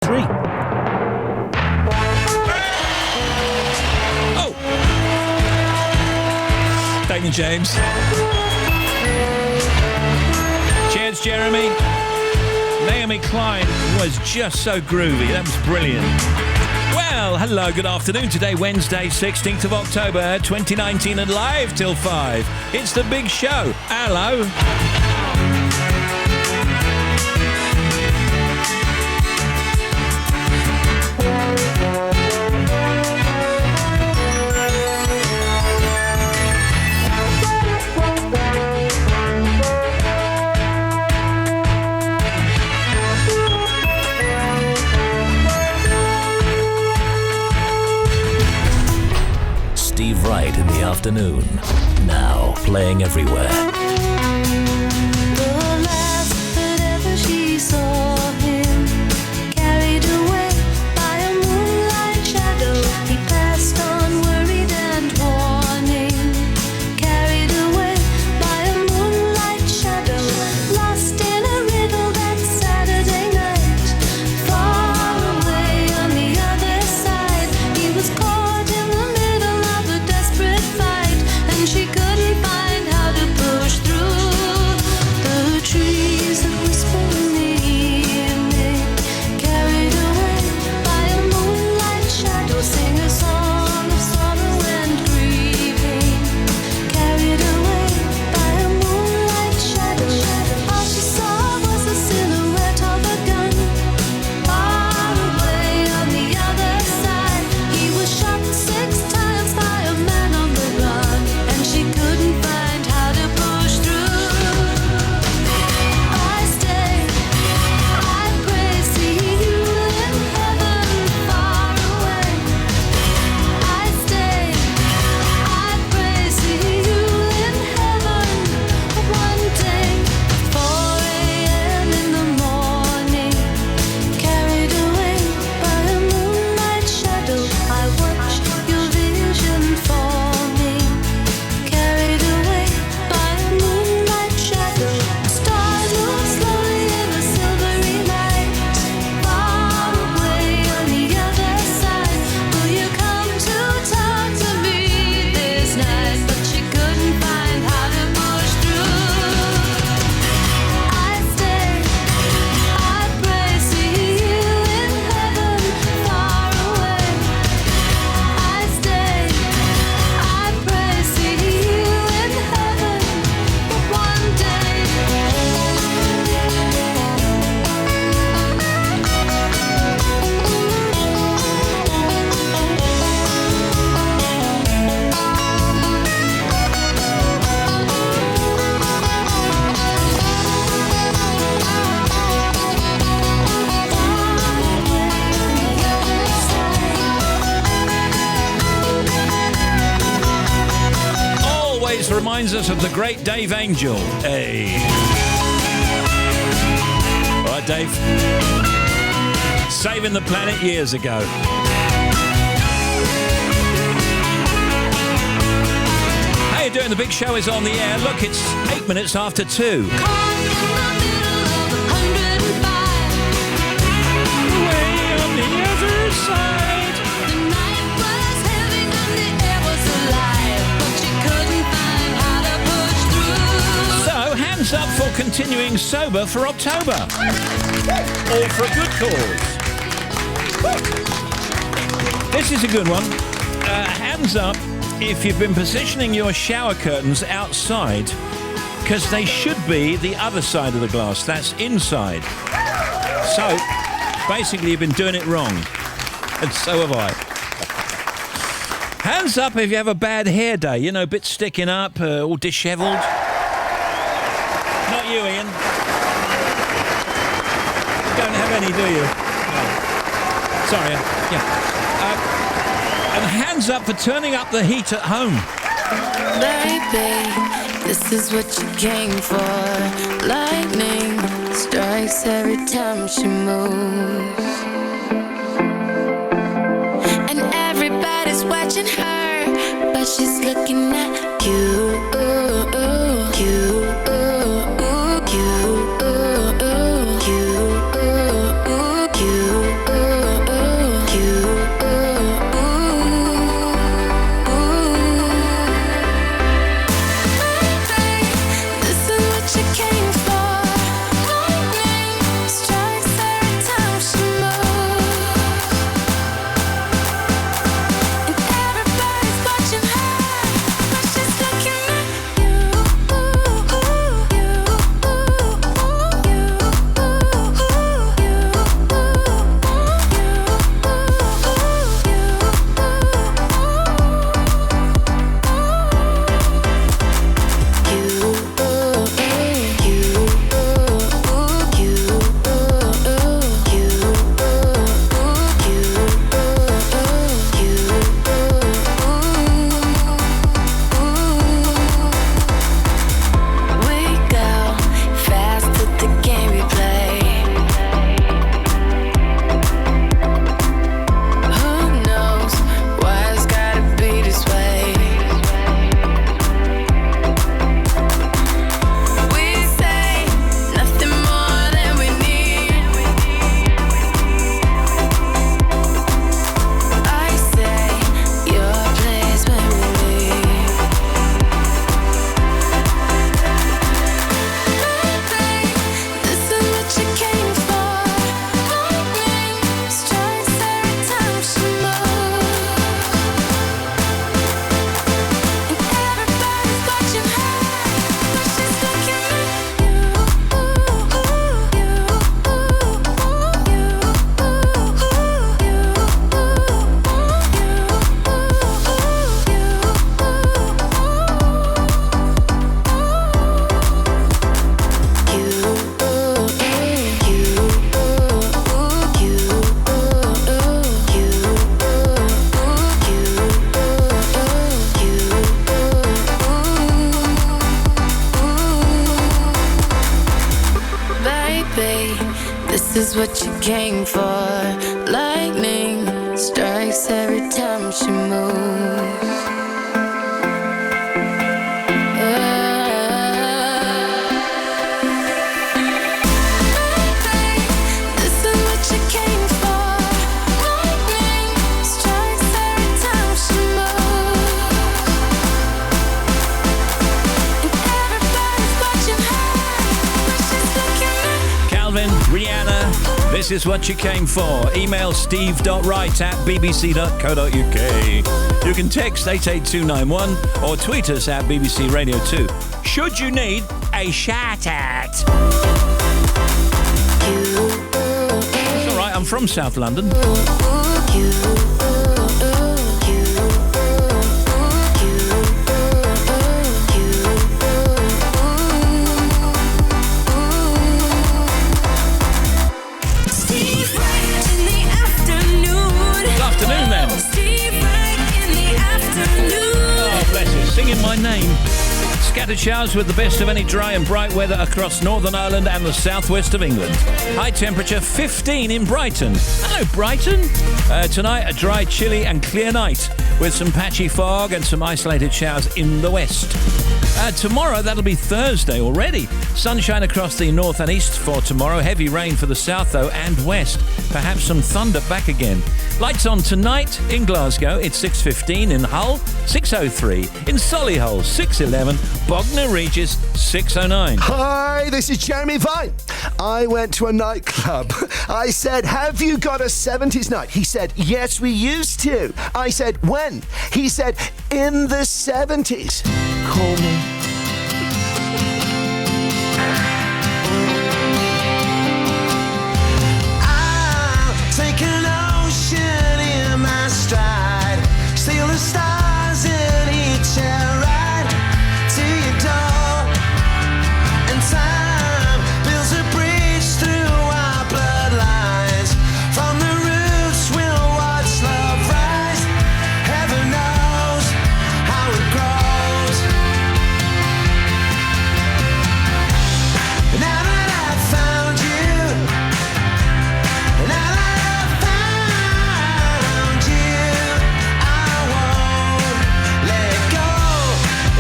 3. Oh! Thank you, James. Cheers, Jeremy. Naomi Klein was just so groovy. That was brilliant. Well, hello, good afternoon. Today, Wednesday, 16th of October, 2019, and live till 5. It's the big show. Hello. Wright in the afternoon. Now playing everywhere. The last that ever she saw him, carried away by a moonlight shadow, he passed on worried and warning. Carried away by a moonlight shadow, lost in a riddle that Saturday night. Far away on the other side, he was caught in the middle of a desperate fight, and she couldn't find how to push through the trees that whisper in the evening. Carried away by a moonlight shadow, sing a song of sorrow and grieving. Carried away by a moonlight shadow, all she saw was the silhouette of a gun. Far away on the other side, he was shot 6 times by a man on the run, and she couldn't find how to push through. I stay, I pray, see you in heaven far away. I stay, I pray, see you in heaven one day. 4 a.m. in the morning, carried away by a moonlight shadow, I watched your vision forming. Carried away by a moonlight shadow, stars move slowly in a silvery light. Far away on the other side, will you come to talk to me this night? But she couldn't find how to push through. I stay, I pray, see you in heaven far away. I stay, I pray, see you in heaven one day. Always reminds us of the great Dave Angel. Hey. All right, Dave. Saving the planet years ago. How you doing? The big show is on the air. Look, it's 8 minutes after 2. Caught in the middle of 105. Way on the other side. The night was heavy and the air was alive, but she couldn't find how to push through. So, hands up for continuing sober for October. Or for a good cause. This is a good one. Hands up if you've been positioning your shower curtains outside, because they should be the other side of the glass. That's inside. So, basically you've been doing it wrong. And so have I. Hands up if you have a bad hair day. You know, bit sticking up, all dishevelled. Not you, Ian. You don't have any, do you? No. Sorry. Yeah. And hands up for turning up the heat at home. Baby, this is what you came for. Lightning strikes every time she moves, and everybody's watching her, but she's looking at you. what you came for. Lightning strikes every time she moves. Rihanna, this is what you came for. Email steve.wright@bbc.co.uk. You can text 88291 or tweet us at BBC Radio 2. Should you need a shout out? It's all right, I'm from South London. Singing my name. Scattered showers with the best of any dry and bright weather across Northern Ireland and the southwest of England. High temperature 15 in Brighton. Hello, Brighton. Tonight, a dry, chilly and clear night with some patchy fog and some isolated showers in the west. Tomorrow, that'll be Thursday already. Sunshine across the north and east for tomorrow. Heavy rain for the south, though, and west. Perhaps some thunder back again. Lights on tonight in Glasgow. It's 6:15 in Hull, 6:03 in Solihull, 6:11 Bognor Regis, 6:09. Hi, this is Jeremy Vine. I went to a nightclub. I said, have you got a 70s night? He said, yes, we used to. I said, when? He said, in the 70s. Call me. I'll take an ocean in my stride. Steal the stars and hitch a ride to your door. And time builds a bridge through our bloodlines. From the roots we'll watch love rise. Heaven knows how it grows. Now that I've found you, now that I've found you, I won't let go.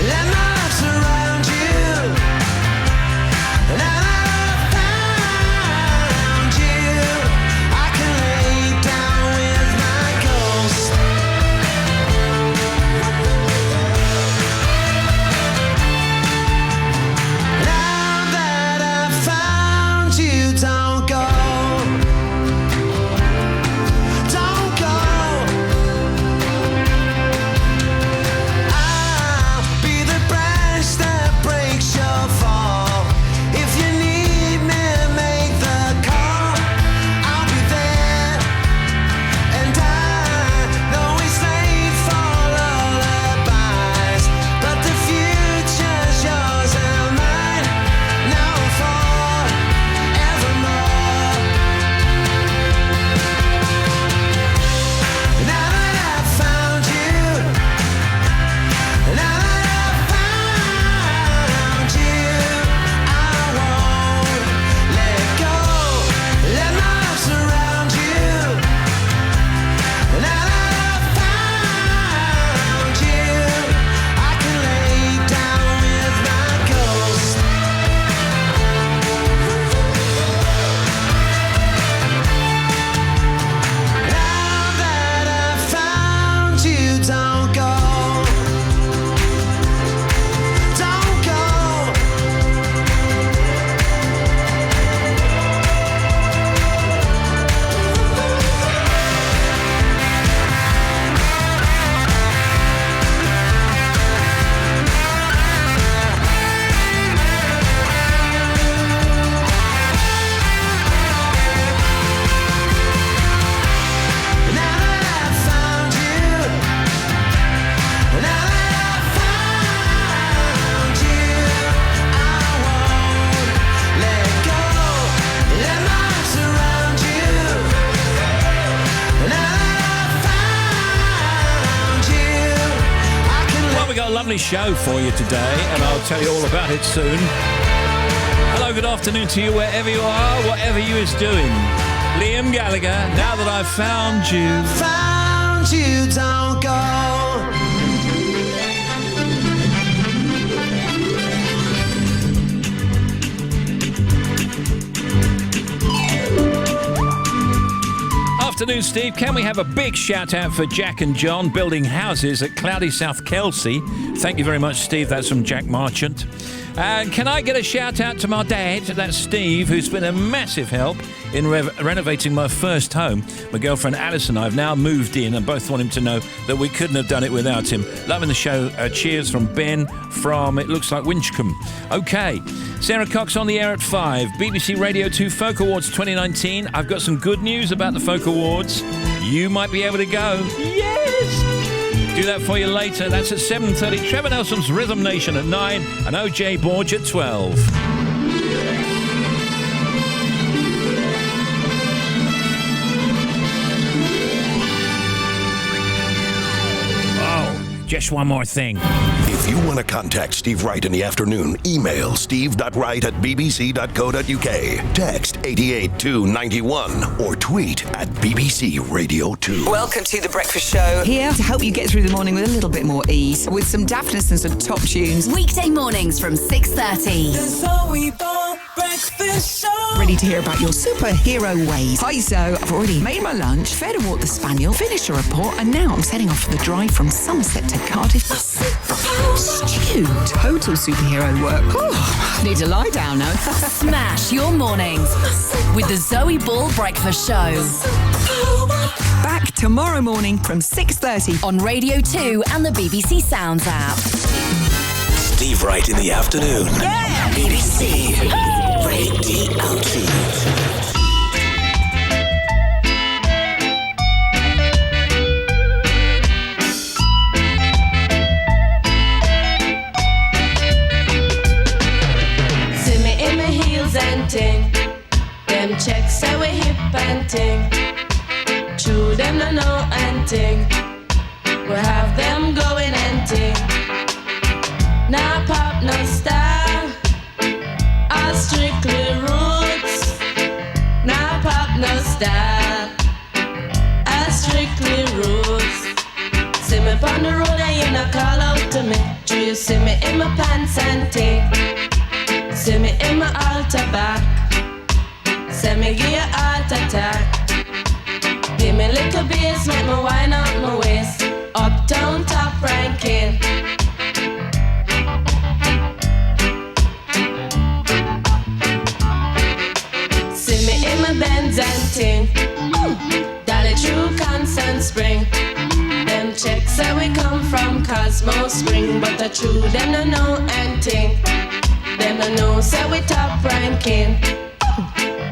Let my love surround you. Now that I've found you, I can lay down with my ghost. Now that I've found you, don't go. Don't go. I'll be the branch that breaks your fall. If you need me, make the call. I'll be there. And I know it's late for lullabies, but the future's yours and mine. Now and forevermore. Now that I've found you, now that I've found you, I won't let go. Let my love surround you. Now that I've found you, I can lay down with my ghost. Now that I've found you, don't go. Don't go. Now that I've found you, now that I've found you, I won't let go. Let my arms surround you. Now that I've found you, I can Well, we got a lovely show for you today, and I'll tell you all about it soon. Hello, good afternoon to you wherever you are, whatever you is doing. Liam Gallagher, Now That I've Found You. Found you, don't go. Afternoon, Steve. Can we have a big shout out for Jack and John building houses at Cloudy South Kelsey? Thank you very much, Steve. That's from Jack Marchant. And can I get a shout out to my dad? That's Steve, who's been a massive help in renovating my first home. My girlfriend Alice and I have now moved in, and both want him to know that we couldn't have done it without him. Loving the show. Cheers from Ben from, it looks like, Winchcombe. Okay. Sarah Cox on the air at 5. BBC Radio 2 Folk Awards 2019. I've got some good news about the Folk Awards. You might be able to go. Yes! Do that for you later. That's at 7:30. Trevor Nelson's Rhythm Nation at 9 and OJ Borge at 12. Just one more thing. If you want to contact Steve Wright in the afternoon, email steve.wright@bbc.co.uk, text 88291, or tweet at BBC Radio 2. Welcome to The Breakfast Show. Here to help you get through the morning with a little bit more ease, with some daftness and some top tunes. Weekday mornings from 6:30. The Zoe Ball Breakfast Show. Ready to hear about your superhero ways. Hi, so I've already made my lunch, fed and walked the spaniel, finished a report, and now I'm setting off for the drive from Somerset to Cardiff. Stu, total superhero work. Oh, I need to lie down now. Smash your mornings with the Zoe Ball Breakfast Show. Back tomorrow morning from 6:30 on Radio 2 and the BBC Sounds app. Steve Wright in the afternoon. Yeah! BBC Radio 2. Ting. Them checks say we hip and ting. True them no know and ting. We have them going and ting. Nah pop no style, all strictly roots. Nah pop no style, all strictly roots. See me on the road and you not call out to me. Do you see me in my pants and ting? See me in my altar back. Say me give you heart attack. Give me little bass, make me wind up my waist. Uptown top ranking. See me in my Benz and ting. Dolly True Constant Spring. Them checks say we come from Cosmo Spring, but the true them no know and ting. Them I know say we top ranking.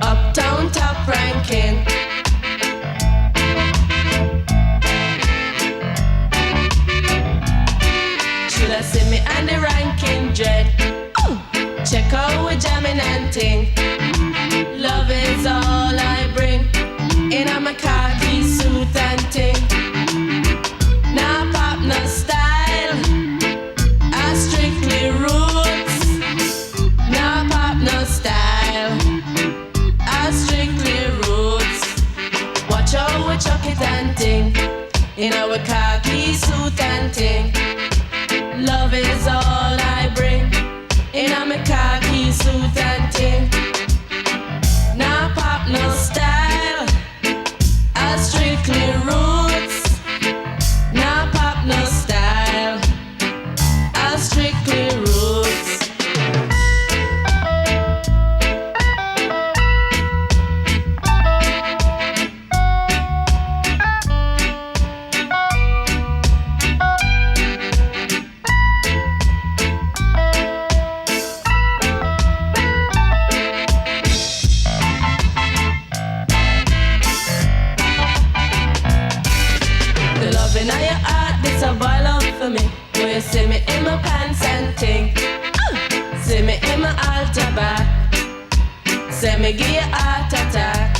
Uptown top ranking. Should I see me and the ranking dread? Check out we jamming and ting. Love is all I bring. In a my khaki suit and ting. Nah pop no style, I strictly roots. Nah pop no style, I strictly roots. Watch out we chuck it and ting. In our khaki suit and ting. Love is all I bring. In a my khaki suit and ting. Nah pop no style, I strictly roots. Nah pop no style, I strictly roots. The loving of your heart, this a boil up for me. When you see me in my pants and ting. See me in my altar back. Say me give you heart attack.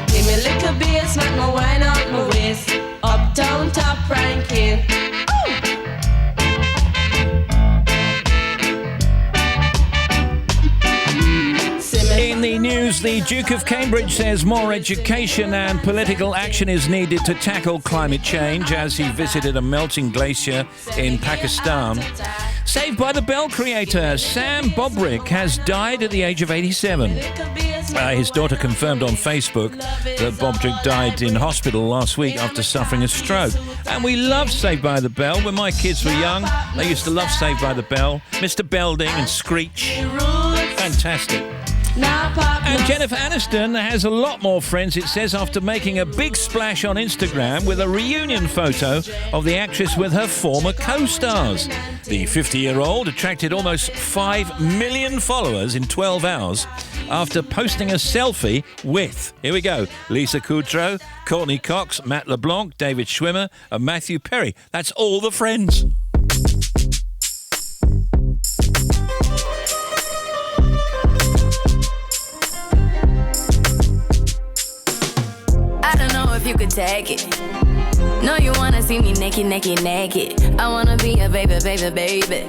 Give me little bass, make me wind out my waist. Uptown top ranking. In the news, the Duke of Cambridge says more education and political action is needed to tackle climate change as he visited a melting glacier in Pakistan. Saved by the Bell creator Sam Bobrick has died at the age of 87. His daughter confirmed on Facebook that Bobrick died in hospital last week after suffering a stroke. And we love Saved by the Bell. When my kids were young, they used to love Saved by the Bell. Mr. Belding and Screech. Fantastic. And Jennifer Aniston has a lot more friends, it says, after making a big splash on Instagram with a reunion photo of the actress with her former co-stars. The 50-year-old attracted almost 5 million followers in 12 hours after posting a selfie with, here we go, Lisa Kudrow, Courtney Cox, Matt LeBlanc, David Schwimmer and Matthew Perry. That's all the friends. You could take it. No, you wanna see me naked, naked, naked. I wanna be a baby, baby, baby.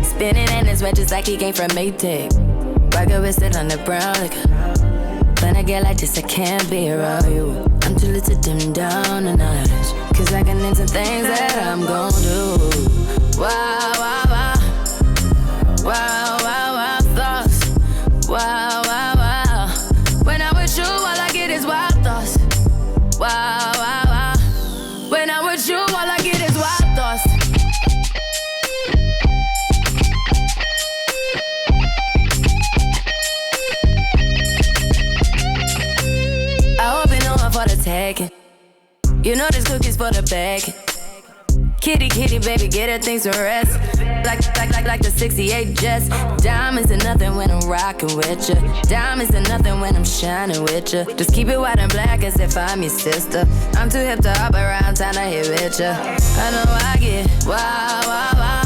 Spinning in his red just like he came from Maytag. Rocket with it on the brown liquor. When I get like this, I can't be around you. I'm too little to dim down a notch. Cause I can into things that I'm gon' do. Wow, wow, wow. Wow, wow, wow, thoughts. Wow, wow, wow. When I'm with you, all I get is wild thoughts. Wow, wow, wow. When I'm with you, all I get is wild thoughts. I hope you know I'm for the taking. You know this cookie's for the bag. Kitty, kitty, baby, get her things to rest. Like the 68 Jets. Diamonds are nothing when I'm rocking with ya. Diamonds are nothing when I'm shining with ya. Just keep it white and black as if I'm your sister. I'm too hip to hop around, time to hit with ya. I know I get wow, wow, wow.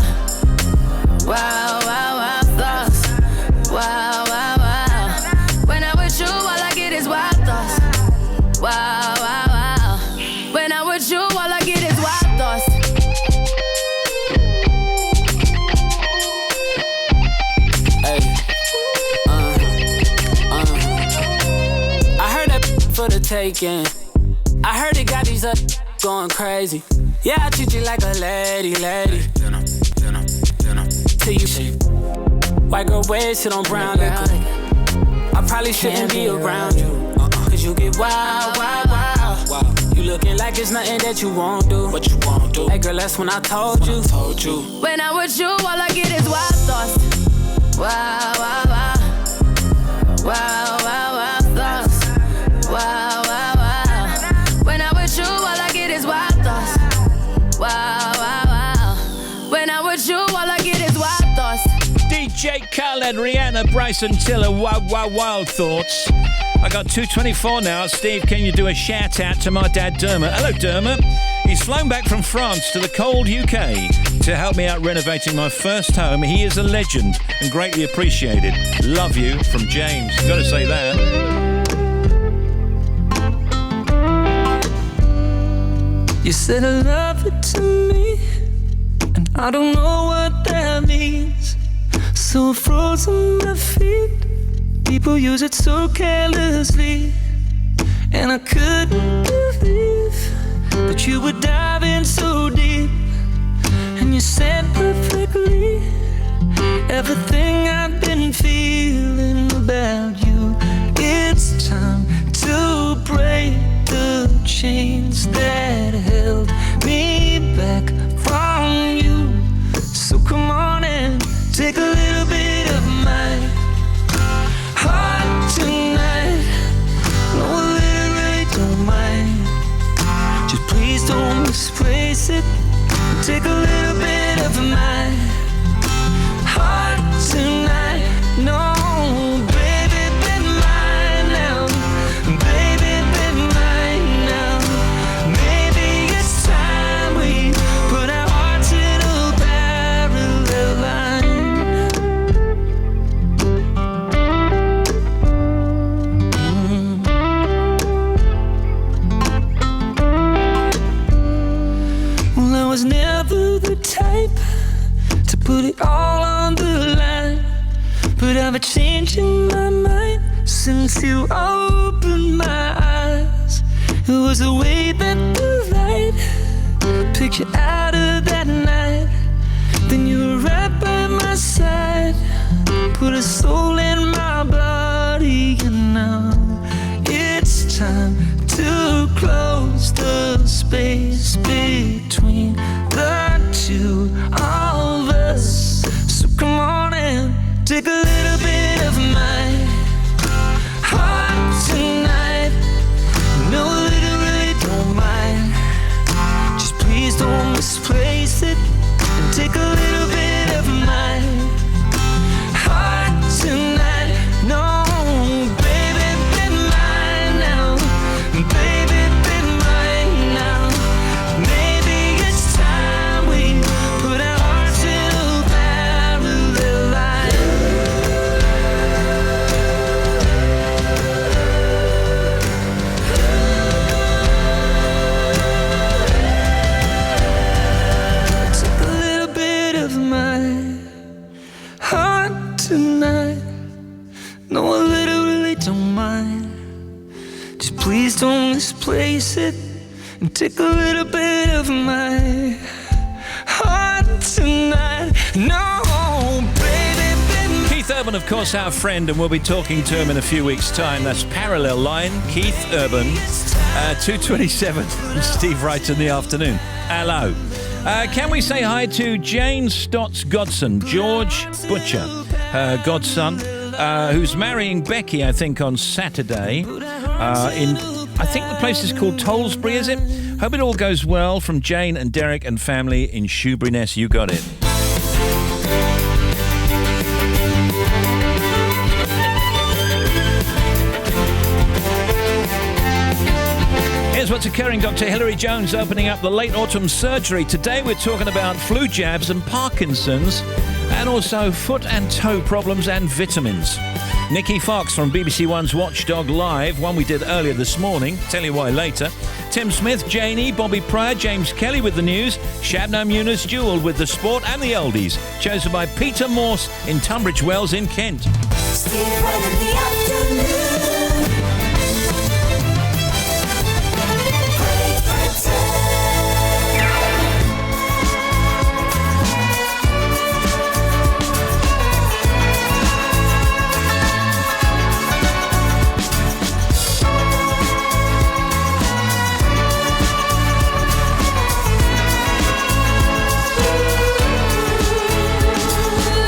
Wow, wow, wow, thoughts. Wow, wow, wow. When I'm with you, all I get is wild thoughts. Wow, wow, wow. When I'm with you, all I get is wild thoughts. For the taking. I heard it got these going crazy. Yeah, I treat you like a lady. Till you shit. White girl wear shit on brown liquor. I probably shouldn't be around you. Cause you get wild, wild, wild. You looking like it's nothing that you won't do. What you won't do. Hey girl, that's when I told you. When I'm with you, all I get is wild thoughts. Wow, wow, wow. Wow, wow, wow, thoughts. Wow, wow, wow. When I'm with you, all I get is wild thoughts. Wow, wow, wow. When I'm with you, all I get is wild thoughts. DJ Khaled, Rihanna, Bryson Tiller, wild thoughts. I got 2:24 now. Steve, can you do a shout out to my dad Dermot? Hello, Dermot. He's flown back from France to the cold UK to help me out renovating my first home. He is a legend and greatly appreciated. Love you, from James. Got to say that. You said I love it to me, and I don't know what that means. So I froze on my feet. People use it so carelessly, and I couldn't believe that you would dive in so deep. And you said perfectly everything I've been feeling about you. It's time to break the chains that held me back from you. So come on and take a little bit of my heart tonight. No, I literally don't mind. Just please don't misplace it. Take a little bit of my heart tonight. No, baby, be mine now. Baby, be mine now. Maybe it's time we put our hearts in a parallel line. Well, I was never the type to put it all on the line, but I've a change in my mind. until I opened my eyes. It was the way that the light picked you out of that night. Then you were right by my side, put a soul in my body, and now it's time to close the space between the two of us. So come on and take a little bit of my heart tonight. No, literally don't mind. Just please don't misplace it. And take a little bit of my heart tonight. No, baby, be mine now. Baby, be mine now. Maybe it's time we put our hearts in a parallel line. Take a little bit of my heart tonight. No, I literally don't mind. Just please don't misplace it. And take a little bit of my heart tonight. No, baby, Keith Urban, of course, our friend, and we'll be talking to him in a few weeks' time. That's Parallel Line, Keith Urban, 2:27, Steve Wright in the afternoon. Hello. Can we say hi to Jane Stott's godson, George Butcher, her godson, who's marrying Becky, I think, on Saturday. I think the place is called Tollsbury, is it? Hope it all goes well from Jane and Derek and family in Shoeburyness. You got it. Here's what's occurring. Dr. Hilary Jones opening up the late autumn surgery. Today we're talking about flu jabs and Parkinson's, and also foot and toe problems and vitamins. Nikki Fox from BBC One's Watchdog Live, one we did earlier this morning. Tell you why later. Tim Smith, Janie, Bobby Pryor, James Kelly with the news. Shabnam Yunus Jewel with the sport and the oldies. Chosen by Peter Morse in Tunbridge Wells in Kent. Still right in the afternoon.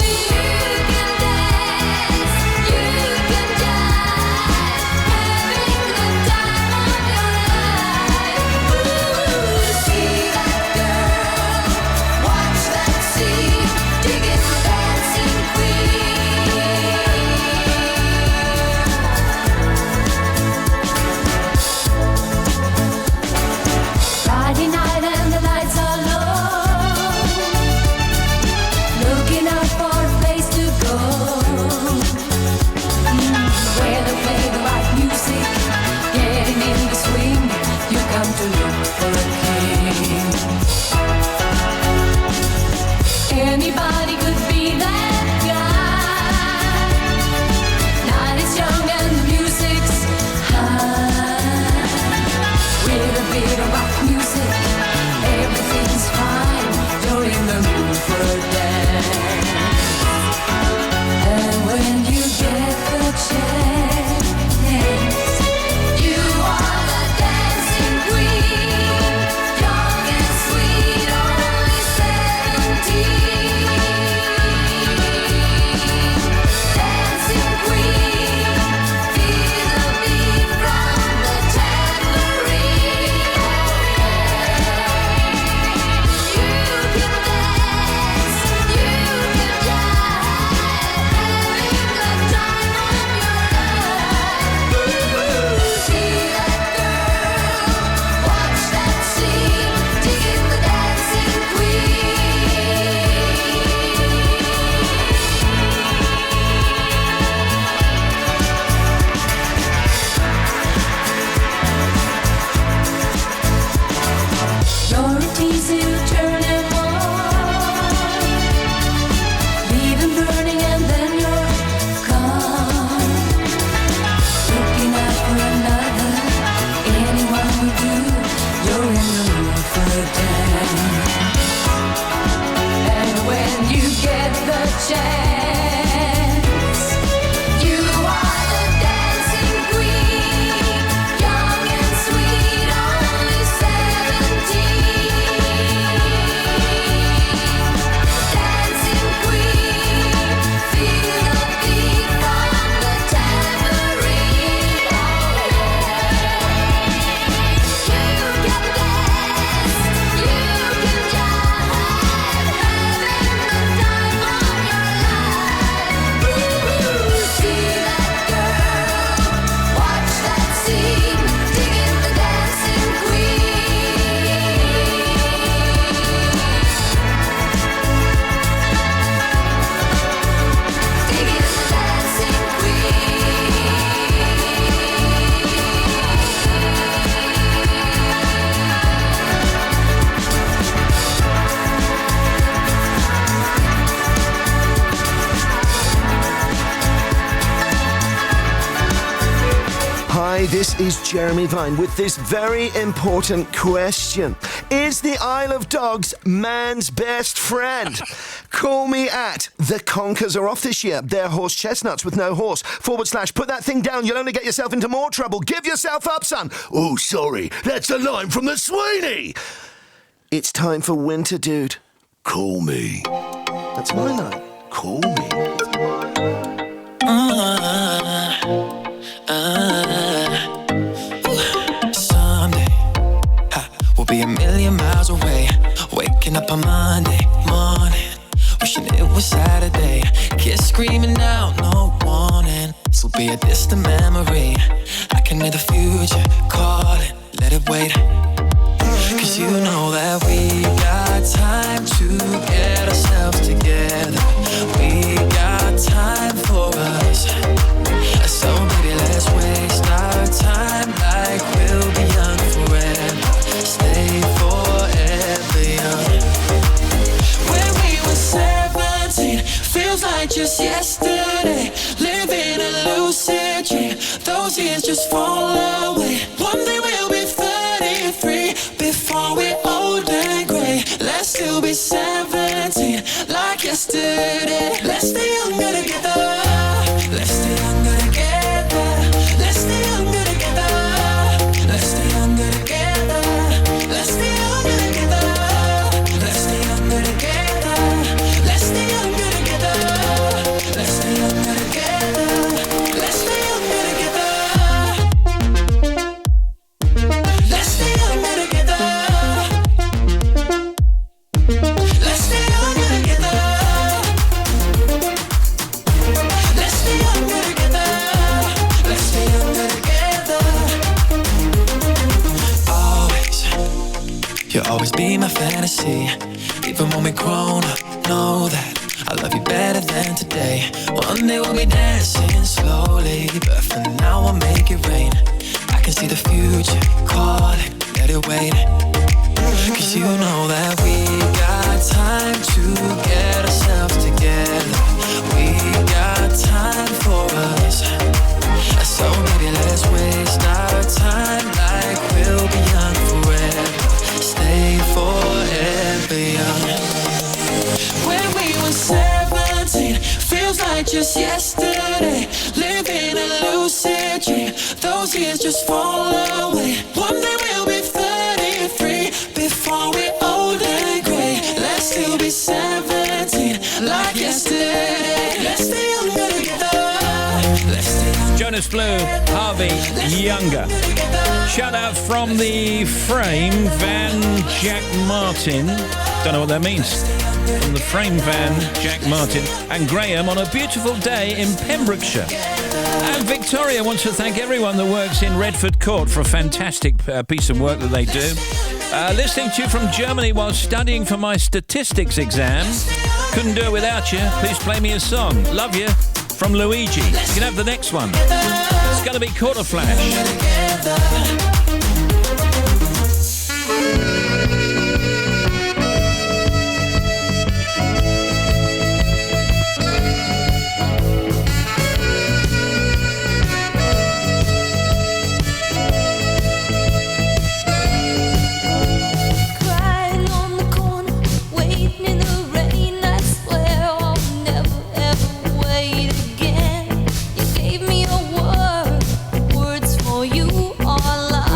You can dance, you can dance. Hi, this is Jeremy Vine with this very important question. Is the Isle of Dogs man's best friend? Call me at The Conkers are off this year. They're horse chestnuts with no horse. / put that thing down, you'll only get yourself into more trouble. Give yourself up, son. Oh, sorry, that's a line from the Sweeney. It's time for winter, dude. Call me. That's my line. Call me. Someday, we'll be a million miles away. Waking up on Monday morning, wishing it was Saturday. Kids screaming out, no warning. This will be a distant memory. I can hear the future calling, let it wait. Cause you know that we got time to get ourselves together. We got time for us. So baby, let's waste our time like we'll be young forever. Stay forever young. When we were 17, feels like just yesterday. Living a lucid dream, those years just fall away. One day we'll be 33, before we're old and grey. Let's still be 17, like yesterday. Let's stay younger together. Let's stay younger together. Let's stay younger together. Let's stay younger together. Let's stay younger together. Let's stay younger together. Let's stay younger together. Let's stay younger together. Let's stay younger together. Let's stay younger together. Let's stay younger together. Let's stay younger together. Let's stay younger together. Always, you'll always be my fantasy. Even when we're grown up, know that I love you better than today. One day we'll be dancing slowly, but for now I'll make it rain. I can see the future calling, let it wait. Cause you know that we got time to get ourselves together. We got time for us. So baby, let's waste our time like we'll be young forever. Stay forever young. When we were 17, feels like just yesterday. Living a lucid dream, those years just fall away. One day we'll be 33, before we're old and grey. Let's still be 17, like yesterday. Let's stay younger together. Let's stay younger. Jonas Blue, Harvey, Younger. Shout out from the Frame Van, Jack Martin. Don't know what that means. From the Frame Van, Jack Martin, and Graham on a beautiful day in Pembrokeshire. And Victoria wants to thank everyone that works in Redford Court for a fantastic piece of work that they do. Listening to you from Germany while studying for my statistics exam. Couldn't do it without you. Please play me a song. Love you. From Luigi. You can have the next one. It's going to be Quarter Flash. Crying on the corner, waiting in the rain. I swear I'll never ever wait again. You gave me your word, words for you are life.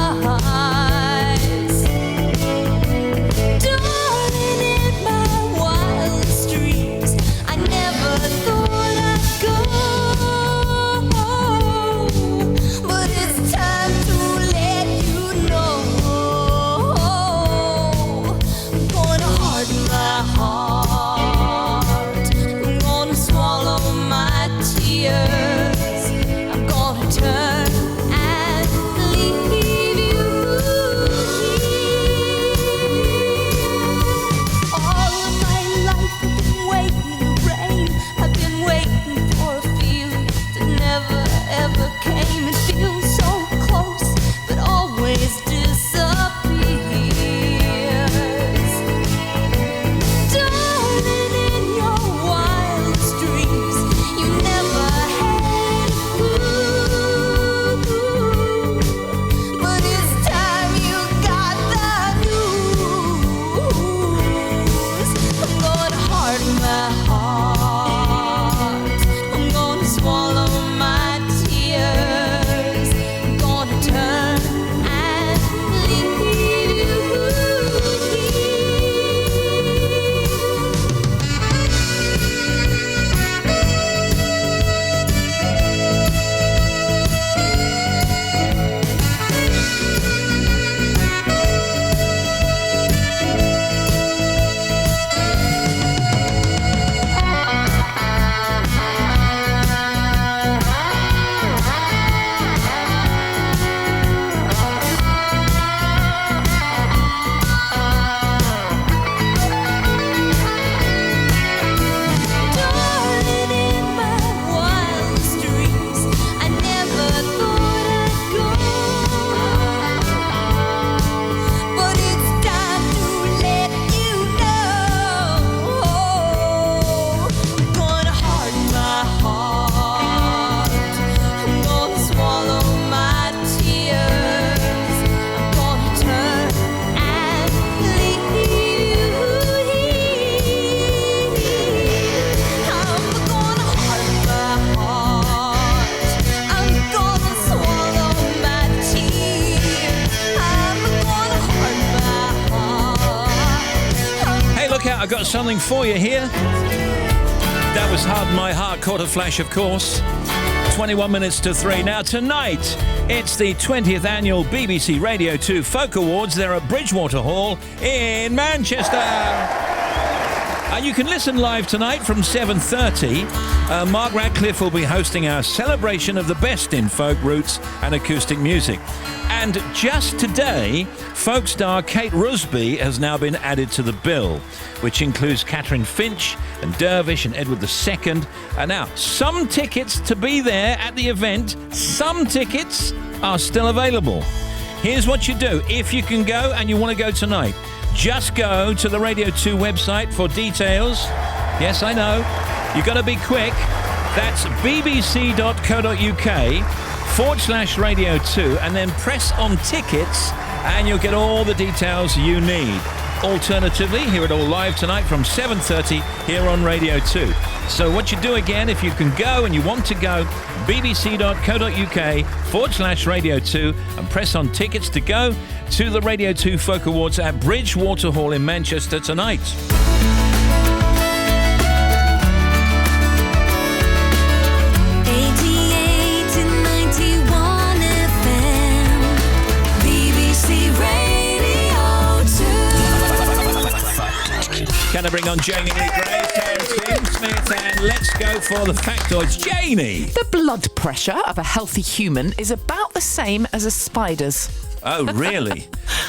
I got something for you here. That was Hard My Heart, caught a flash, of course. 21 minutes to 3. Now, tonight, it's the 20th annual BBC Radio 2 Folk Awards. They're at Bridgewater Hall in Manchester. And you can listen live tonight from 7:30. Mark Radcliffe will be hosting our celebration of the best in folk roots and acoustic music. And just today, folk star Kate Rusby has now been added to the bill, which includes Catherine Finch and Dervish and Edward II. And now, some tickets to be there at the event, some tickets are still available. Here's what you do. If you can go and you want to go tonight, just go to the Radio 2 website for details. Yes, I know. You've got to be quick. That's bbc.co.uk/Radio 2 and then press on tickets and you'll get all the details you need. Alternatively, hear it all live tonight from 7:30 here on Radio 2. So what you do again, if you can go and you want to go, bbc.co.uk/Radio 2 and press on tickets to go to the Radio 2 Folk Awards at Bridgewater Hall in Manchester tonight. Can I bring on Janie Gray, Tim Smith, and let's go for the factoids. Janie! The blood pressure of a healthy human is about the same as a spider's. Oh, really?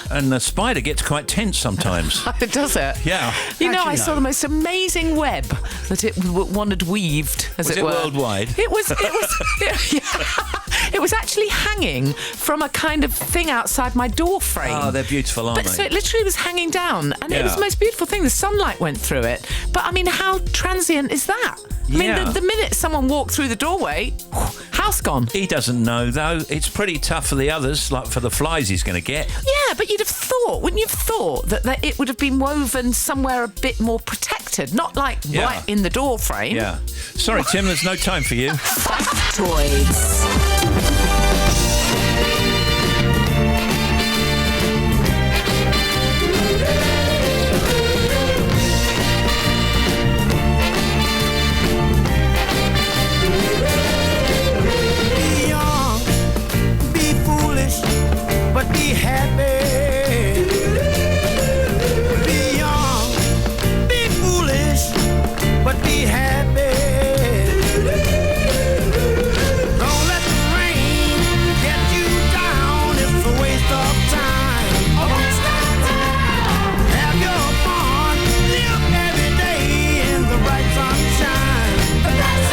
And the spider gets quite tense sometimes. Does it? Yeah. You know, I saw the most amazing web that one had weaved, as it were. Was it worldwide? It was. It was actually hanging from a kind of thing outside my door frame. Oh, they're beautiful, aren't they? So it literally was hanging down, and it was the most beautiful thing. The sunlight went through it. But I mean, how transient is that? I mean, the minute someone walked through the doorway, house gone. He doesn't know, though. It's pretty tough for the others, like for the flies he's going to get. Yeah, but you'd have thought, wouldn't you have thought, that it would have been woven somewhere a bit more protected, not like right in the door frame. Yeah. Sorry, Tim, there's no time for you. Factoids. But be happy. Be young, be foolish, but be happy. Don't let the rain get you down. It's a waste of time. Have your fun, live every day in the bright sunshine. It's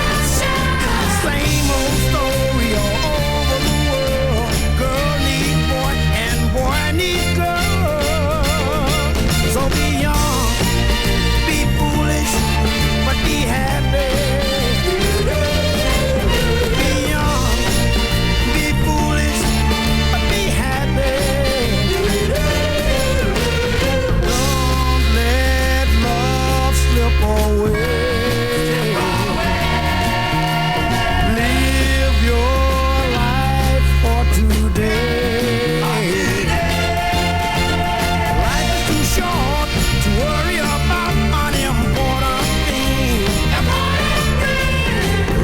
the same old story all over the world. Girl needs boy and boy needs girl. So be young, be foolish, but be happy. Be young, be foolish, but be happy. Don't let love slip away. Live your life for today. Life is too short to worry about unimportant things.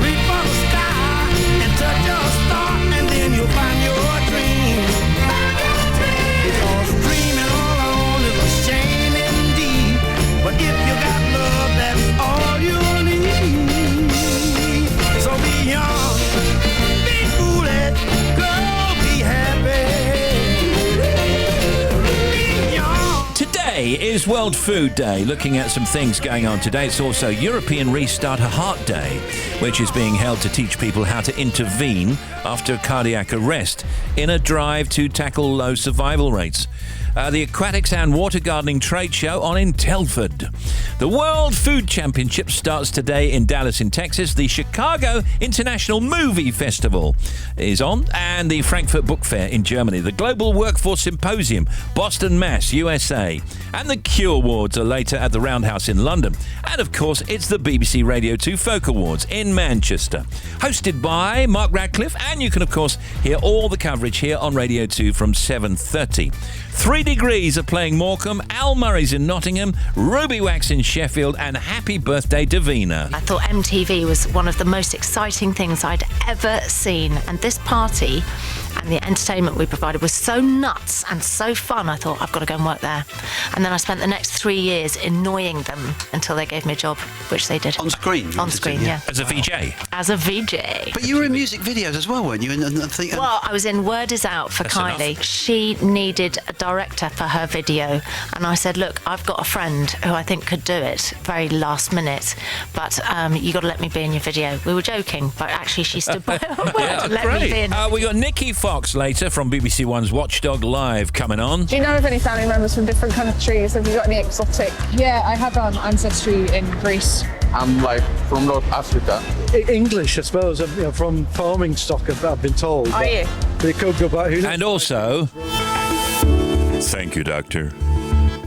Reach for the sky and touch your star, and then you'll find your dream. Because dreaming alone is a shame indeed. But if you got love, that's all you need. So be young, be foolish, girl, be happy. Be young. Today is World Food Day. Looking at some things going on today, it's also European Restart a Heart Day, which is being held to teach people how to intervene after cardiac arrest in a drive to tackle low survival rates. The Aquatics and Water Gardening Trade Show on in Telford. The World Food Championship starts today in Dallas in Texas. The Chicago International Movie Festival is on, and the Frankfurt Book Fair in Germany. The Global Workforce Symposium, Boston, Mass, USA. And the Q Awards are later at the Roundhouse in London. And of course, it's the BBC Radio 2 Folk Awards in Manchester. Hosted by Mark Radcliffe, and you can of course hear all the coverage here on Radio 2 from 7:30. 3 Degrees are playing Morecambe, Al Murray's in Nottingham, Ruby Wax in Sheffield, and happy birthday to Vina. I thought MTV was one of the most exciting things I'd ever seen, and this party and the entertainment we provided was so nuts and so fun. I thought, I've got to go and work there. And then I spent the next 3 years annoying them until they gave me a job, which they did. On screen? On screen, yeah. As a VJ? As a VJ. But you were in music videos as well, weren't you? Well, I was in Word Is Out for That's Kylie. enough. She needed a director for her video, and I said, look, I've got a friend who I think could do it very last minute, but you got to let me be in your video. We were joking, but actually she stood by her word and let me be in. We got Nikki Fox later from BBC One's Watchdog Live coming on. Do you know of any family members from different countries? Have you got any exotic? Yeah, I have ancestry in Greece. I'm from North Africa. English, I suppose. From farming stock, I've been told. Are you? But it could go back. And also, thank you, Doctor.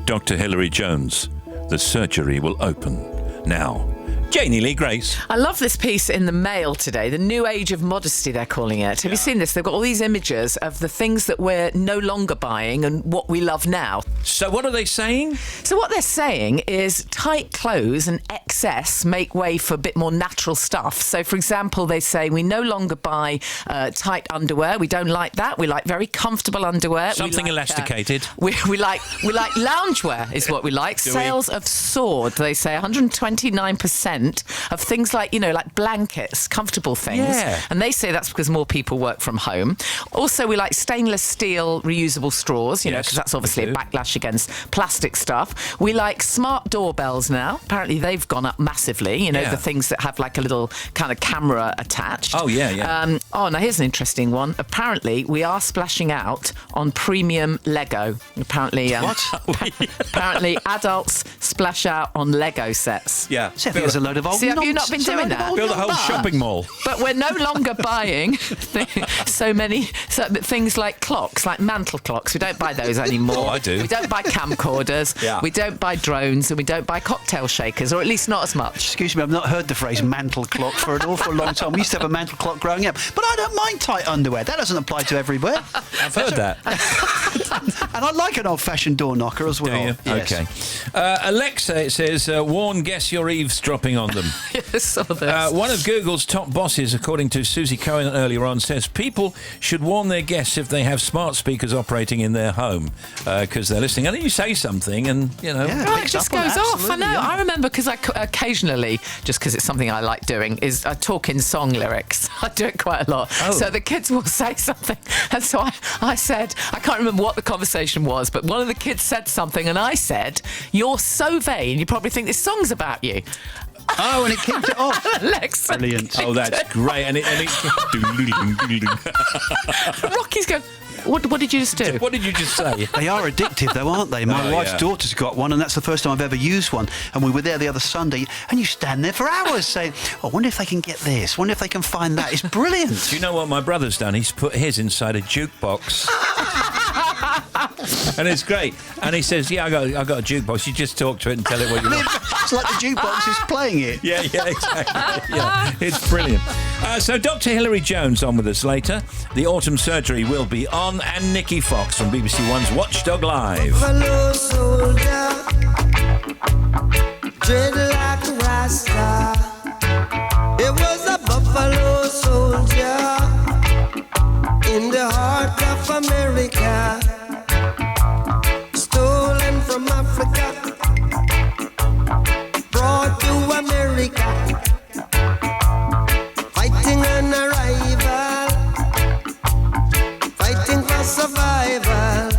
Dr. Hilary Jones. The surgery will open now. Janie Lee Grace. I love this piece in the Mail today, the new age of modesty, they're calling it. Have you seen this? They've got all these images of the things that we're no longer buying and what we love now. So what are they saying? So what they're saying is tight clothes and excess make way for a bit more natural stuff. So, for example, they say we no longer buy tight underwear. We don't like that. We like very comfortable underwear. Something elasticated. We like loungewear is what we like. Sales have soared, they say, 129%. Of things like, like blankets, comfortable things. Yeah. And they say that's because more people work from home. Also, we like stainless steel reusable straws, because that's obviously a backlash against plastic stuff. We like smart doorbells now. Apparently, they've gone up massively, the things that have like a little kind of camera attached. Oh, yeah. Now here's an interesting one. Apparently, we are splashing out on premium Lego. Apparently, apparently adults splash out on Lego sets. Yeah. There's a load of old See, have you not been doing that? Build a whole shopping mall. But we're no longer buying so many things like clocks, like mantle clocks. We don't buy those anymore. Oh, I do. We don't buy camcorders. Yeah. We don't buy drones, and we don't buy cocktail shakers, or at least not as much. Excuse me, I've not heard the phrase mantle clock for an awful long time. We used to have a mantle clock growing up. But I don't mind tight underwear. That doesn't apply to everywhere. I've heard that. And I like an old-fashioned door knocker as well. Do you? Yes. Okay. Alexa, it says, warn guests you're eavesdropping on them. Yes, saw this. One of Google's top bosses, according to Susie Cohen earlier on, says people should warn their guests if they have smart speakers operating in their home because they're listening. And then you say something and, it just goes off. I know. Yeah. I remember because I occasionally, just because it's something I like doing, is I talk in song lyrics. I do it quite a lot. Oh. So the kids will say something. And so I said, I can't remember what the conversation was, but one of the kids said something and I said, "You're so vain, you probably think this song's about you." Oh, and it kicked it off. Alexa. Brilliant. Oh, that's great. And it Rocky's going, what did you just do? What did you just say? They are addictive, though, aren't they? My wife's daughter's got one, and that's the first time I've ever used one. And we were there the other Sunday, and you stand there for hours saying, I wonder if they can get this, wonder if they can find that. It's brilliant. Do you know what my brother's done? He's put his inside a jukebox. And it's great. And he says, I got a jukebox. You just talk to it and tell it what you want. It's like the jukebox is playing it. Yeah, exactly. Yeah, it's brilliant. So Dr. Hilary Jones on with us later. The autumn surgery will be on, and Nikki Fox from BBC One's Watchdog Live. Buffalo soldier, dread like a Rasta. It was a buffalo soldier in the heart of America, stolen from Africa, brought to America, fighting an arrival, fighting for survival.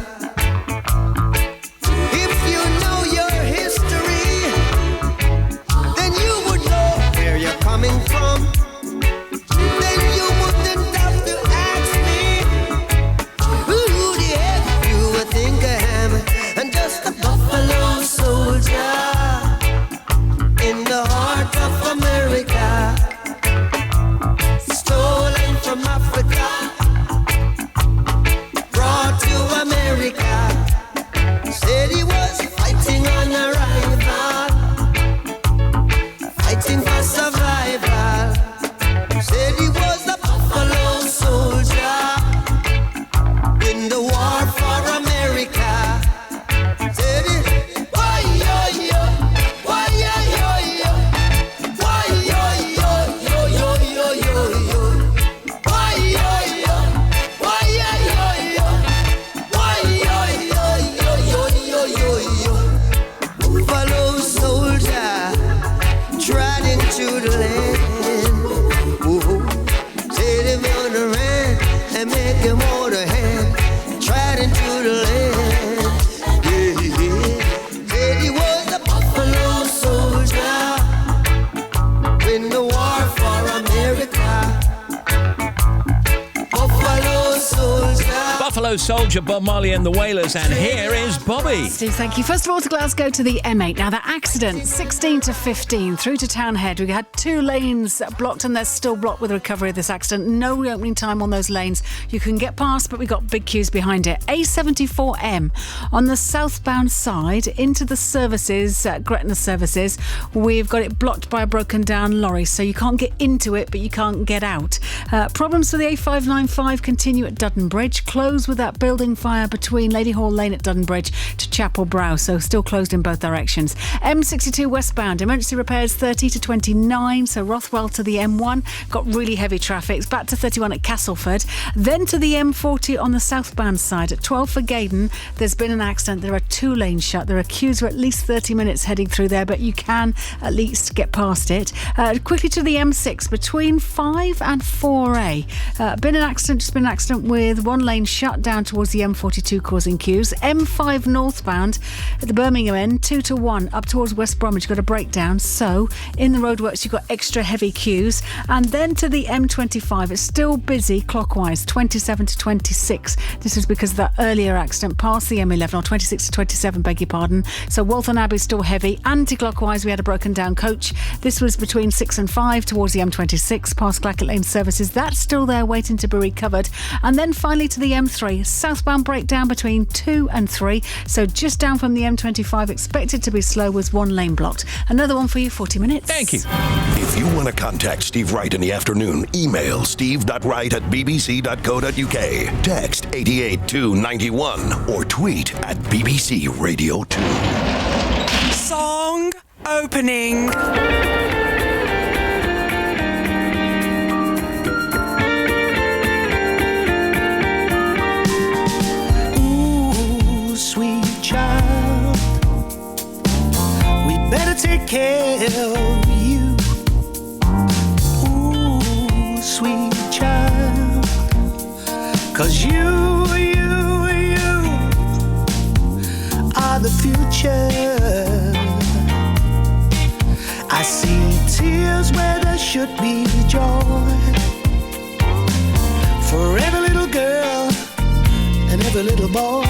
If you know your history, then you would know where you're coming from. Then you wouldn't have to ask me who the heck Soldier, Bob Marley and the Wailers, and here is Bobby. Steve, thank you. First of all, to Glasgow to the M8. Now, that accident, 16 to 15, through to Townhead. We had 2 lanes blocked, and they're still blocked with the recovery of this accident. No reopening time on those lanes. You can get past, but we got big queues behind it. A74M on the southbound side into the services, Gretna services. We've got it blocked by a broken down lorry, so you can't get into it, but you can't get out. Problems for the A595 continue at Dudden Bridge. Closed with that building fire between Lady Hall Lane at Dudden Bridge to Chapel Brow, so still closed in both directions. M62 westbound, emergency repairs 30 to 29, so Rothwell to the M1. Got really heavy traffic. It's back to 31 at Castleford. Then to the M40 on the southbound side at 12 for Gaydon. There's been an accident. There are 2 lanes shut. There are queues for at least 30 minutes heading through there, but you can at least get past it. Quickly to the M6 between 5 and 4A. Just been an accident with 1 lane shut down towards the M42 causing queues. M5 northbound at the Birmingham end, 2 to 1 up towards West Bromwich, got a breakdown. So in the roadworks, you've got extra heavy queues. And then to the M25, it's still busy clockwise, 27 to 26. This is because of that earlier accident past the M11, or 26 to 27, beg your pardon. So Waltham Abbey still heavy. Anti-clockwise, we had a broken down coach. This was between 6 and 5 towards the M26, past Clackett Lane services. That's still there waiting to be recovered. And then finally to the M3, southbound breakdown between 2 and 3. So just down from the M25, expected to be slow with 1 lane blocked. Another one for you, 40 minutes. Thank you. If you want to contact Steve Wright in the afternoon, email steve.wright@bbc.co.uk. Text 88291 or tweet at BBC Radio 2. Song opening. Ooh, sweet child, we better take care of you. Ooh, sweet child, 'cause you are the future. I see tears where there should be joy. For every little girl and every little boy,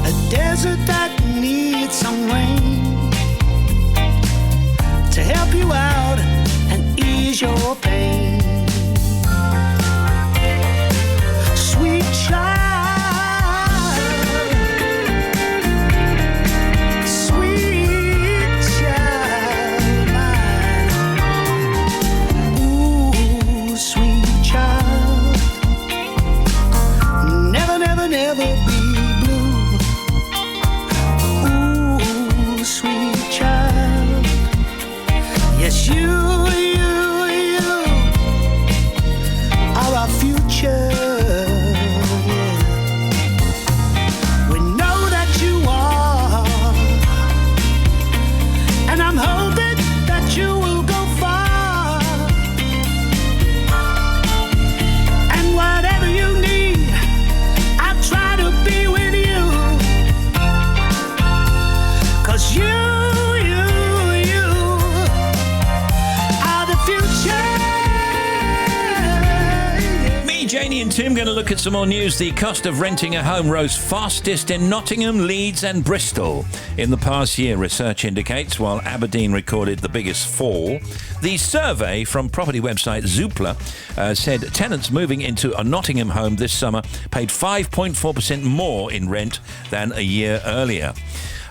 a desert that needs some rain to help you out and ease your pain. Sweet child, never be blue. Ooh, sweet child. Yes, you are our future. Yeah. We know that you are, and I'm hoping that you will go far. And whatever you need, try to be with you, 'cause you are the future. Me, Janie and Tim going to look at some more news. The cost of renting a home rose fastest in Nottingham, Leeds and Bristol in the past year, research indicates, while Aberdeen recorded the biggest fall. The survey from property website Zoopla said tenants moving into a Nottingham home this summer paid 5.4% more in rent than a year earlier.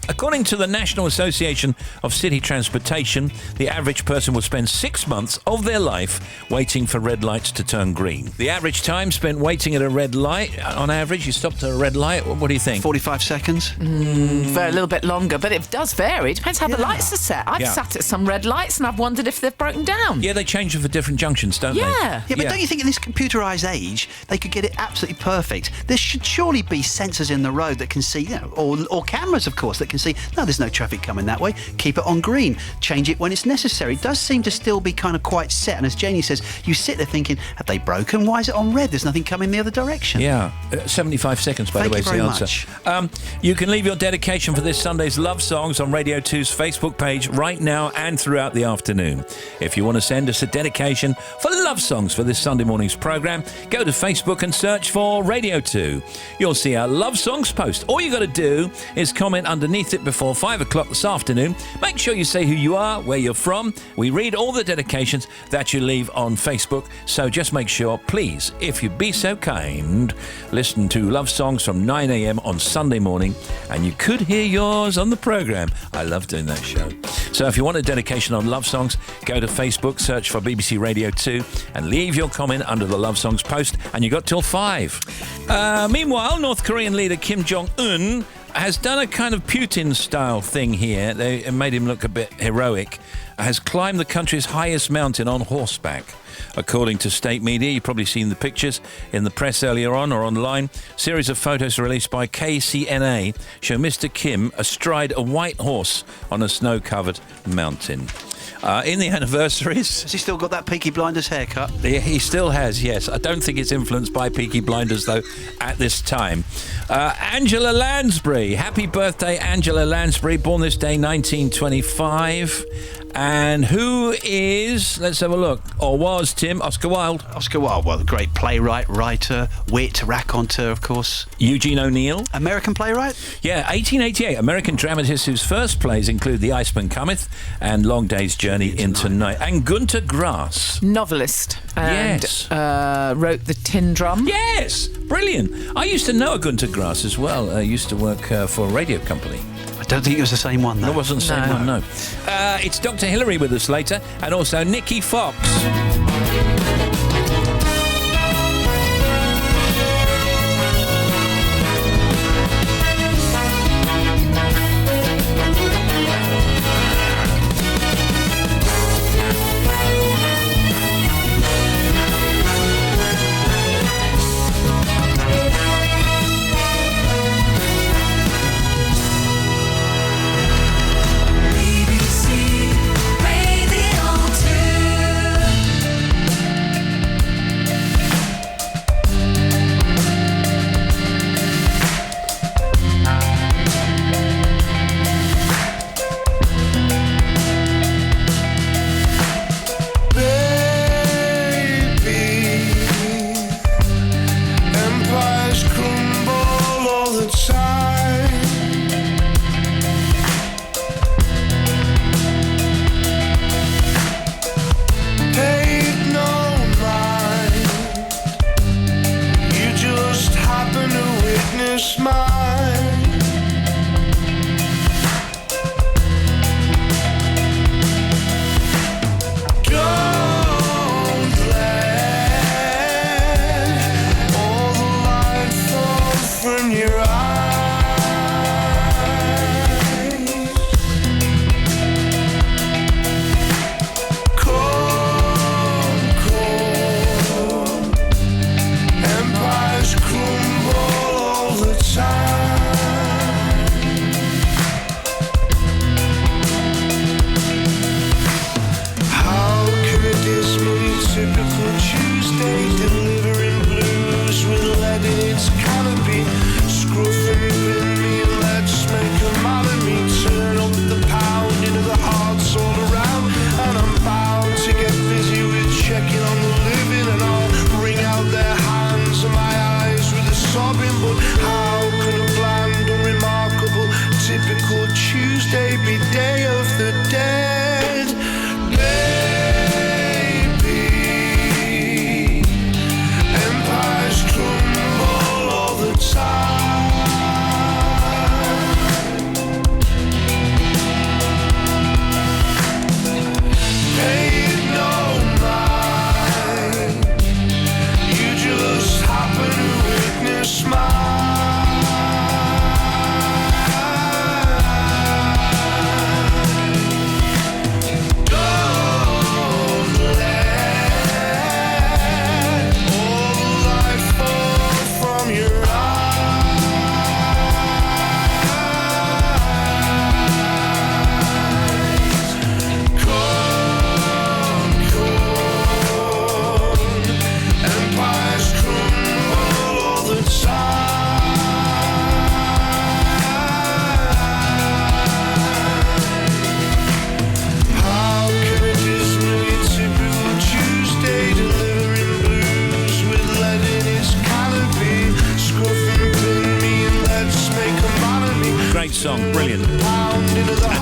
According to the National Association of City Transportation, the average person will spend 6 months of their life waiting for red lights to turn green. The average time spent waiting at a red light, on average, you stopped at a red light, what do you think? 45 seconds? A little bit longer, but it does vary. It depends how the lights are set. I've sat at some red lights and I've wondered if they've broken down. Yeah, they change them for different junctions, don't they? Yeah, but don't you think in this computerised age, they could get it absolutely perfect? There should surely be sensors in the road that can see, or cameras, of course, that can can see, no, there's no traffic coming that way. Keep it on green. Change it when it's necessary. It does seem to still be kind of quite set. And as Janie says, you sit there thinking, have they broken? Why is it on red? There's nothing coming the other direction. Yeah, 75 seconds, by the way, is the answer. You can leave your dedication for this Sunday's Love Songs on Radio 2's Facebook page right now and throughout the afternoon. If you want to send us a dedication for love songs for this Sunday morning's programme, go to Facebook and search for Radio 2. You'll see our Love Songs post. All you got to do is comment underneath it before 5 o'clock this afternoon. Make sure you say who you are, where you're from. We read all the dedications that you leave on Facebook, so just make sure, please, if you'd be so kind, listen to Love Songs from 9 a.m. on Sunday morning, and you could hear yours on the programme. I love doing that show. So if you want a dedication on Love Songs, go to Facebook, search for BBC Radio 2, and leave your comment under the Love Songs post, and you got till 5. Meanwhile, North Korean leader Kim Jong-un has done a kind of Putin-style thing here. They made him look a bit heroic. Has climbed the country's highest mountain on horseback. According to state media, you've probably seen the pictures in the press earlier on or online. Series of photos released by KCNA show Mr. Kim astride a white horse on a snow-covered mountain. In the anniversaries... Has he still got that Peaky Blinders haircut? He still has, yes. I don't think it's influenced by Peaky Blinders, though, at this time. Angela Lansbury. Happy birthday, Angela Lansbury. Born this day, 1925. And who is, let's have a look, or was, Tim, Oscar Wilde. Oscar Wilde, well, the great playwright, writer, wit, raconteur, of course. Eugene O'Neill. American playwright? Yeah, 1888. American dramatist whose first plays include The Iceman Cometh and Long Day's Journey into Night. And Gunter Grass. Novelist. And, yes. Wrote The Tin Drum. Yes, brilliant. I used to know a Gunter Grass as well. I used to work for a radio company. I don't think it was the same one, though. It wasn't the same one, no. It's Dr. Hillary with us later, and also Nikki Fox.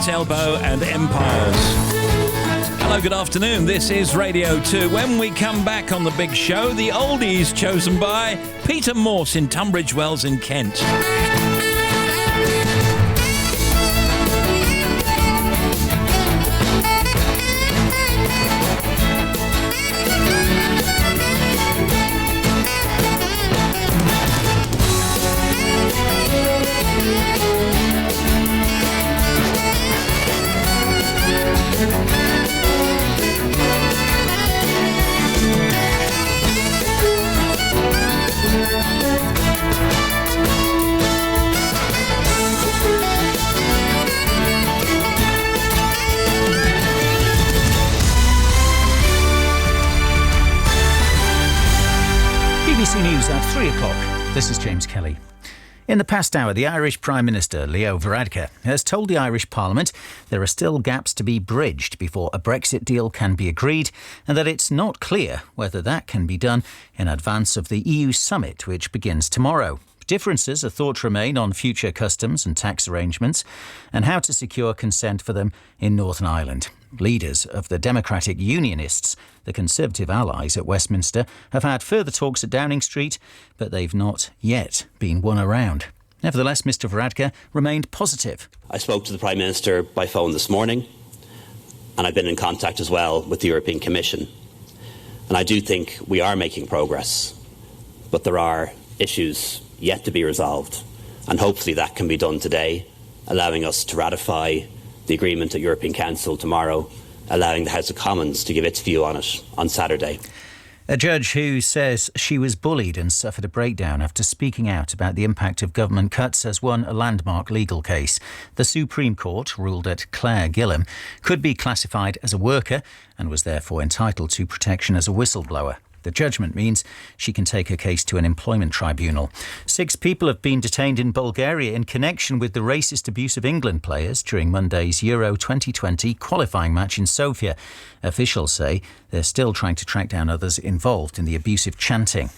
At Elbow and Empires. Hello, good afternoon. This is Radio 2. When we come back on the big show, the oldies chosen by Peter Morse in Tunbridge Wells in Kent. BBC News at 3 o'clock. This is James Kelly. In the past hour, the Irish Prime Minister, Leo Varadkar, has told the Irish Parliament there are still gaps to be bridged before a Brexit deal can be agreed, and that it's not clear whether that can be done in advance of the EU summit, which begins tomorrow. Differences are thought to remain on future customs and tax arrangements and how to secure consent for them in Northern Ireland. Leaders of the Democratic Unionists, the Conservative allies at Westminster, have had further talks at Downing Street, but they've not yet been won around. Nevertheless, Mr Varadkar remained positive. I spoke to the Prime Minister by phone this morning, and I've been in contact as well with the European Commission. And I do think we are making progress, but there are issues yet to be resolved, and hopefully that can be done today, allowing us to ratify the agreement at European Council tomorrow, allowing the House of Commons to give its view on it on Saturday. A judge who says she was bullied and suffered a breakdown after speaking out about the impact of government cuts has won a landmark legal case. The Supreme Court ruled that Claire Gillam could be classified as a worker and was therefore entitled to protection as a whistleblower. The judgment means she can take her case to an employment tribunal. 6 people have been detained in Bulgaria in connection with the racist abuse of England players during Monday's Euro 2020 qualifying match in Sofia. Officials say they're still trying to track down others involved in the abusive chanting.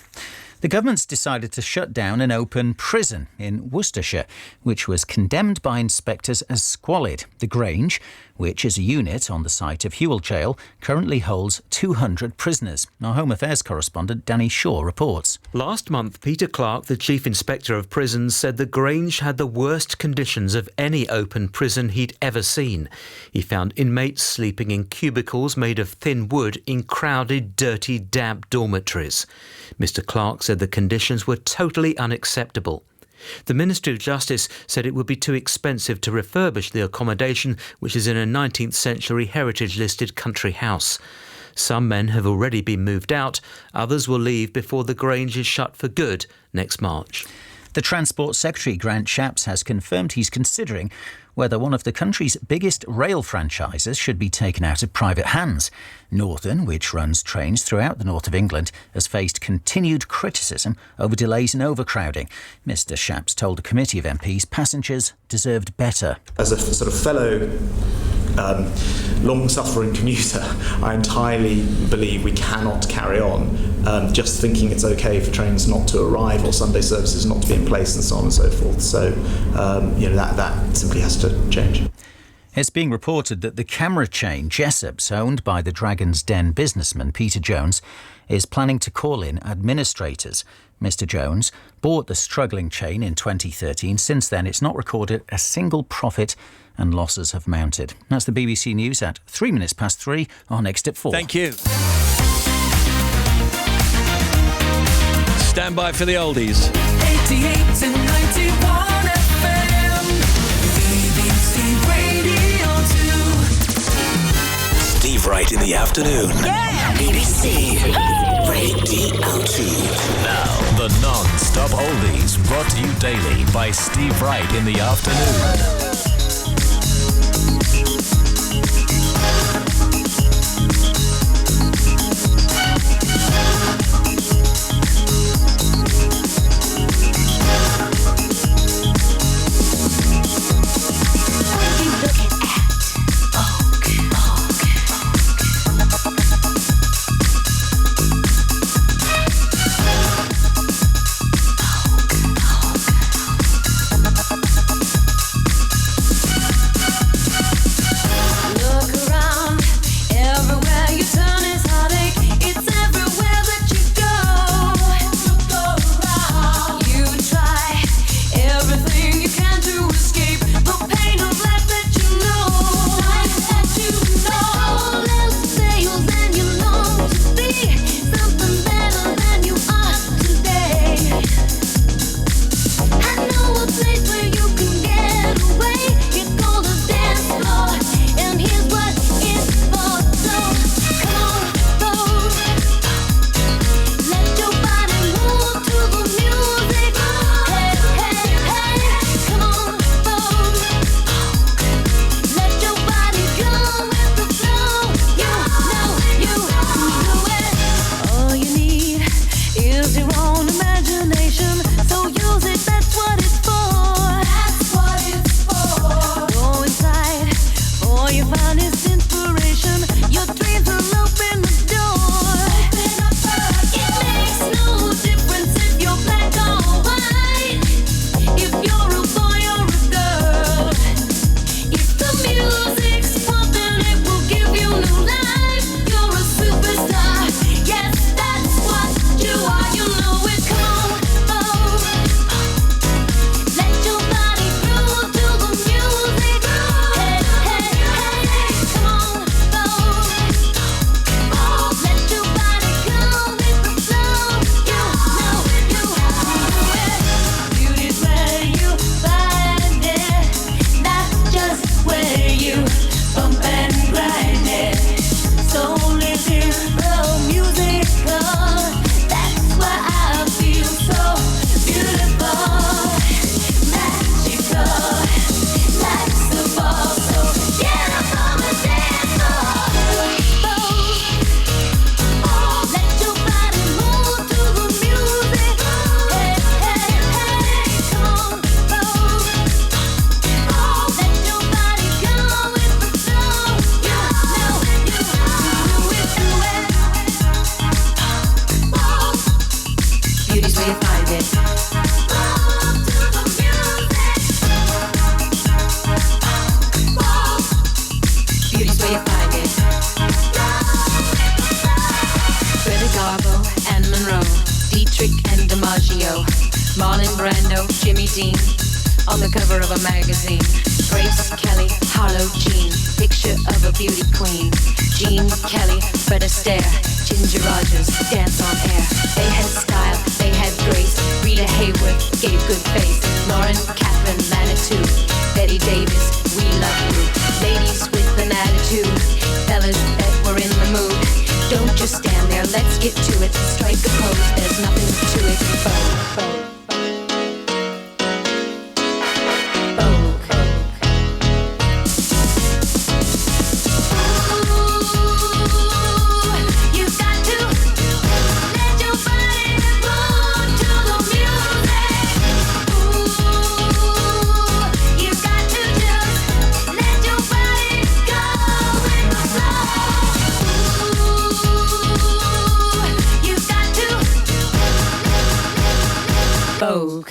The government's decided to shut down an open prison in Worcestershire, which was condemned by inspectors as squalid. The Grange, which is a unit on the site of Hewell Jail, currently holds 200 prisoners. Our Home Affairs correspondent Danny Shaw reports. Last month, Peter Clark, the Chief Inspector of Prisons, said the Grange had the worst conditions of any open prison he'd ever seen. He found inmates sleeping in cubicles made of thin wood in crowded, dirty, damp dormitories. Mr Clark said the conditions were totally unacceptable. The Ministry of Justice said it would be too expensive to refurbish the accommodation, which is in a 19th century heritage-listed country house. Some men have already been moved out. Others will leave before the Grange is shut for good next March. The Transport Secretary, Grant Shapps, has confirmed he's considering whether one of the country's biggest rail franchises should be taken out of private hands. Northern, which runs trains throughout the north of England, has faced continued criticism over delays and overcrowding. Mr Shapps told a committee of MPs passengers deserved better. As a sort of fellow long-suffering commuter, I entirely believe we cannot carry on just thinking it's okay for trains not to arrive or Sunday services not to be in place and so on and so forth. So, that simply has to change. It's being reported that the camera chain Jessop's, owned by the Dragon's Den businessman Peter Jones, is planning to call in administrators. Mr Jones bought the struggling chain in 2013. Since then, it's not recorded a single profit and losses have mounted. That's the BBC News at 3 minutes past 3, or next at 4. Thank you. Stand by for the oldies. 88 to 91 FM. BBC Radio 2. Steve Wright in the afternoon. Yeah! BBC Radio 2. Now, the non-stop oldies brought to you daily by Steve Wright in the afternoon. DiMaggio, Marlon Brando, Jimmy Dean, on the cover of a magazine. Grace Kelly, Harlow Jean, picture of a beauty queen. Jean Kelly, Fred Astaire, Ginger Rogers, dance on air. They had style, they had grace. Rita Hayworth gave good face. Lauren, Catherine, Manitou, Betty Davis, we love you. Ladies with an attitude, fellas that were in the mood. Don't just stand there, let's get to it. Strike a pose, there's nothing to it. Vogue.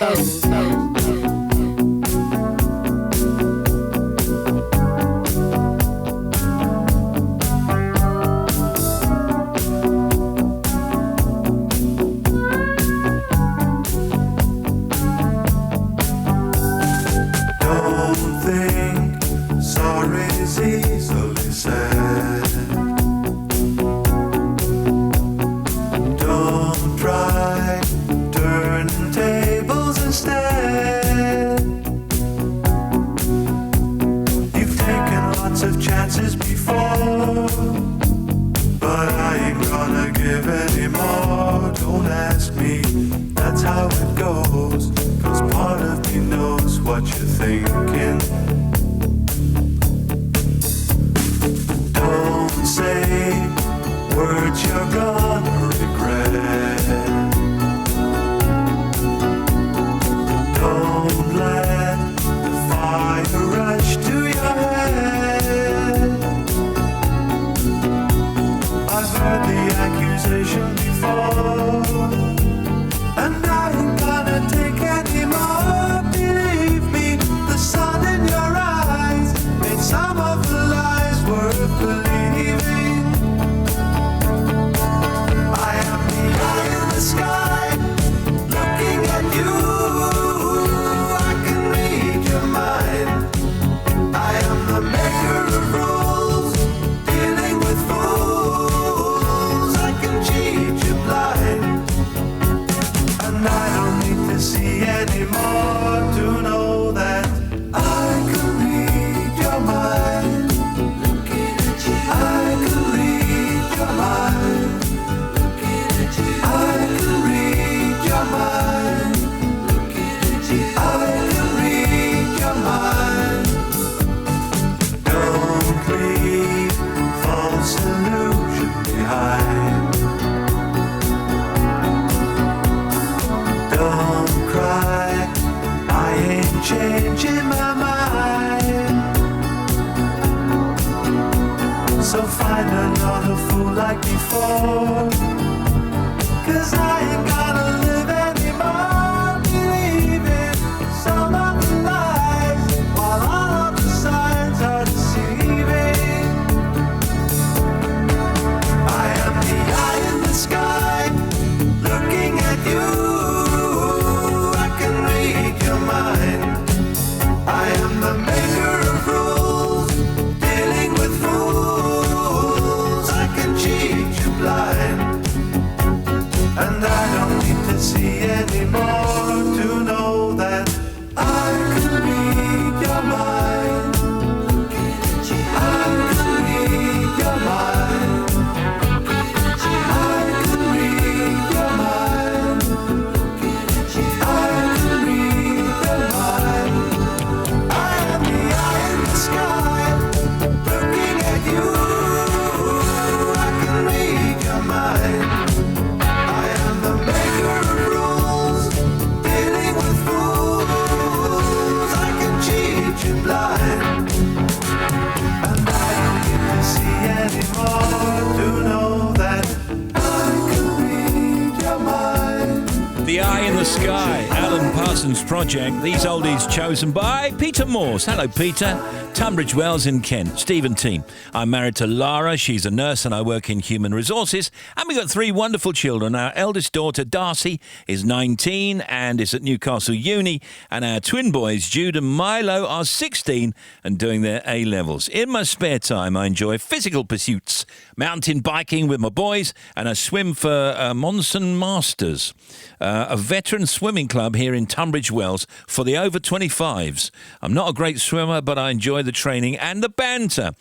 Project. These oldies chosen by Peter Morse. Hello, Peter. Tunbridge Wells in Kent. Stephen team. I'm married to Lara. She's a nurse and I work in human resources. And we've got 3 wonderful children. Our eldest daughter, Darcy, is 19 and is at Newcastle Uni. And our twin boys, Jude and Milo, are 16 and doing their A-levels. In my spare time, I enjoy physical pursuits, mountain biking with my boys, and I swim for Monson Masters, a veteran swimming club here in Tunbridge Wells for the over 25s. I'm not a great swimmer, but I enjoy the training and the banter.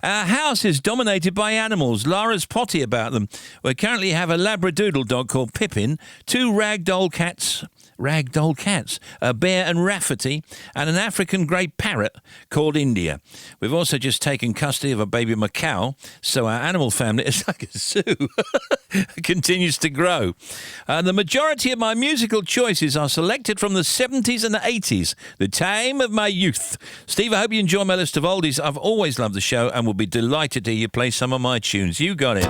Our house is dominated by animals. Lara's potty about them. We currently have a Labradoodle dog called Pippin, 2 ragdoll cats, a bear and Rafferty, and an African grey parrot called India. We've also just taken custody of a baby macaw, so our animal family is like a zoo. Continues to grow. The majority of my musical choices are selected from the 70s and the 80s, the time of my youth. Steve, I hope you enjoy my list of oldies. I've always loved the show and will be delighted to hear you play some of my tunes. You got it.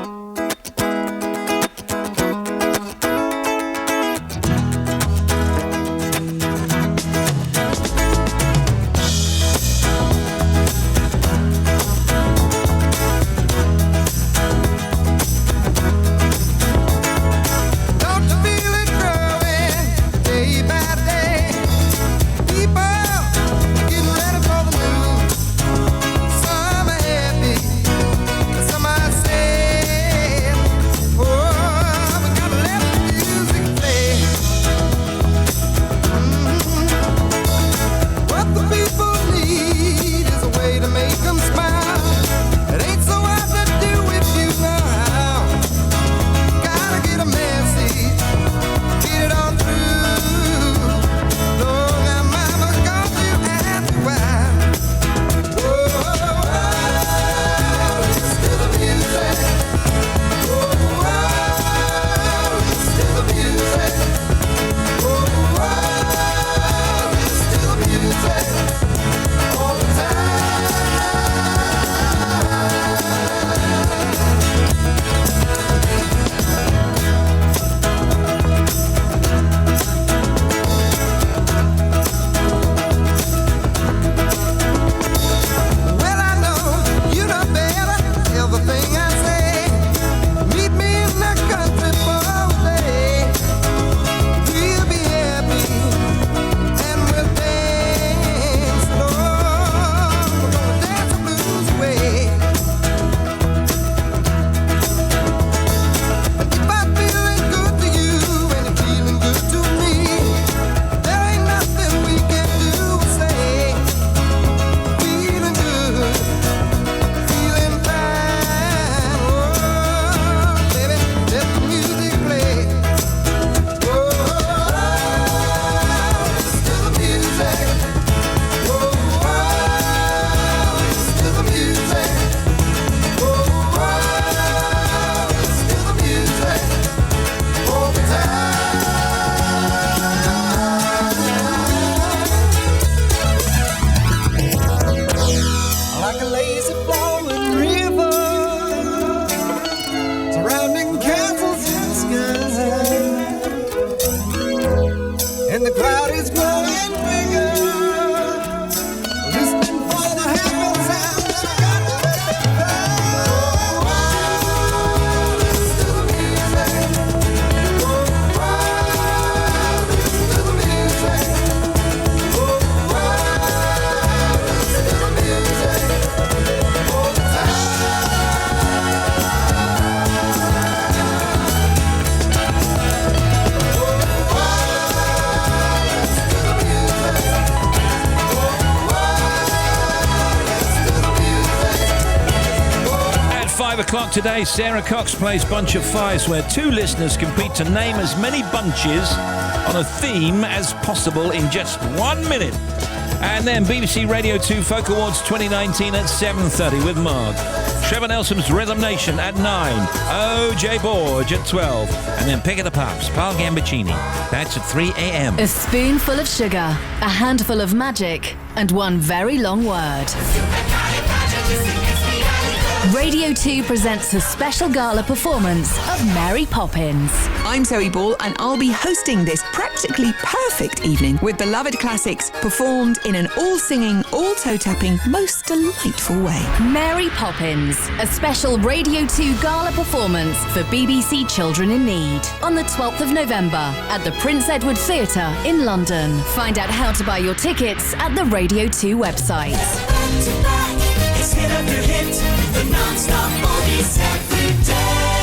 Today, Sarah Cox plays Bunch of Fives, where 2 listeners compete to name as many bunches on a theme as possible in just 1 minute. And then BBC Radio 2 Folk Awards 2019 at 7:30 with Marg. Trevor Nelson's Rhythm Nation at 9. OJ Borge at 12. And then Pick of the Pups, Paul Gambaccini. That's at 3 a.m. A spoonful of sugar, a handful of magic, and one very long word. Radio 2 presents a special gala performance of Mary Poppins. I'm Zoe Ball and I'll be hosting this practically perfect evening with beloved classics performed in an all-singing, all-toe-tapping, most delightful way. Mary Poppins, a special Radio 2 gala performance for BBC Children in Need on the 12th of November at the Prince Edward Theatre in London. Find out how to buy your tickets at the Radio 2 website. It's hit after hit, the non-stop oldies every day.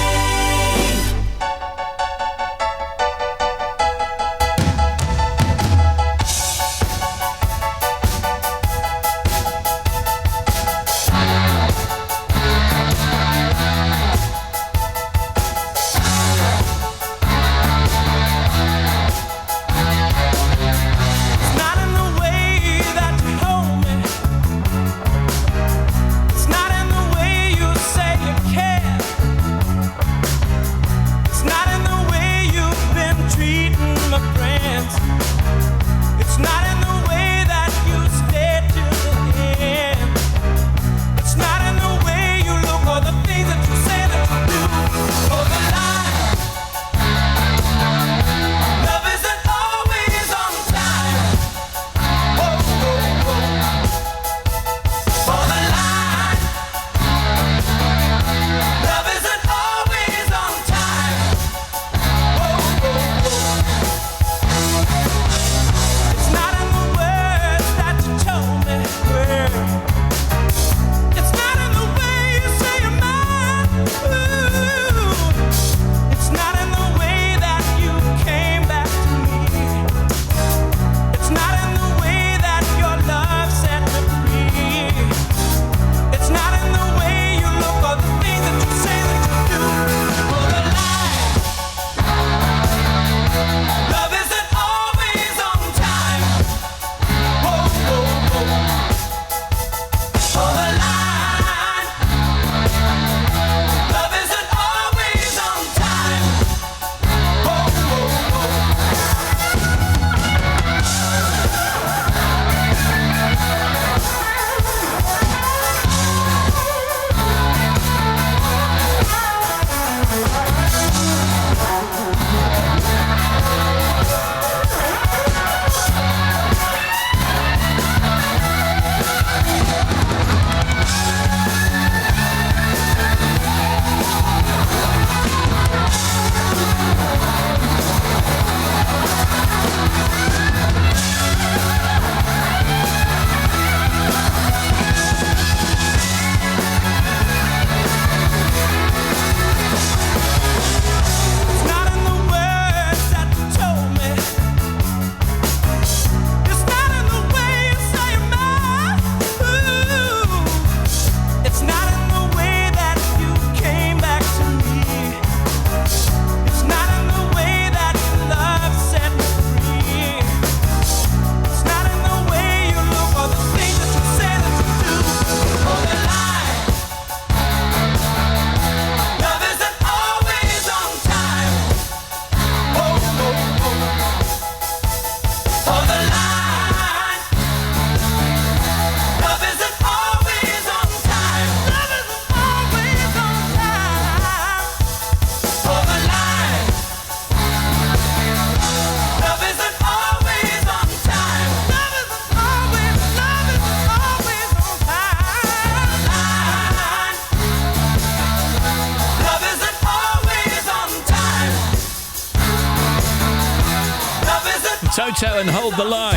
Toto and Hold the Line.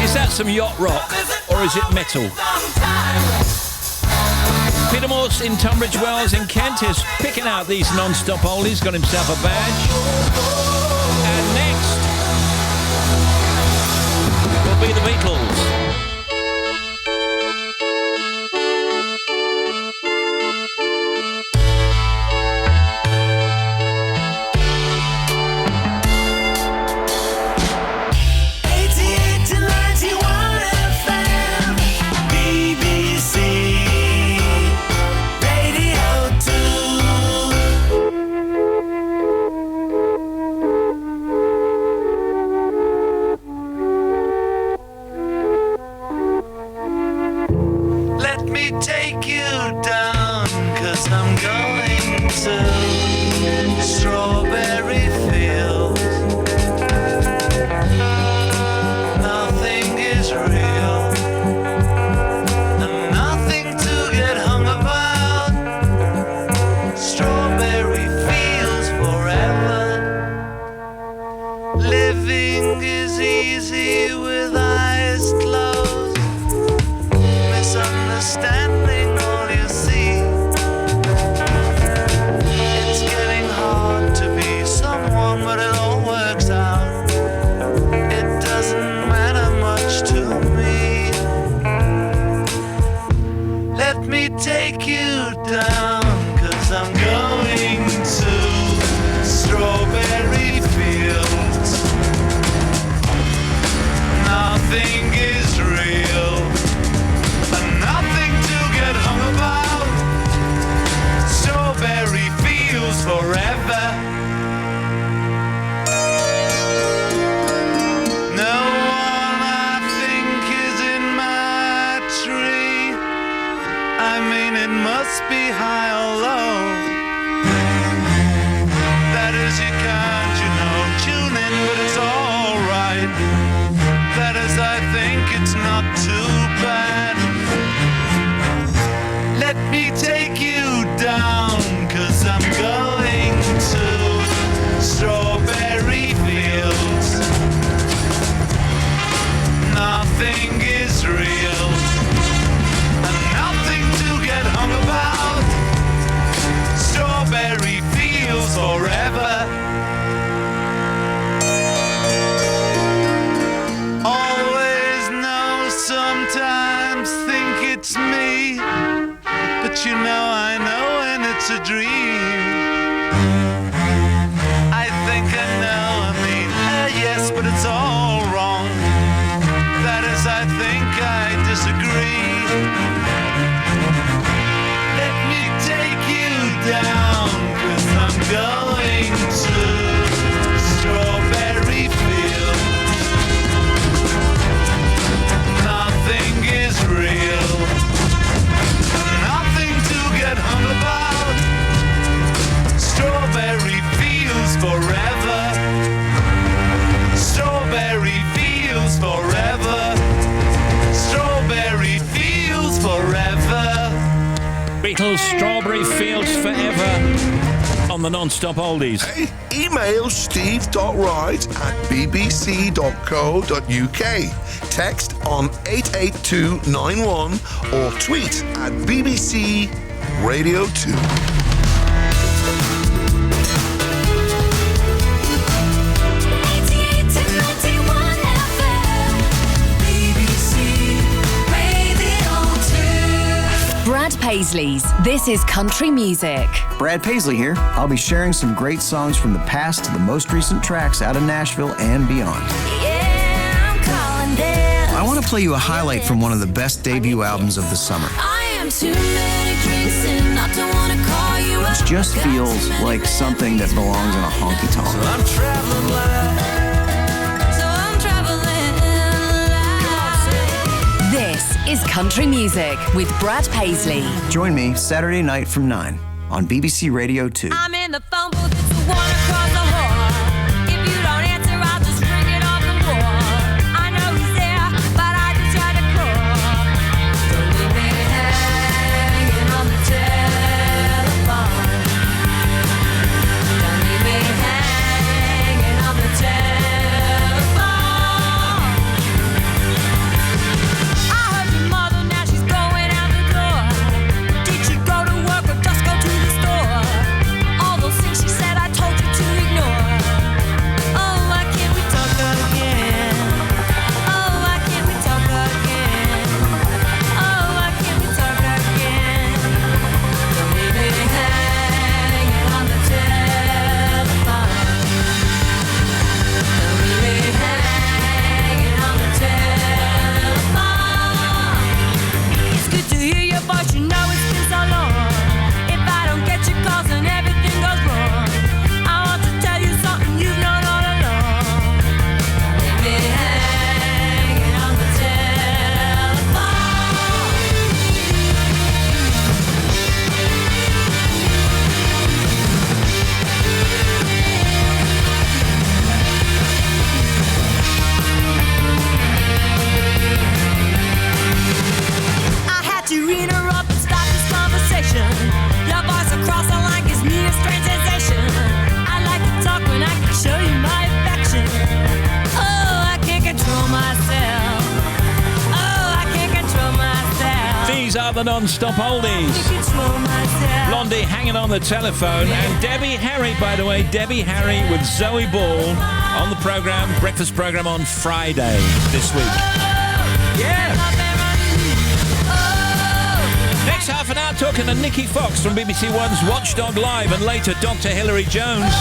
Is that some yacht rock or is it metal? Peter Morse in Tunbridge Wells in Kent is picking out these non-stop oldies, got himself a badge. And next will be the Beatles. me take you down, 'cause I'm going to strawberry fields. Nothing is real, and nothing to get hung about. Strawberry fields forever. Living is easy with eyes closed. Misunderstanding all you see. It's getting hard to be someone, but it all works out. It doesn't matter much to me. Let me take you down, 'cause I'm going to strawberry fields. Nothing is real, and nothing to get hung about. Strawberry fields forever. No one I think is in my tree. I mean, it must be high or low. That is, you can't, tune in, but it's alright. That is, I think it's not too bad. Let me take you down, 'cause I'm going to strawberry fields. Nothing is real, and nothing to get hung about. Strawberry fields forever. Always know, sometimes think it's me, but I know when it's a dream. I think I know, yes, but it's all wrong. That is, I think I disagree. Let me take you down, 'cause I'm going to strawberry fields. Nothing is real, nothing to get hung about. Strawberry fields forever. Strawberry fields forever. Strawberry fields forever. Beatles, Strawberry Fields Forever on the Non-Stop Oldies. Hey, email steve.wright@bbc.co.uk. Text on 88291 or tweet at BBC Radio 2. Brad Paisley's This Is Country Music. Brad Paisley here. I'll be sharing some great songs from the past to the most recent tracks out of Nashville and beyond. I want to play you a highlight from one of the best debut albums of the summer. It just feels like something that belongs in a honky-tonk. This is Country Music with Brad Paisley. Join me Saturday night from 9 on BBC Radio 2. I'm in the phone booth, it's the one across the hall. If you don't answer, I'll just ring it off the wall. I know he's there, but I just try to call. Don't leave me hanging on the telephone. Don't leave me hanging on the telephone. I heard your mother, now she's going out the door. Did she go to work or just go to the store? All those things she said, I told you to ignore. These are the non-stop oldies. Blondie hanging on the telephone, and Debbie Harry, by the way, Debbie Harry with Zoe Ball on the programme, breakfast programme on Friday this week. Yeah. Next half an hour talking to Nikki Fox from BBC One's Watchdog Live, and later Dr. Hilary Jones.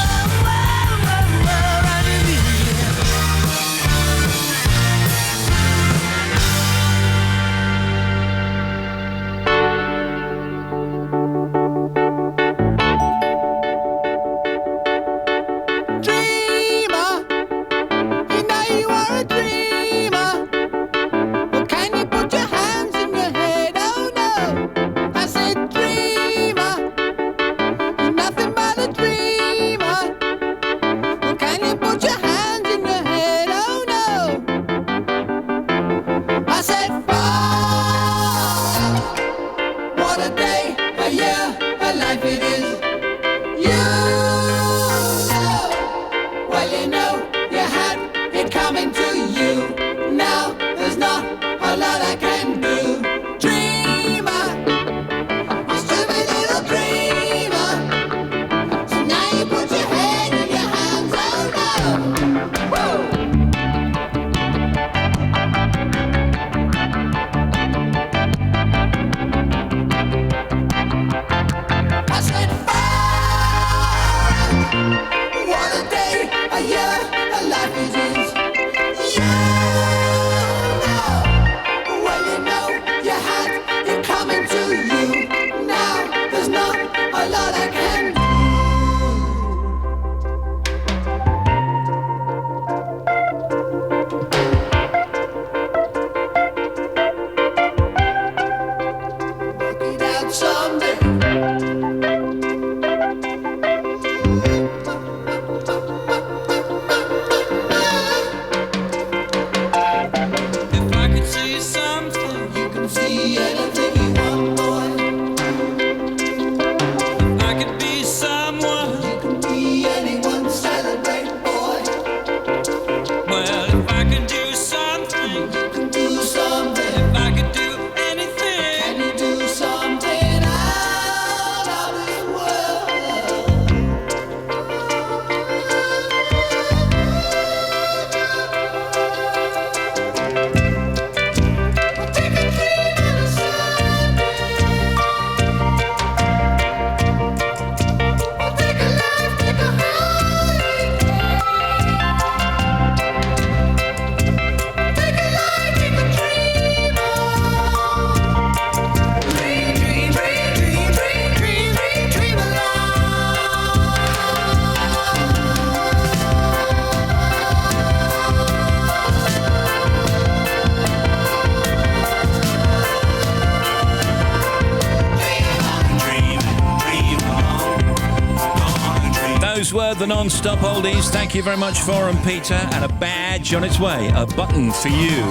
Were the non-stop oldies. Thank you very much for them, Peter, and a badge on its way, a button for you.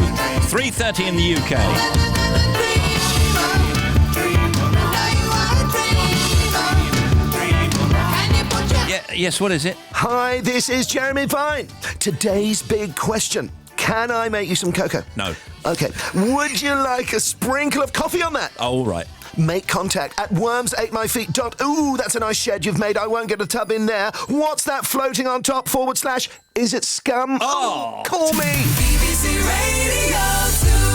3:30 in the UK. Yes, what is it? Hi, this is Jeremy Vine. Today's big question: can I make you some cocoa? No. Okay. Would you like a sprinkle of coffee on that? Oh, all right. Make contact at worms8myfeet. Ooh, that's a nice shed you've made. I won't get a tub in there. What's that floating on top? / Is it scum? Oh, call me. BBC Radio 2.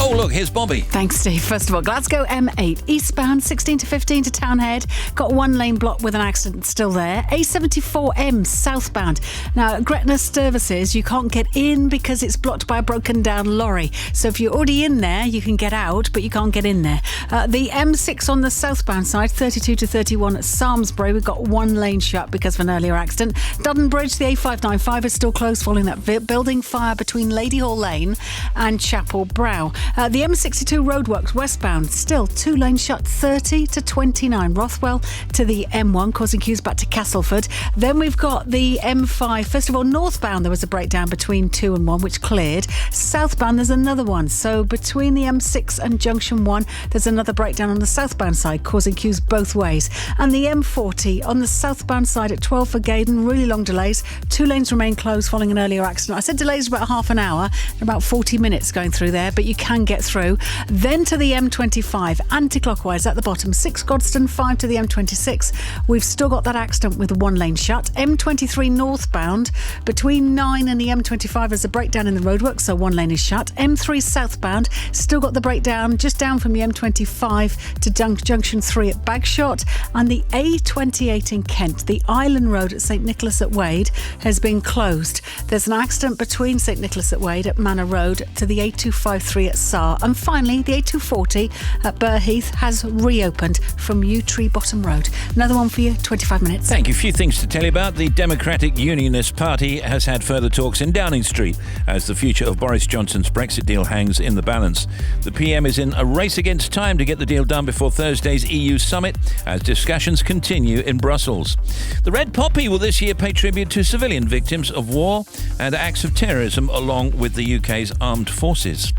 Oh, look, here's Bobby. Thanks, Steve. First of all, Glasgow M8 eastbound 16 to 15 to Townhead. Got one lane blocked with an accident still there. A74M southbound. Now, Gretna services, you can't get in because it's blocked by a broken down lorry. So if you're already in there, you can get out, but you can't get in there. The M6 on the southbound side, 32 to 31 at Samlesbury. We've got one lane shut because of an earlier accident. Dudden Bridge, the A595 is still closed following that building fire between Lady Hall Lane and Chapel Brow. The M62 roadworks westbound, still two lanes shut, 30 to 29 Rothwell to the M1, causing queues back to Castleford. Then we've got the M5. First of all, northbound there was a breakdown between 2 and 1, which cleared. Southbound there's another one. So between the M6 and Junction 1, there's another breakdown on the southbound side, causing queues both ways. And the M40 on the southbound side at 12 for Gaydon, really long delays. 2 lanes remain closed following an earlier accident. I said delays about half an hour, about 40 minutes going through there, but you can get through. Then to the M25, anti-clockwise at the bottom, 6 Godstone, 5 to the M26. We've still got that accident with one lane shut. M23 northbound, between 9 and the M25 is a breakdown in the roadwork, so one lane is shut. M3 southbound, still got the breakdown just down from the M25 to Junction 3 at Bagshot. And the A28 in Kent, the Island Road at St Nicholas at Wade, has been closed. There's an accident between St Nicholas at Wade at Manor Road to the A253 at Sarr. And finally, the A240 at Burheath has reopened from Yew Tree Bottom Road. Another one for you, 25 minutes. Thank you. A few things to tell you about. The Democratic Unionist Party has had further talks in Downing Street as the future of Boris Johnson's Brexit deal hangs in the balance. The PM is in a race against time to get the deal done before Thursday's EU summit as discussions continue in Brussels. The Red Poppy will this year pay tribute to civilian victims of war and acts of terrorism along with the UK's armed forces.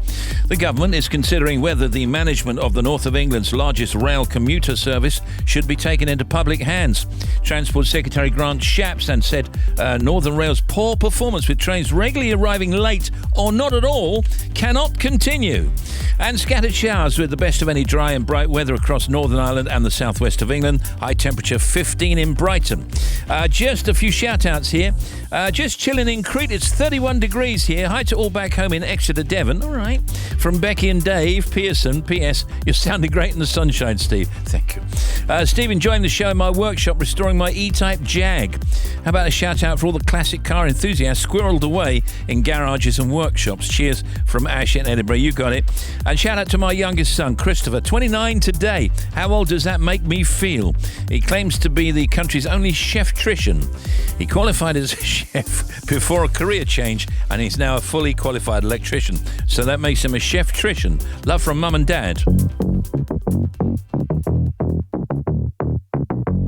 The government is considering whether the management of the north of England's largest rail commuter service should be taken into public hands. Transport Secretary Grant Shapps said Northern Rail's poor performance with trains regularly arriving late or not at all cannot continue. And scattered showers with the best of any dry and bright weather across Northern Ireland and the southwest of England. High temperature 15 in Brighton. Just a few shout-outs here. Just chilling in Crete. It's 31 degrees here. Hi to all back home in Exeter, Devon. All right. From Becky and Dave Pearson. P.S. You're sounding great in the sunshine, Steve. Thank you. Steve, enjoying the show in my workshop, restoring my E-Type Jag. How about a shout-out for all the classic car enthusiasts squirreled away in garages and workshops. Cheers from Ash in Edinburgh. You got it. And shout out to my youngest son, Christopher, 29 today. How old does that make me feel? He claims to be the country's only chef-trician. He qualified as a chef before a career change, and he's now a fully qualified electrician. So that makes him a chef-trician. Love from Mum and Dad.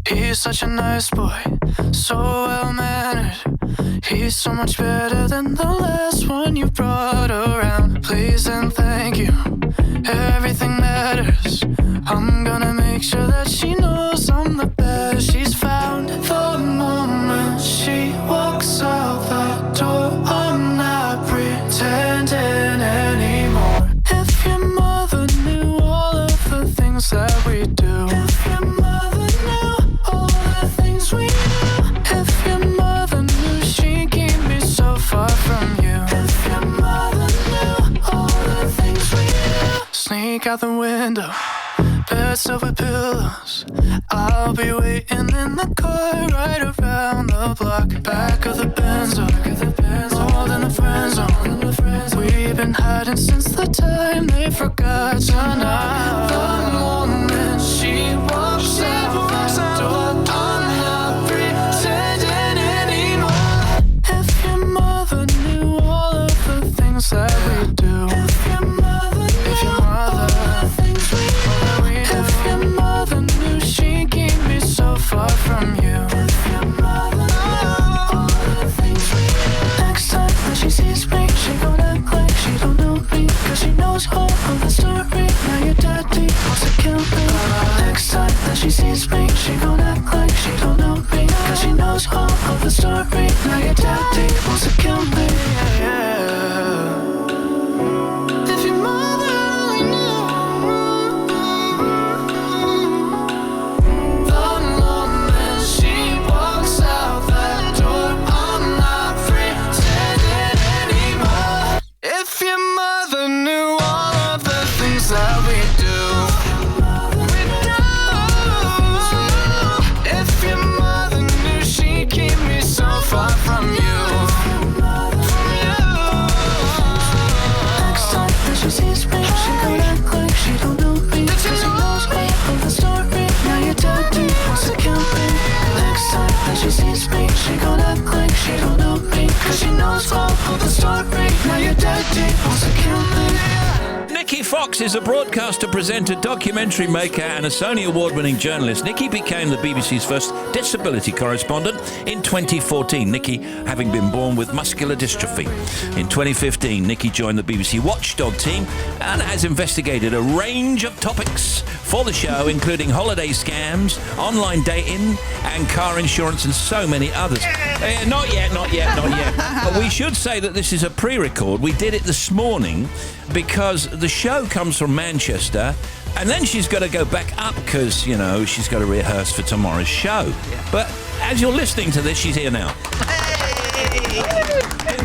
He's such a nice boy, so well-mannered. He's so much better than the last one you brought around. Please and thank you, everything matters. I'm gonna make sure that she knows I'm the best she's found. The moment she walks out that door, I'm not pretending anymore. If your mother knew all of the things that we do, if your mother knew all the things we do, if your mother knew she'd keep me so far from you, if your mother knew all the things we do. Sneak out the window, beds over pillows. I'll be waiting in the car right around the block. Back of the Benzo, holding a friend zone. We've been hiding since the time they forgot to knock. The moment she walks out that door, I'm not pretending anymore. If your mother knew all of the things that we do, if your mother knew all the things we do, if your mother knew she'd keep me so far from you, if your mother knew all the things we do. Next time that she sees me, she gon' act like she don't know me, cause she knows all of the story. Now your daddy wants to kill me. Next time that she sees me, she gon' act like she don't know me, cause she knows all of the story. Now your daddy wants to kill me. If your mother only knew. The moment she walks out that door, I'm not pretending anymore. If your mother knew all of the things that we do, if your mother knew she'd keep me so far from you. Next time that she sees me, she gon' act like she don't know me, cause she knows all of the story. Now your daddy wants to kill me. Next time that she sees me, she gon' act like she don't know me, cause she knows all of the story. Now your daddy wants to kill me. Nikki Fox is a broadcaster, presenter, documentary maker and a Sony Award-winning journalist. Nikki became the BBC's first disability correspondent in 2014, Nikki having been born with muscular dystrophy. In 2015, Nikki joined the BBC Watchdog team and has investigated a range of topics for the show, including holiday scams, online dating and car insurance and so many others. Not yet. But we should say that this is a pre-record. We did it this morning because the show comes from Manchester, and then she's got to go back up because, you know, she's got to rehearse for tomorrow's show. Yeah. But as you're listening to this, she's here now.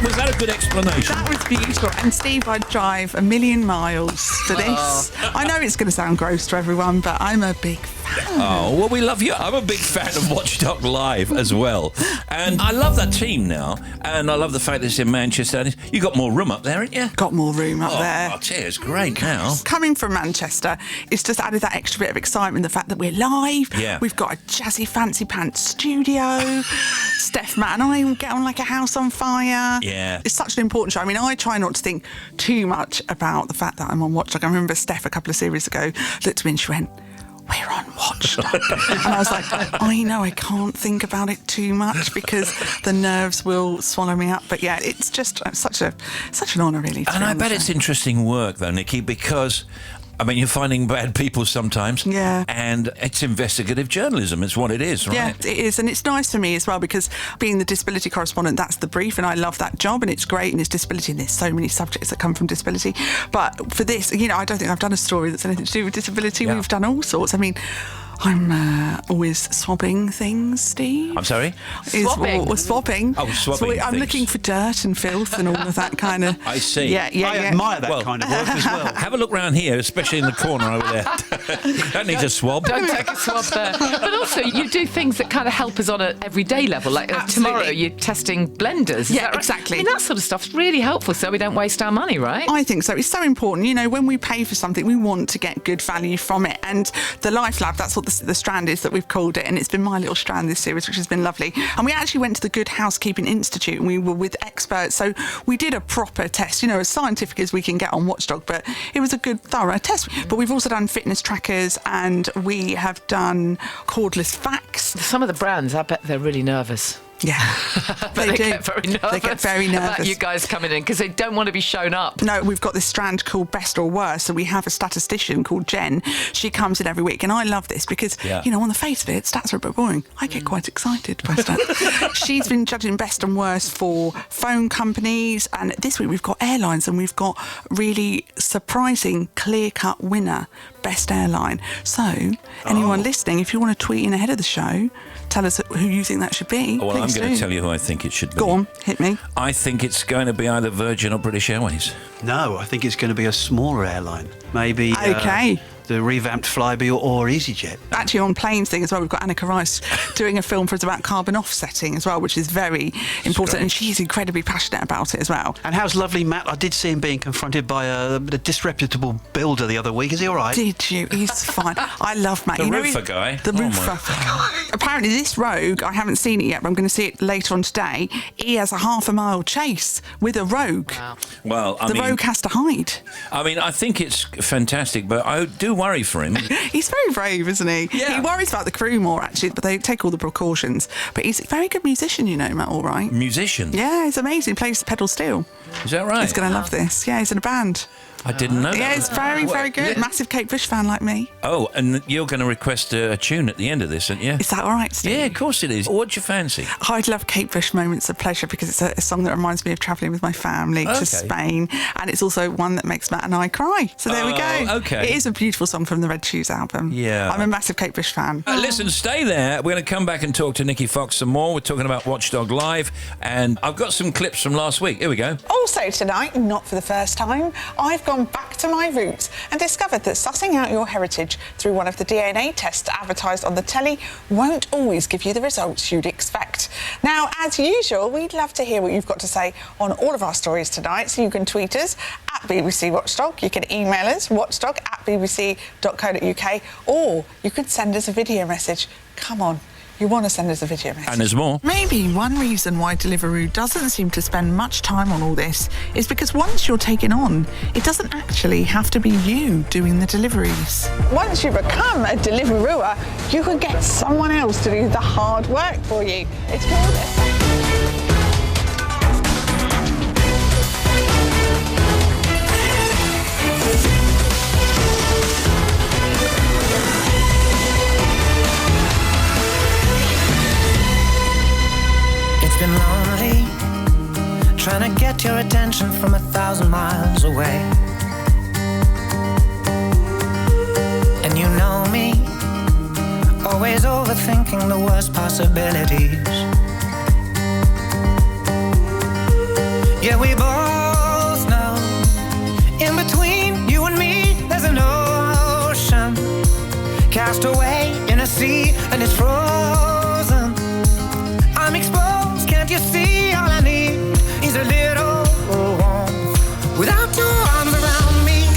Was that a good explanation? That was beautiful. And Steve, I'd drive 1,000,000 miles for this. I know it's going to sound gross to everyone, but I'm a big fan. Oh, well, we love you. I'm a big fan of Watchdog Live as well. And I love that team now. And I love the fact that it's in Manchester. You got more room up there, haven't you? Got more room up there. Oh, it's great now. Coming from Manchester, it's just added that extra bit of excitement, the fact that we're live. Yeah. We've got a jazzy, fancy pants studio. Steph, Matt and I will get on like a house on fire. Yeah. It's such an important show. I mean, I try not to think too much about the fact that I'm on Watchdog. I remember Steph a couple of series ago looked at me and she went, "We're on Watchdog." And I was like, I know, I can't think about it too much because the nerves will swallow me up. But yeah, it's just such an honour, really. And I bet it's interesting work, though, Nikki, because I mean, you're finding bad people sometimes. Yeah. And it's investigative journalism. It's what it is, right? Yeah, it is. And it's nice for me as well because being the disability correspondent, that's the brief. And I love that job and it's great. And it's disability. And there's so many subjects that come from disability. But for this, you know, I don't think I've done a story that's anything to do with disability. Yeah. We've done all sorts. I mean, I'm always swabbing things, Steve. I'm sorry? Swabbing? Swabbing. Oh, swabbing I'm things. looking for dirt and filth and all of that kind of... I see. Yeah. I admire that kind of work as well. Have a look round here, especially in the corner over there. That needs a swab. Don't take a swab there. But also, you do things that kind of help us on an everyday level. Like tomorrow, you're testing blenders. Is that right? Exactly. I mean, that sort of stuff's really helpful so we don't waste our money, right? I think so. It's so important. You know, when we pay for something, we want to get good value from it. And the Life Lab, that's what the strand is that we've called it. And it's been my little strand this series, which has been lovely. And we actually went to the Good Housekeeping Institute and we were with experts. So we did a proper test, you know, as scientific as we can get on Watchdog, but it was a good, thorough test. But we've also done fitness trackers and we have done cordless facts. Some of the brands, I bet they're really nervous. Yeah, they get very nervous. They get very nervous about you guys coming in because they don't want to be shown up. No, we've got this strand called Best or Worst. So we have a statistician called Jen. She comes in every week, and I love this because you know, on the face of it, stats are a bit boring. I get quite excited by stats. She's been judging Best and Worst for phone companies, and this week we've got airlines, and we've got really surprising clear-cut winner, Best Airline. So anyone listening, if you want to tweet in ahead of the show, tell us who you think that should be. Well, I'm going to tell you who I think it should be. Go on, hit me. I think it's going to be either Virgin or British Airways. No, I think it's going to be a smaller airline. Maybe the revamped Flybe or EasyJet. Actually, on planes thing as well, we've got Annika Rice doing a film for us about carbon offsetting as well, which is very important, and she's incredibly passionate about it as well. And how's lovely Matt? I did see him being confronted by a disreputable builder the other week. Is he all right? Did you? He's fine. I love Matt. The roofer guy. The roofer. Apparently, this Rogue, I haven't seen it yet, but I'm going to see it later on today. He has a half-a-mile chase with a Rogue. Wow. Well, I mean, Rogue has to hide. I mean, I think it's fantastic, but I do worry for him. He's very brave, isn't he? Yeah. He worries about the crew more, actually, but they take all the precautions. But he's a very good musician, you know, Matt, all right? Musician? Yeah, he's amazing. He plays pedal steel. Is that right? He's going to love this. Yeah, he's in a band. I didn't know that. Yeah, he's very, very good. Yeah. Massive Kate Bush fan like me. Oh, and you're going to request a tune at the end of this, aren't you? Is that all right, Steve? Yeah, of course it is. What'd you fancy? I'd love Kate Bush Moments of Pleasure because it's a song that reminds me of travelling with my family to Spain, and it's also one that makes Matt and I cry. So there we go. Okay. It is a beautiful song from the Red Shoes album. Yeah. I'm a massive Kate Bush fan. Listen, stay there. We're going to come back and talk to Nikki Fox some more. We're talking about Watchdog Live, and I've got some clips from last week. Here we go. Also tonight, not for the first time, I've gone back to my roots and discovered that sussing out your heritage through one of the DNA tests advertised on the telly won't always give you the results you'd expect. Now, as usual, we'd love to hear what you've got to say on all of our stories tonight, so you can tweet us at BBC Watchdog, you can email us watchdog@bbc.co.uk, or you could send us a video message. Come on. You want to send us a video message. And there's more. Maybe one reason why Deliveroo doesn't seem to spend much time on all this is because once you're taken on, it doesn't actually have to be you doing the deliveries. Once you become a Deliverooer, you can get someone else to do the hard work for you. It's called It's been get your attention from 1,000 miles away. And you know me, always overthinking the worst possibilities. Yeah, we both know, in between you and me, there's an ocean, cast away in a sea, and it's frozen. I'm exposed, can't you see? All I need is a little warmth. Without your arms around me,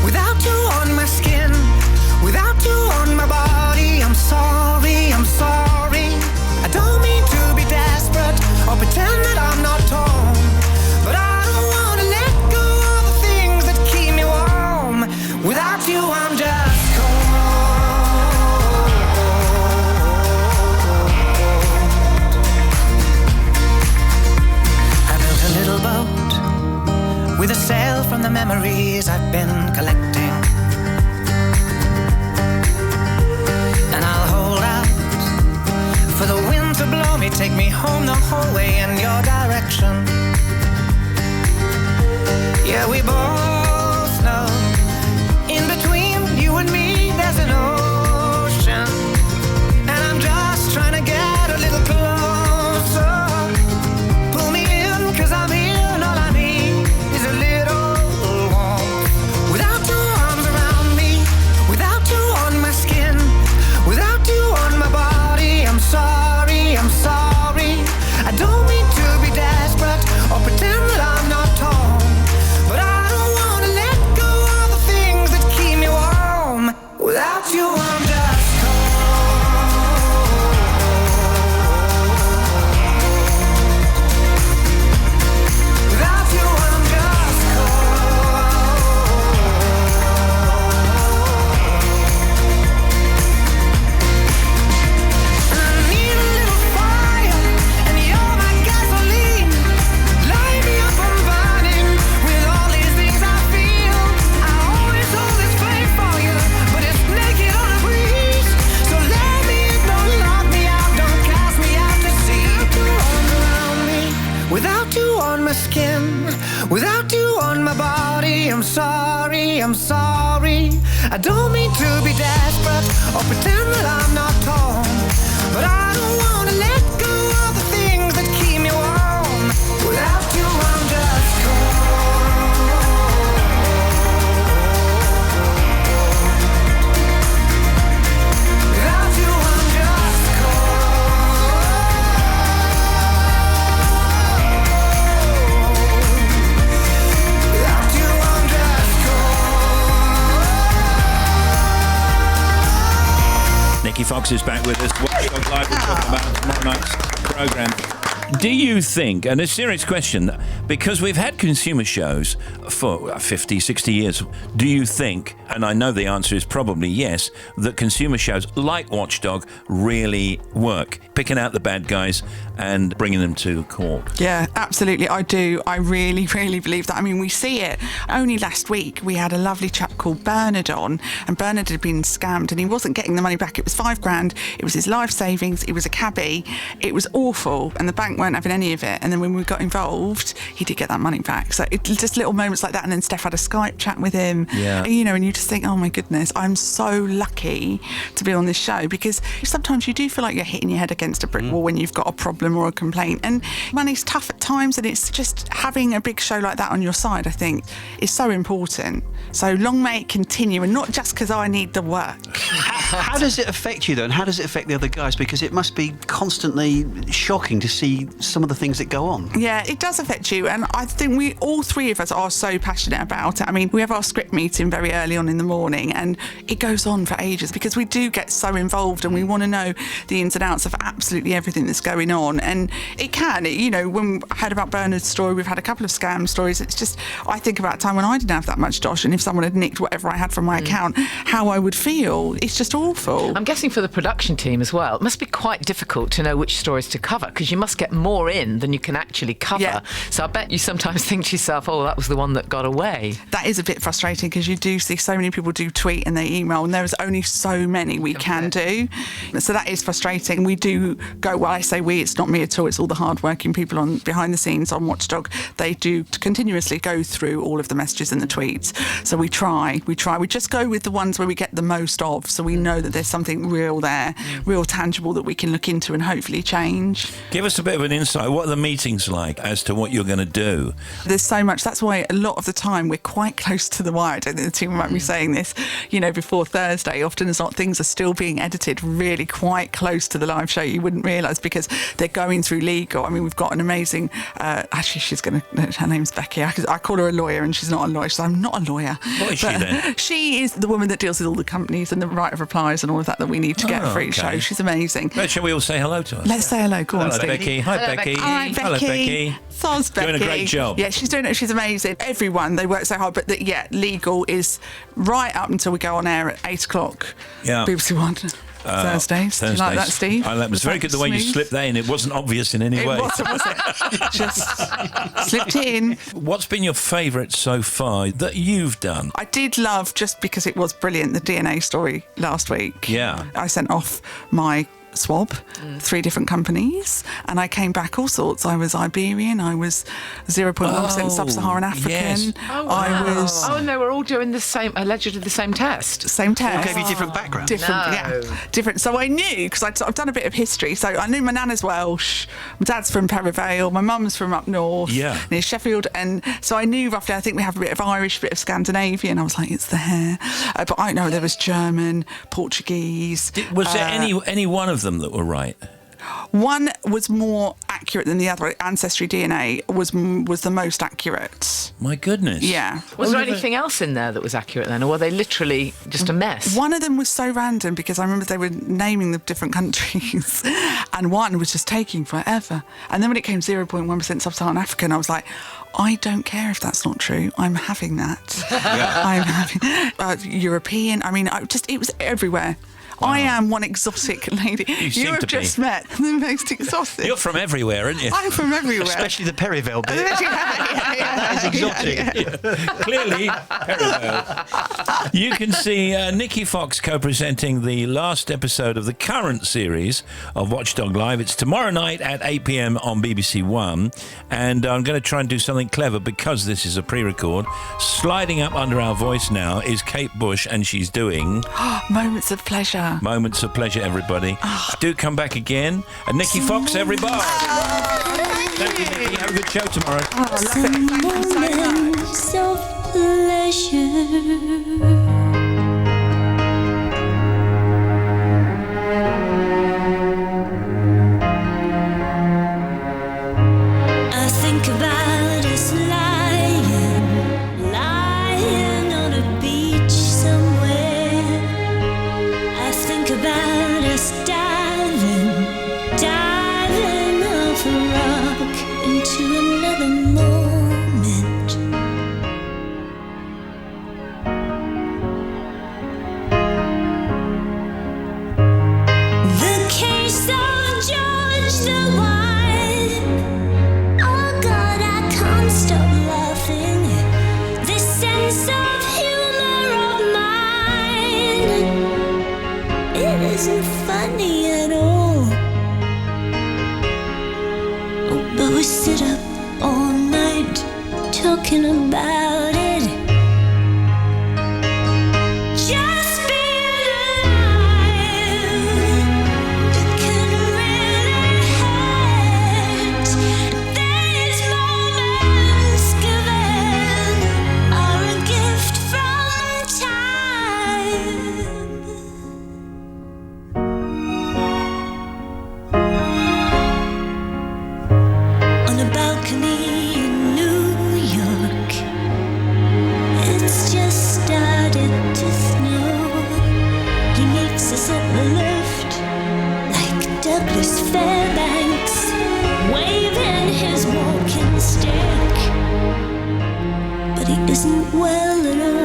without you on my skin, without you on my body, I'm sorry, I'm sorry. I don't mean to be desperate or pretend that I'm not torn, but I don't want to let go of the things that keep me warm. Without you, I'm just with a sail from the memories I've been collecting. And I'll hold out for the wind to blow me, take me home the whole way in your direction. Yeah, we both know, in between you and me, there's an ocean. And I'm just trying to get a little closer. Pull me in, 'cause I'm here. I'm sorry, I don't mean to be desperate or pretend that I'm not torn, but I don't want to let go of the things that keep me warm. Without you, I'm just cold. Without you, I'm just skin, without you on my body, I'm sorry, I'm sorry. I don't mean to be desperate or pretend that I'm not torn, but I don't want to let go of the things that keep me warm. Without you, I'm just without you, I'm just Nicky Fox is back with us. Watchdog Live, we're talking about tomorrow night's programme. Do you think, and a serious question, because we've had consumer shows for 50, 60 years, do you think, and I know the answer is probably yes, that consumer shows like Watchdog really work, picking out the bad guys and bringing them to court? Yeah, absolutely, I do. I really, really believe that. I mean, we see it. Only last week, we had a lovely chap called Bernard on, and Bernard had been scammed, and he wasn't getting the money back. It was $5,000. It was his life savings. It was a cabbie. It was awful, and the bank weren't having any of it. And then when we got involved, he did get that money back. So it's just little moments like that. And then Steph had a Skype chat with him. Yeah. You know, and you just think, oh my goodness, I'm so lucky to be on this show, because sometimes you do feel like you're hitting your head against a brick wall when you've got a problem or a complaint. And money's tough at times, and it's just having a big show like that on your side, I think, is so important. So long may it continue, and not just because I need the work. How does it affect you, though, and how does it affect the other guys? Because it must be constantly shocking to see some of the things that go on. Yeah, it does affect you, and I think all three of us are so passionate about it. I mean, we have our script meeting very early on in the morning, and it goes on for ages because we do get so involved, and we want to know the ins and outs of absolutely everything that's going on. And it can, you know, when I heard about Bernard's story, we've had a couple of scam stories. It's just, I think about a time when I didn't have that much dosh, and if someone had nicked whatever I had from my account, how I would feel. It's just awful. awful. I'm guessing for the production team as well, it must be quite difficult to know which stories to cover because you must get more in than you can actually cover. Yeah. So I bet you sometimes think to yourself, oh, that was the one that got away. That is a bit frustrating because you do see so many people do tweet and they email, and there's only so many we can do. So that is frustrating. We do go, well, I say we, it's not me at all, it's all the hard-working people on behind the scenes on Watchdog. They do continuously go through all of the messages and the tweets. So we try. We just go with the ones where we get the most of, so we know that there's something real there, real tangible that we can look into and hopefully change. Give us a bit of an insight. What are the meetings like as to what you're going to do? There's so much. That's why a lot of the time we're quite close to the wire. I don't think the team might be saying this, before Thursday. Often as not, things are still being edited really quite close to the live show. You wouldn't realise because they're going through legal. I mean, we've got an amazing, her name's Becky. I call her a lawyer and she's not a lawyer. She's like, I'm not a lawyer. What is she then? She is the woman that deals with all the companies and the right of replies and all of that we need to get for each show. She's amazing. But shall we all say hello to her? Let's say hello. Go on, hello, Steve. Becky. Hi, Becky. Hi, Becky. Hello, Becky. Soz Becky. Doing a great job. Yeah, she's doing it. She's amazing. Everyone, they work so hard. But legal is right up until we go on air at 8 o'clock. Yeah. BBC One. Thursdays. Do you like that, Steve? That was very good the way you slipped that in. It wasn't obvious in any way. It wasn't, was it? Just slipped it in. What's been your favourite so far that you've done? I did love, just because it was brilliant, the DNA story last week. Yeah. I sent off my swab, 3 different companies, and I came back all sorts. I was Iberian, I was 0.1% Sub-Saharan African. Yes. Oh, wow. I was... Oh, and they were all doing allegedly the same test. Same test. Gave you different backgrounds. Different. So I knew, because I've done a bit of history, so I knew my nana's Welsh, my dad's from Perivale, my mum's from up north, near Sheffield, and so I knew roughly, I think we have a bit of Irish, a bit of Scandinavian. I was like, it's the hair. But I know there was German, Portuguese. Was there any one of them that were right? One was more accurate than the other. Ancestry DNA was the most accurate. My goodness. Yeah. Was there anything else in there that was accurate then, or were they literally just a mess? One of them was so random because I remember they were naming the different countries and one was just taking forever. And then when it came 0.1% Sub-Saharan African, I was like, I don't care if that's not true. I'm having that. I'm having European. I mean, it was everywhere. Wow. I am one exotic lady. You have just met the most exotic. You're from everywhere, aren't you? I'm from everywhere. Especially the Perivale bit. That is exotic. Clearly, Perivale. You can see Nikki Fox co-presenting the last episode of the current series of Watchdog Live. It's tomorrow night at 8 p.m. on BBC One. And I'm going to try and do something clever because this is a pre-record. Sliding up under our voice now is Kate Bush, and she's doing... Moments of Pleasure. Moments of pleasure, everybody. Do come back again. And Nikki Fox, everybody. Thank you, Nikki. Have a good show tomorrow. I love it. Thank you so much. Moments of pleasure. Isn't funny at all. Oh, but we sit up all night talking about it. Just being alive, it can really hurt. These moments given are a gift from time. Fairbanks, waving his walking stick, but he isn't well at all.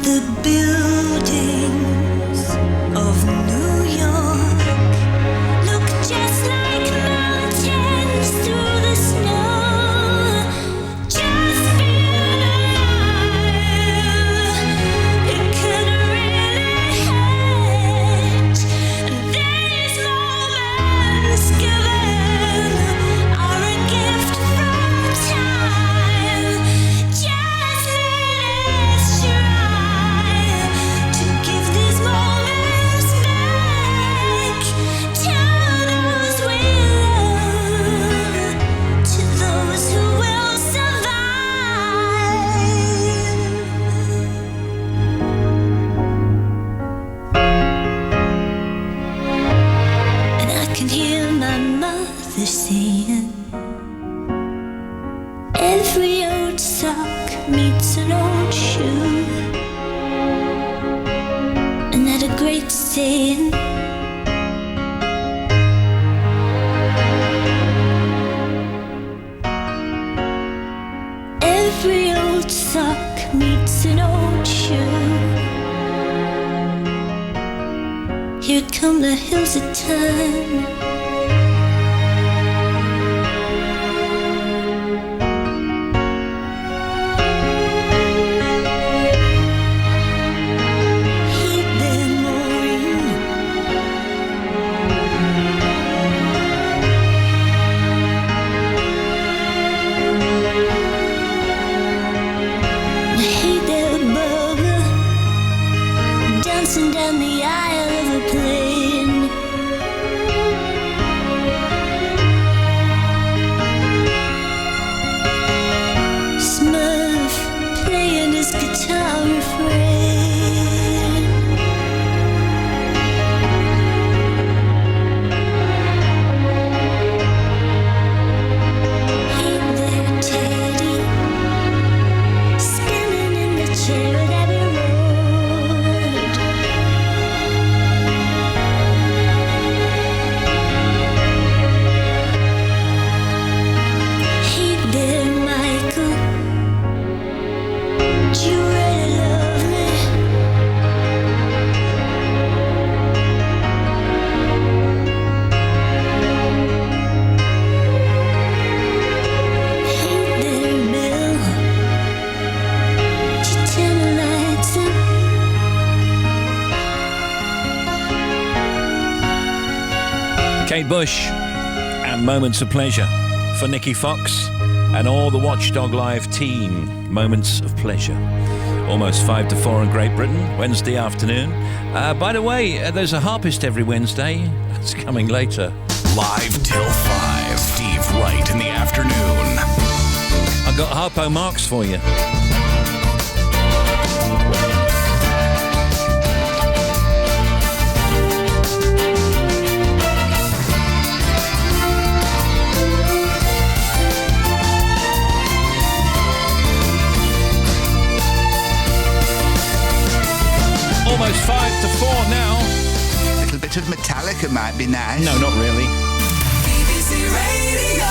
The buildings of New York look just like mountains through the snow. Just being alive, it can really hurt. And these moments given are a gift from time. Just let's try to give these moments back to those we love, to those who will survive. And I can hear my mother saying, every old sock meets an old shoe. And that a great saying, every old sock meets an old shoe. Here come the hills of time. Heed their mooring. Hey there, Bubba, dancing down the aisle of a plane. Smurf playing his guitar refrain. Hey there, Teddy, spinning in the chair at Abbey Road. Hey there, Michael, do you really love me? Hey there, Bill, did you turn the lights up? Kate Bush and Moments of Pleasure for Nikki Fox and all the Watchdog Live team. Moments of Pleasure. Almost 5 to 4 in Great Britain, Wednesday afternoon. By the way, there's a harpist every Wednesday. That's coming later. Live till 5. Steve Wright in the afternoon. I've got harpo marks for you. Almost 5 to 4 now. A little bit of Metallica might be nice. No, not really. BBC Radio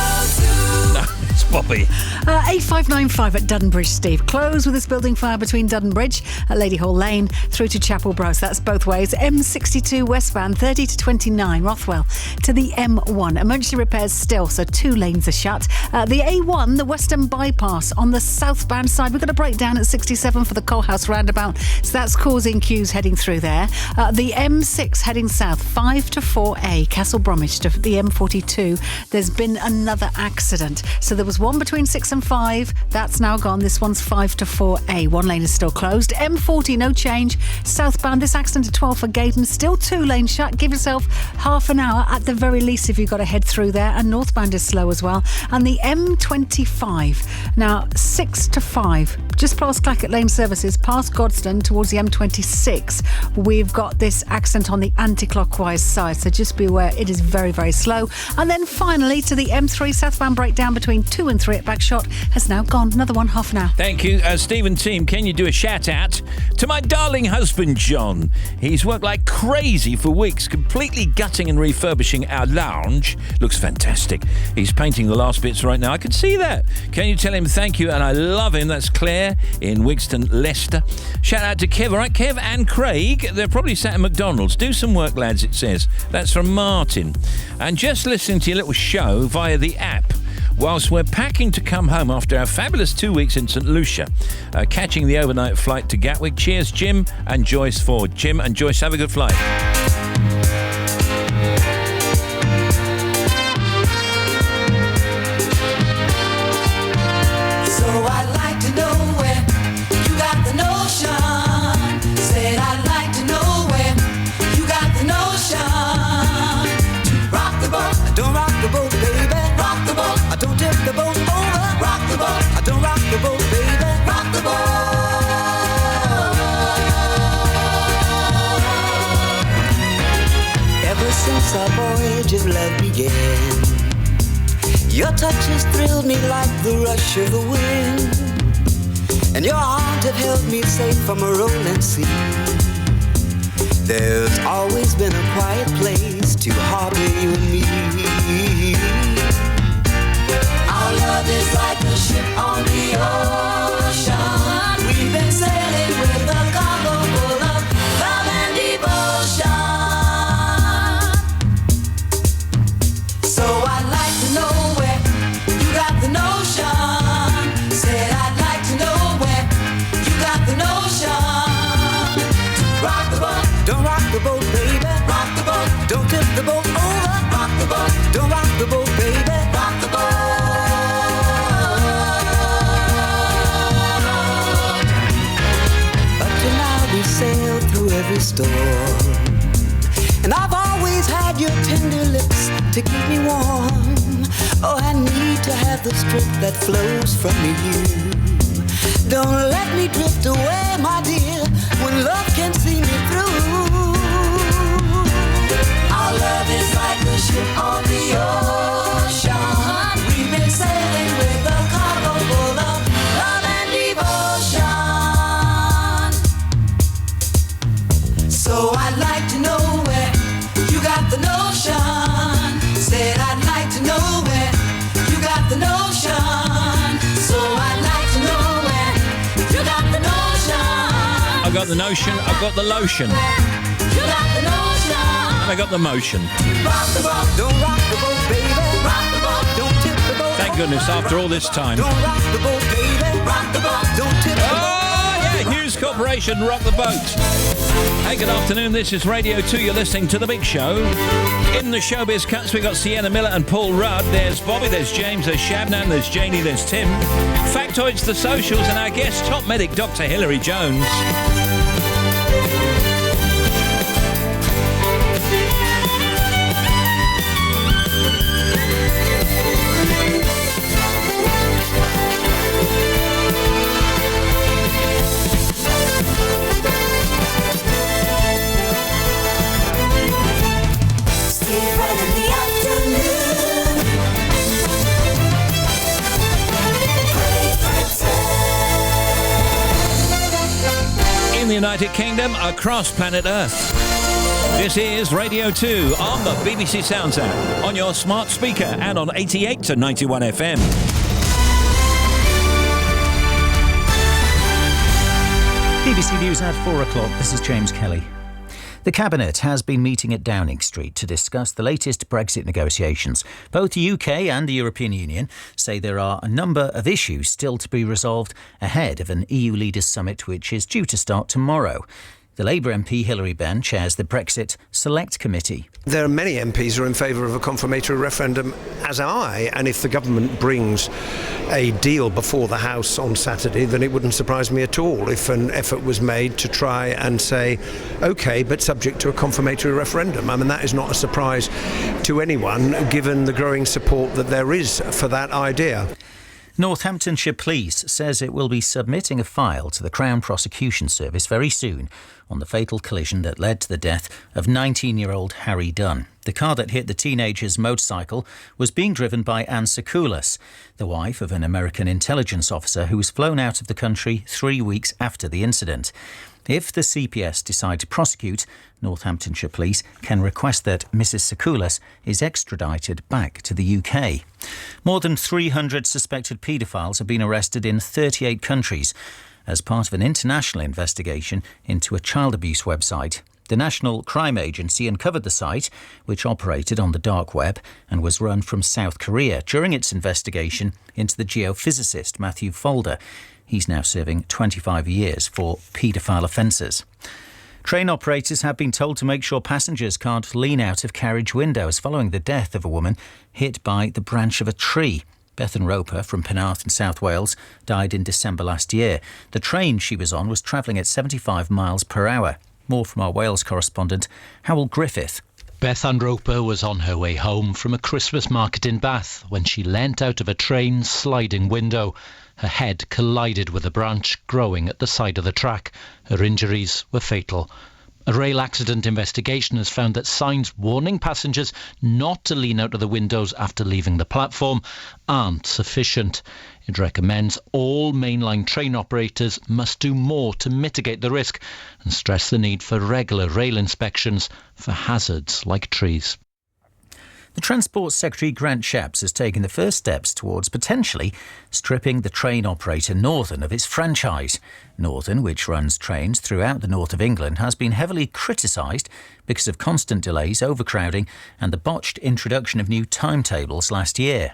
2. No, it's Bobby. 8595 at Dudden Bridge, Steve. Closed with this building fire between Dudden Bridge at Lady Hall Lane through to Chapel Brose. That's both ways. M62 westbound, 30 to 29, Rothwell to the M1. Emergency repairs still, so 2 lanes are shut. The A1, the Western Bypass on the southbound side. We've got a breakdown at 67 for the Coalhouse roundabout, so that's causing queues heading through there. The M6 heading south, 5 to 4A, Castle Bromwich to the M42. There's been another accident. So there was one between 6 and 5. That's now gone. This one's 5 to 4A. One lane is still closed. M40, no change. Southbound, this accident at 12 for Gaydon. Still 2 lanes shut. Give yourself half an hour at the very least if you've got to head through there. And northbound is slow as well. And the M25, now 6 to 5. Just past Clackett Lane Services, past Godstone towards the M26. We've got this accident on the anti-clockwise side. So just be aware it is very, very slow. And then finally to the M3 southbound breakdown between 2 2 and 3 at Bagshot has now gone. Another one, half an hour. Thank you. Stephen Team, can you do a shout-out to my darling husband, John? He's worked like crazy for weeks, completely gutting and refurbishing our lounge. Looks fantastic. He's painting the last bits right now. I can see that. Can you tell him thank you? And I love him. That's Claire in Wigston, Leicester. Shout out to Kev. All right, Kev and Craig. They're probably sat at McDonald's. Do some work, lads, it says. That's from Martin. And just listening to your little show via the app whilst we're packing to come home after our fabulous 2 weeks in St Lucia, catching the overnight flight to Gatwick. Cheers, Jim and Joyce Ford. Jim and Joyce, have a good flight. Since our voyage of love began, your touch has thrilled me like the rush of the wind, and your arms have held me safe from a rolling sea. There's always been a quiet place to harbor you and me. Our love is like a ship on the ocean. We've been sailing with a cargo full of love and devotion. So I'd like to know where you got the notion. Said I'd like to know where you got the notion. Rock the boat, don't rock the boat, baby. Rock the boat, don't tip the boat over. Rock the boat, don't rock the boat, baby. Rock the boat. Up to now we sailed through every storm, and I've always had your tender lips to keep me warm. Oh, I need to have the strength that flows from you. Don't let me drift away, my dear, when love can see me through. Our love is like a ship on the ocean. We've been sailing with a cargo full of love and devotion. So I'd like to know where you got the notion. Said I'd like to know where you got the notion. So I'd like to know where you got the notion. I got the notion, I've got the lotion. You got the notion. And I got the motion. Rock the boat, don't rock the boat, baby. Rock the boat, don't tip the boat. Thank goodness, after all this time. Don't rock the boat, baby. Rock the boat, don't tip the boat. Oh, yeah, News Corporation, rock the boat. Hey, good afternoon. This is Radio 2. You're listening to The Big Show. In the Showbiz Cuts, we've got Sienna Miller and Paul Rudd. There's Bobby, there's James, there's Shabnam, there's Janie, there's Tim. Factoids, the socials, and our guest, top medic, Dr. Hilary Jones. In the United Kingdom, across planet Earth. This is Radio 2 on the BBC Sounds app, on your smart speaker and on 88 to 91 FM. BBC News at 4 o'clock. This is James Kelly. The Cabinet has been meeting at Downing Street to discuss the latest Brexit negotiations. Both the UK and the European Union say there are a number of issues still to be resolved ahead of an EU leaders' summit which is due to start tomorrow. The Labour MP Hilary Benn chairs the Brexit Select Committee. There are many MPs who are in favour of a confirmatory referendum, as am I, and if the government brings a deal before the House on Saturday, then it wouldn't surprise me at all if an effort was made to try and say, OK, but subject to a confirmatory referendum. I mean, that is not a surprise to anyone, given the growing support that there is for that idea. Northamptonshire Police says it will be submitting a file to the Crown Prosecution Service very soon on the fatal collision that led to the death of 19-year-old Harry Dunn. The car that hit the teenager's motorcycle was being driven by Anne Sakoulas, the wife of an American intelligence officer who was flown out of the country 3 weeks after the incident. If the CPS decide to prosecute, Northamptonshire Police can request that Mrs Sakoulas is extradited back to the UK. More than 300 suspected paedophiles have been arrested in 38 countries as part of an international investigation into a child abuse website. The National Crime Agency uncovered the site, which operated on the dark web and was run from South Korea, during its investigation into the geophysicist Matthew Folder. He's now serving 25 years for paedophile offences. Train operators have been told to make sure passengers can't lean out of carriage windows following the death of a woman hit by the branch of a tree. Bethan Roper from Penarth in South Wales died in December last year. The train she was on was travelling at 75 miles per hour. More from our Wales correspondent, Howell Griffith. Bethan Roper was on her way home from a Christmas market in Bath when she leant out of a train's sliding window. Her head collided with a branch growing at the side of the track. Her injuries were fatal. A rail accident investigation has found that signs warning passengers not to lean out of the windows after leaving the platform aren't sufficient. It recommends all mainline train operators must do more to mitigate the risk and stress the need for regular rail inspections for hazards like trees. The Transport Secretary Grant Shapps has taken the first steps towards potentially stripping the train operator Northern of its franchise. Northern, which runs trains throughout the north of England, has been heavily criticised because of constant delays, overcrowding and the botched introduction of new timetables last year.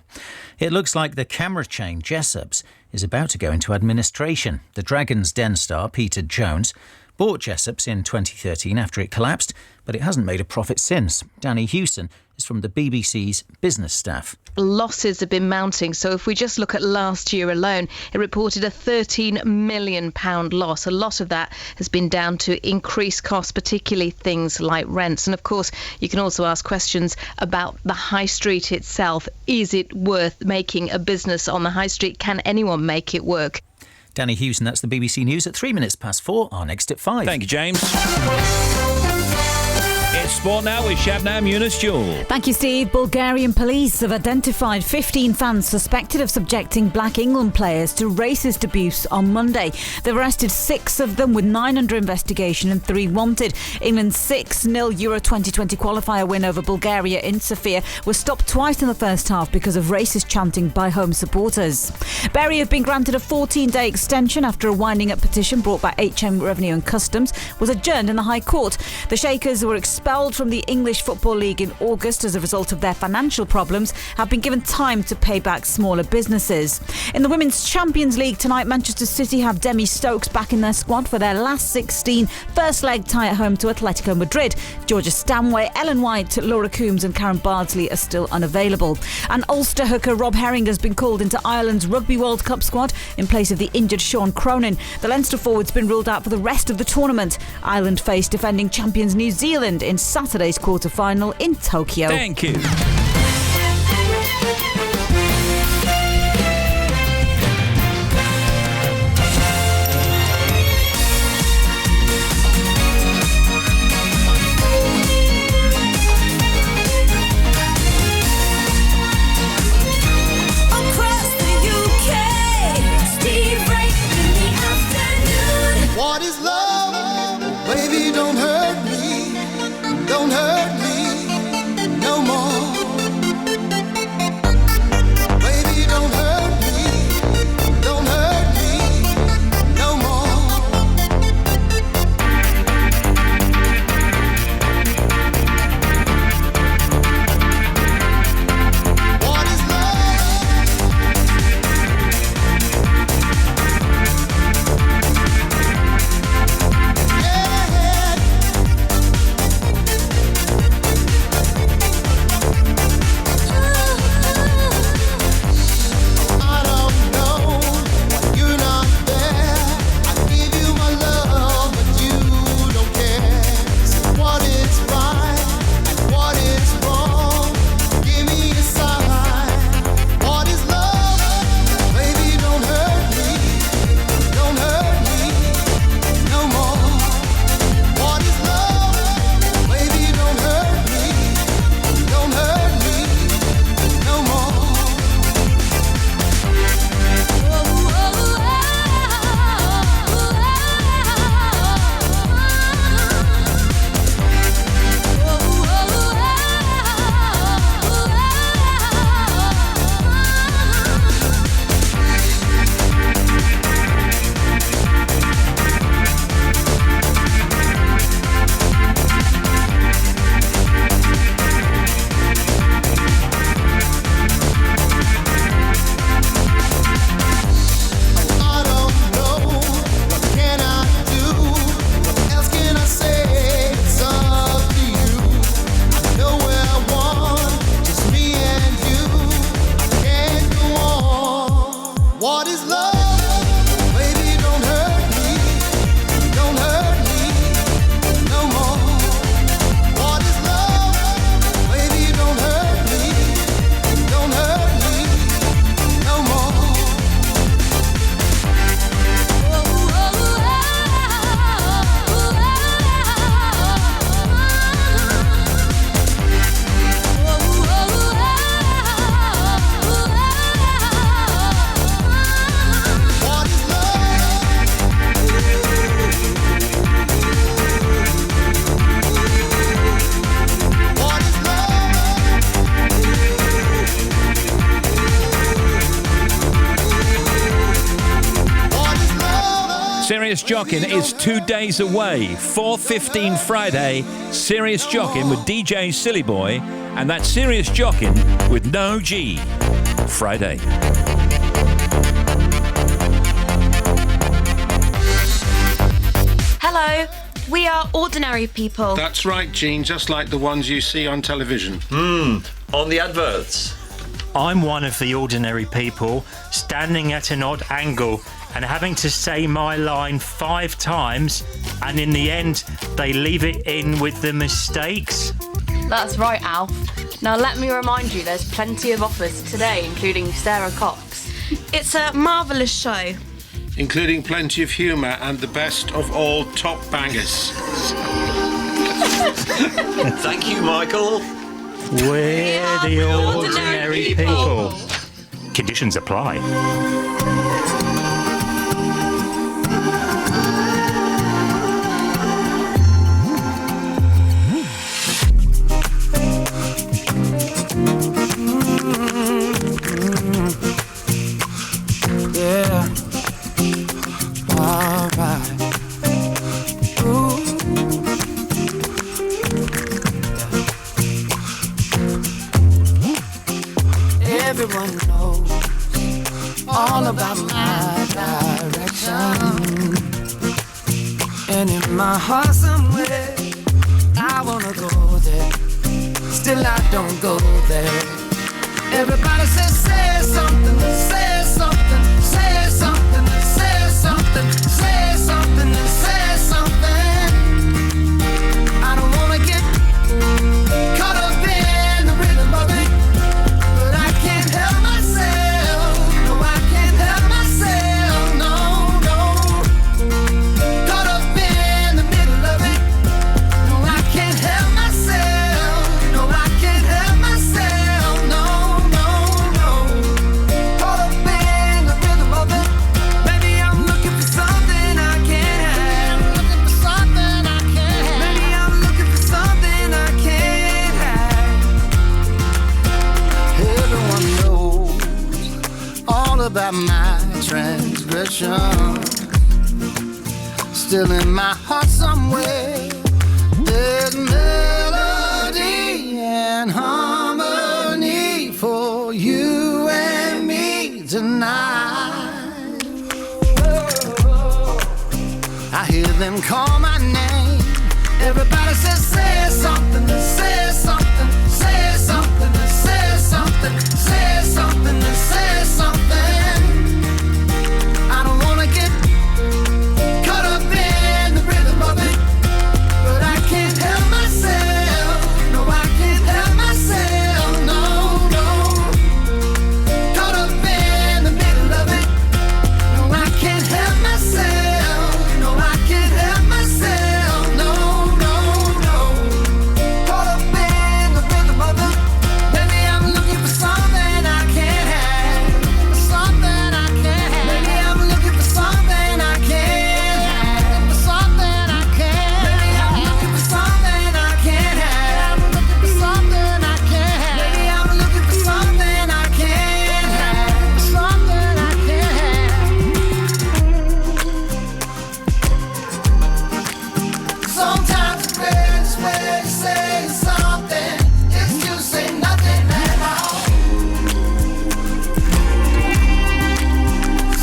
It looks like the camera chain Jessop's is about to go into administration. The Dragon's Den star Peter Jones bought Jessop's in 2013 after it collapsed, but it hasn't made a profit since. Danny Hewson is from the BBC's business staff. Losses have been mounting, so if we just look at last year alone, it reported a £13 million loss. A lot of that has been down to increased costs, particularly things like rents. And of course, you can also ask questions about the high street itself. Is it worth making a business on the high street? Can anyone make it work? Danny Hewson, that's the BBC News at 4:03. Our next at 5. Thank you, James. It's Sport Now with Shabnam Yunus-Jewel. Thank you, Steve. Bulgarian police have identified 15 fans suspected of subjecting Black England players to racist abuse on Monday. They've arrested 6 of them, with 9 under investigation and 3 wanted. England's 6-0 Euro 2020 qualifier win over Bulgaria in Sofia was stopped twice in the first half because of racist chanting by home supporters. Bury have been granted a 14-day extension after a winding-up petition brought by HM Revenue and Customs was adjourned in the High Court. The Shakers were expelled from the English Football League in August as a result of their financial problems, have been given time to pay back smaller businesses. In the Women's Champions League tonight, Manchester City have Demi Stokes back in their squad for their last 16 first leg tie at home to Atletico Madrid. Georgia Stanway, Ellen White, Laura Coombs and Karen Bardsley are still unavailable. And Ulster hooker Rob Herring has been called into Ireland's Rugby World Cup squad in place of the injured Sean Cronin. The Leinster forward's been ruled out for the rest of the tournament. Ireland face defending champions New Zealand in Saturday's quarter-final in Tokyo. Thank you. What is love? Baby, don't hurt me no more. Jockin' is 2 days away. 4:15 Friday, Serious Jockin' with DJ Silly Boy, and that's Serious Jockin' with no G. Friday. Hello, we are ordinary people. That's right, Jean, just like the ones you see on television. On the adverts. I'm one of the ordinary people standing at an odd angle and having to say my line 5 times, and in the end, they leave it in with the mistakes. That's right, Alf. Now let me remind you, there's plenty of offers today, including Sarah Cox. It's a marvellous show. Including plenty of humour and the best of all top bangers. Thank you, Michael. We're the ordinary people. Conditions apply. Yeah. Alright. Ooh. Everyone knows all about my direction, and in my heart somewhere I wanna go there. Still I don't go there. Everybody says say something, say something, say something, say something, say something, say something. I don't wanna get caught up in the rhythm of it, but I can't help myself. No, I can't help myself. No, no. Caught up in the middle of it. No, I can't help myself. No, I can't help myself. No, no, no. Caught up in the rhythm of it. Maybe I'm looking for something I can't have. Looking for something I can't have. Maybe I'm looking for something I can't have. Everyone knows all about my transgression. Still in my heart somewhere, there's melody and harmony for you and me tonight. I hear them call my name. Everybody says say something, say something, say something, say something, say something, say something. I don't wanna get caught up in the rhythm of it, but I can't help myself. No, I can't help myself. No, no. Caught up in the middle of it. No, I can't help myself. No, I can't help myself. No, no, no. Caught up in the rhythm of it. Maybe I'm looking for something I can't have. Something I can't have. Maybe I'm looking for something I can't have. Something I can't. Maybe I'm looking for something I can't have. Looking for something I can't have. Maybe I'm looking for something I can't have. Something I can't have. Sometimes the greatest way to say something is to say nothing at all.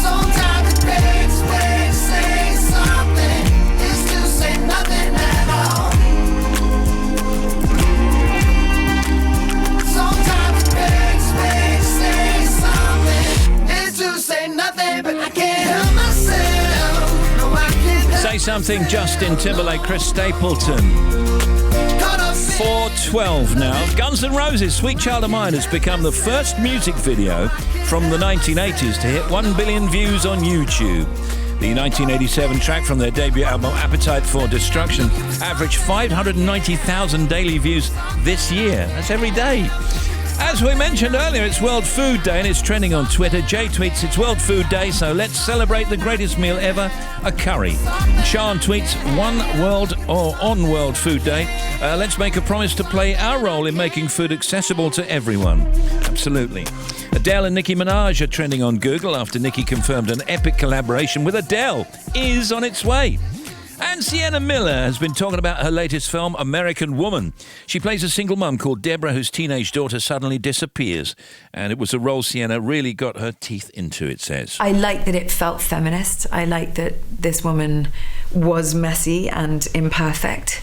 Sometimes the greatest way to say something is to say nothing at all. Sometimes the greatest way to say something is to say nothing, but I can't help myself. No, I can't help Say Something, Justin Timberlake, Chris Stapleton. 4:12 now. Guns N' Roses' Sweet Child of Mine has become the first music video from the 1980s to hit 1 billion views on YouTube. The 1987 track from their debut album Appetite for Destruction averaged 590,000 daily views this year. That's every day. As we mentioned earlier, it's World Food Day and it's trending on Twitter. Jay tweets, it's World Food Day, so let's celebrate the greatest meal ever, a curry. Sean tweets, on World Food Day, let's make a promise to play our role in making food accessible to everyone. Absolutely. Adele and Nicki Minaj are trending on Google after Nicki confirmed an epic collaboration with Adele is on its way. And Sienna Miller has been talking about her latest film, American Woman. She plays a single mum called Deborah whose teenage daughter suddenly disappears. And it was a role Sienna really got her teeth into, it says. I like that it felt feminist. I like that this woman was messy and imperfect.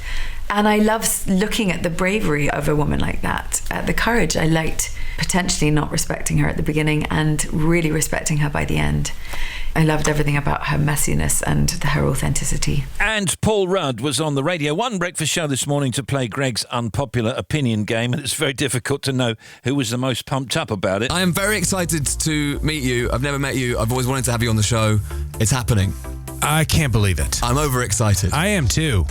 And I love looking at the bravery of a woman like that, the courage. I liked potentially not respecting her at the beginning and really respecting her by the end. I loved everything about her messiness and her authenticity. And Paul Rudd was on the Radio 1 breakfast show this morning to play Greg's unpopular opinion game, and it's very difficult to know who was the most pumped up about it. I am very excited to meet you. I've never met you. I've always wanted to have you on the show. It's happening. I can't believe it. I'm overexcited. I am too.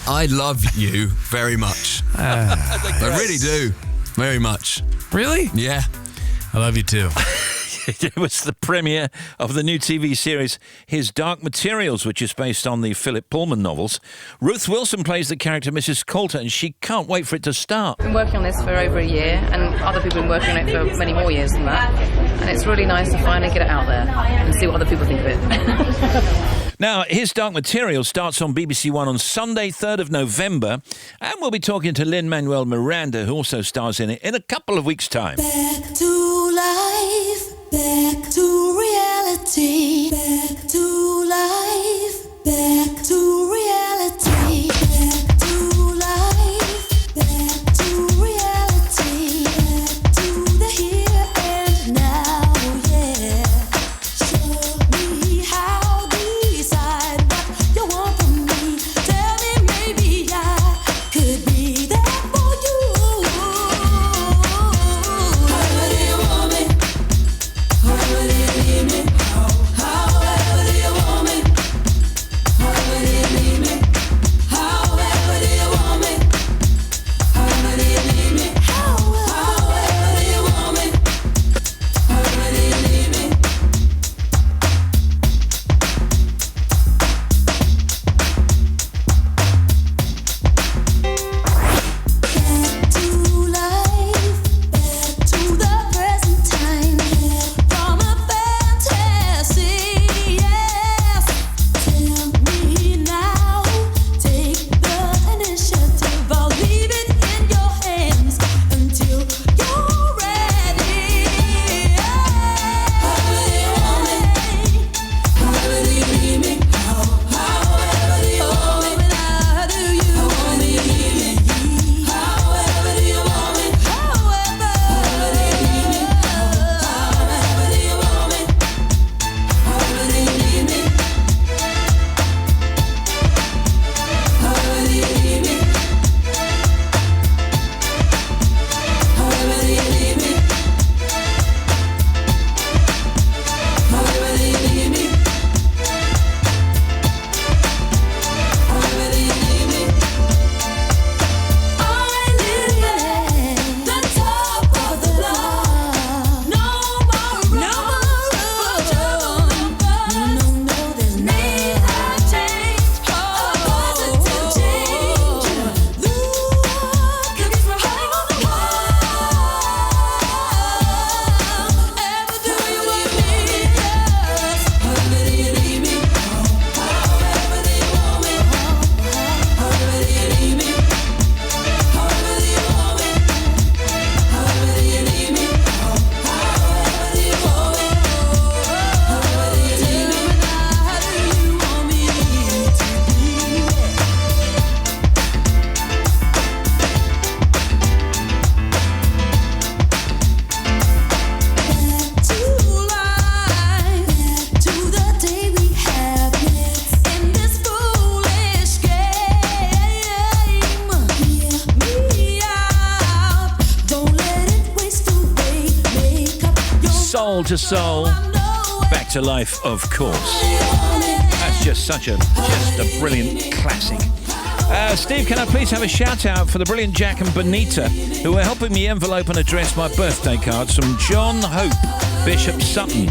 I love you very much. I really do. Very much. Really? Yeah. I love you too. It was the premiere of the new TV series His Dark Materials, which is based on the Philip Pullman novels. Ruth Wilson plays the character Mrs. Coulter, and she can't wait for it to start. I've been working on this for over a year, and other people have been working on it for many more years than that. And it's really nice to finally get it out there and see what other people think of it. Now, His Dark Materials starts on BBC One on Sunday, 3rd of November, and we'll be talking to Lin-Manuel Miranda, who also stars in it, in a couple of weeks' time. Back to life, back to reality, back to life, back to reality, back to life, back to reality, back to the here and now, yeah. Show me how, decide what you want from me. Tell me maybe I could be there for you. However do you want me? However do you need me? However do you want me? However do you need me? However do you want me? However do you need me? However do you want me? However do you need me? Back to life, back to the present time, from a fantasy, yes. Tell me now, take the initiative. I'll leave it in your hands until you're ready. However do you want me? However do you need me? However do you want me? How do you want me? However do you want me? However do you need me? However do you want me? However do you need me? However do you need me? However do you need me? However do you need me? However do you need me? I live at the top of the block. No more room for no, there's need a change, a positive change. Look at me hang on the wall. Ever do you want me? Yes. However do you need me? However do you want me? However do you need me? However do you want me? However do you need me? However do you want me? However do you need me? How do you want me to be? Back to life, back to the day we have in this foolish game. Hear me out, don't let it waste away. Make up your Soul to Soul, Back to Life, of course. That's just a brilliant classic. Steve, can I please have a shout out for the brilliant Jack and Bonita who are helping me envelope and address my birthday cards from John Hope, Bishop Sutton.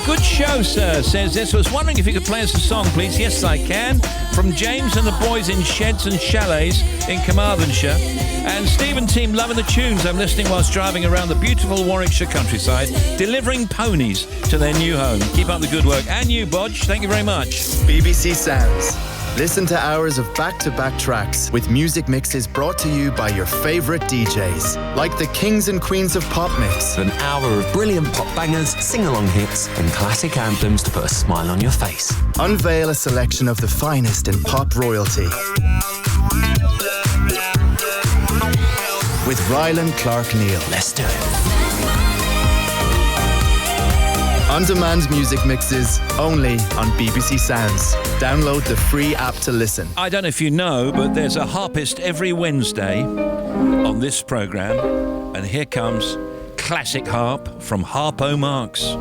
Good show, sir, says this. Was wondering if you could play us a song, please. Yes, I can. From James and the boys in Sheds and Chalets in Carmarthenshire. And Steve and team loving the tunes. I'm listening whilst driving around the beautiful Warwickshire countryside, delivering ponies to their new home. Keep up the good work. And you, Bodge, thank you very much. BBC Sounds. Listen to hours of back-to-back tracks with music mixes brought to you by your favourite DJs, like the Kings and Queens of Pop Mix. An hour of brilliant pop bangers, sing-along hits and classic anthems to put a smile on your face. Unveil a selection of the finest in pop royalty. With Ryland Clark Neal. Let's do it. On-demand music mixes only on BBC Sounds. Download the free app to listen. I don't know if you know, but there's a harpist every Wednesday on this programme. And here comes Classic Harp from Harpo Marx.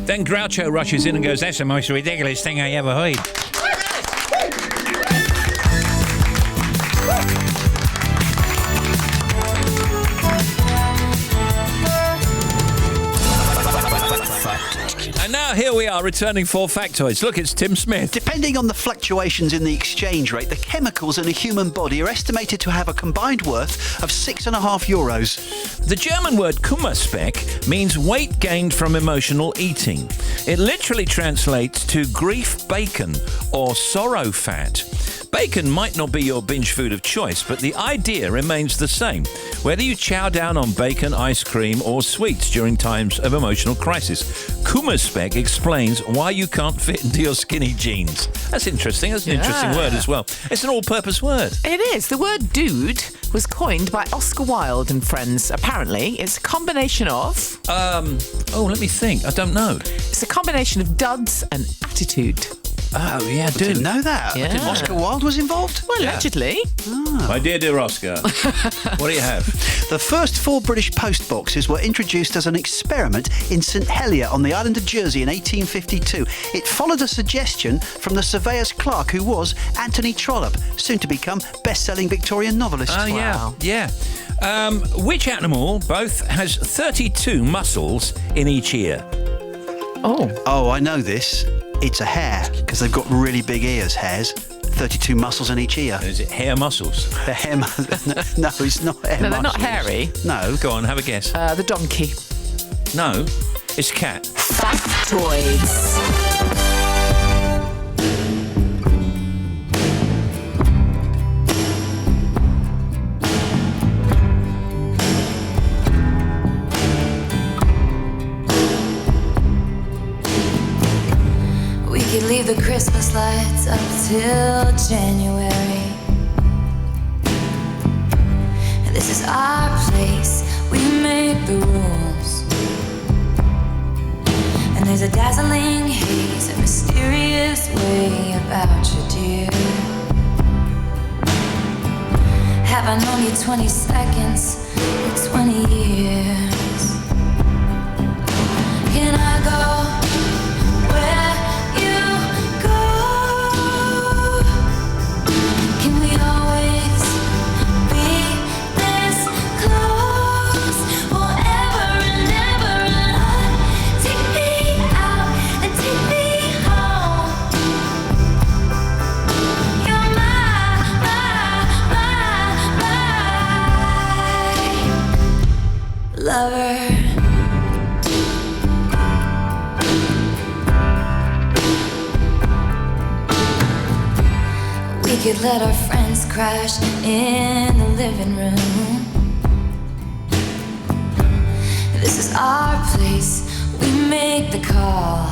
Then Groucho rushes in and goes, "That's the most ridiculous thing I ever heard." And now here we are returning for factoids. Look, it's Tim Smith. Depending on the fluctuations in the exchange rate, the chemicals in a human body are estimated to have a combined worth of €6.5. The German word Kummerspeck means weight gained from emotional eating. It literally translates to grief bacon or sorrow fat. Bacon might not be your binge food of choice, but the idea remains the same, whether you chow down on bacon, ice cream or sweets during times of emotional crisis. Kummerspeck explains why you can't fit into your skinny jeans. That's interesting. That's an interesting word as well. It's an all-purpose word. It is. The word dude was coined by Oscar Wilde and friends. Apparently, it's a combination of... let me think. I don't know. It's a combination of duds and attitude. Oh, yeah, I didn't know that. Yeah. I didn't- Oscar Wilde was involved? Well, allegedly. My dear Oscar, what do you have? The first 4 British post boxes were introduced as an experiment in St Helier on the island of Jersey in 1852. It followed a suggestion from the surveyor's clerk, who was Anthony Trollope, soon to become best-selling Victorian novelist. Oh, yeah. Which animal both has 32 muscles in each ear? Oh, I know this. It's a hare, because they've got really big ears, hares. 32 muscles in each ear. Is it hair muscles? The hair No, it's not hair No, they're muscles. not hairy. No. Go on, have a guess. The donkey. No, it's cat. Factoids. We could leave the Christmas lights up till January. This is our place, we make the rules. And there's a dazzling haze, a mysterious way about you, dear. Have I known you 20 seconds or 20 years? Can I go where you go? Can we always be this close forever and ever? And take me out and take me home. You're my love could let our friends crash in the living room. This is our place, we make the call.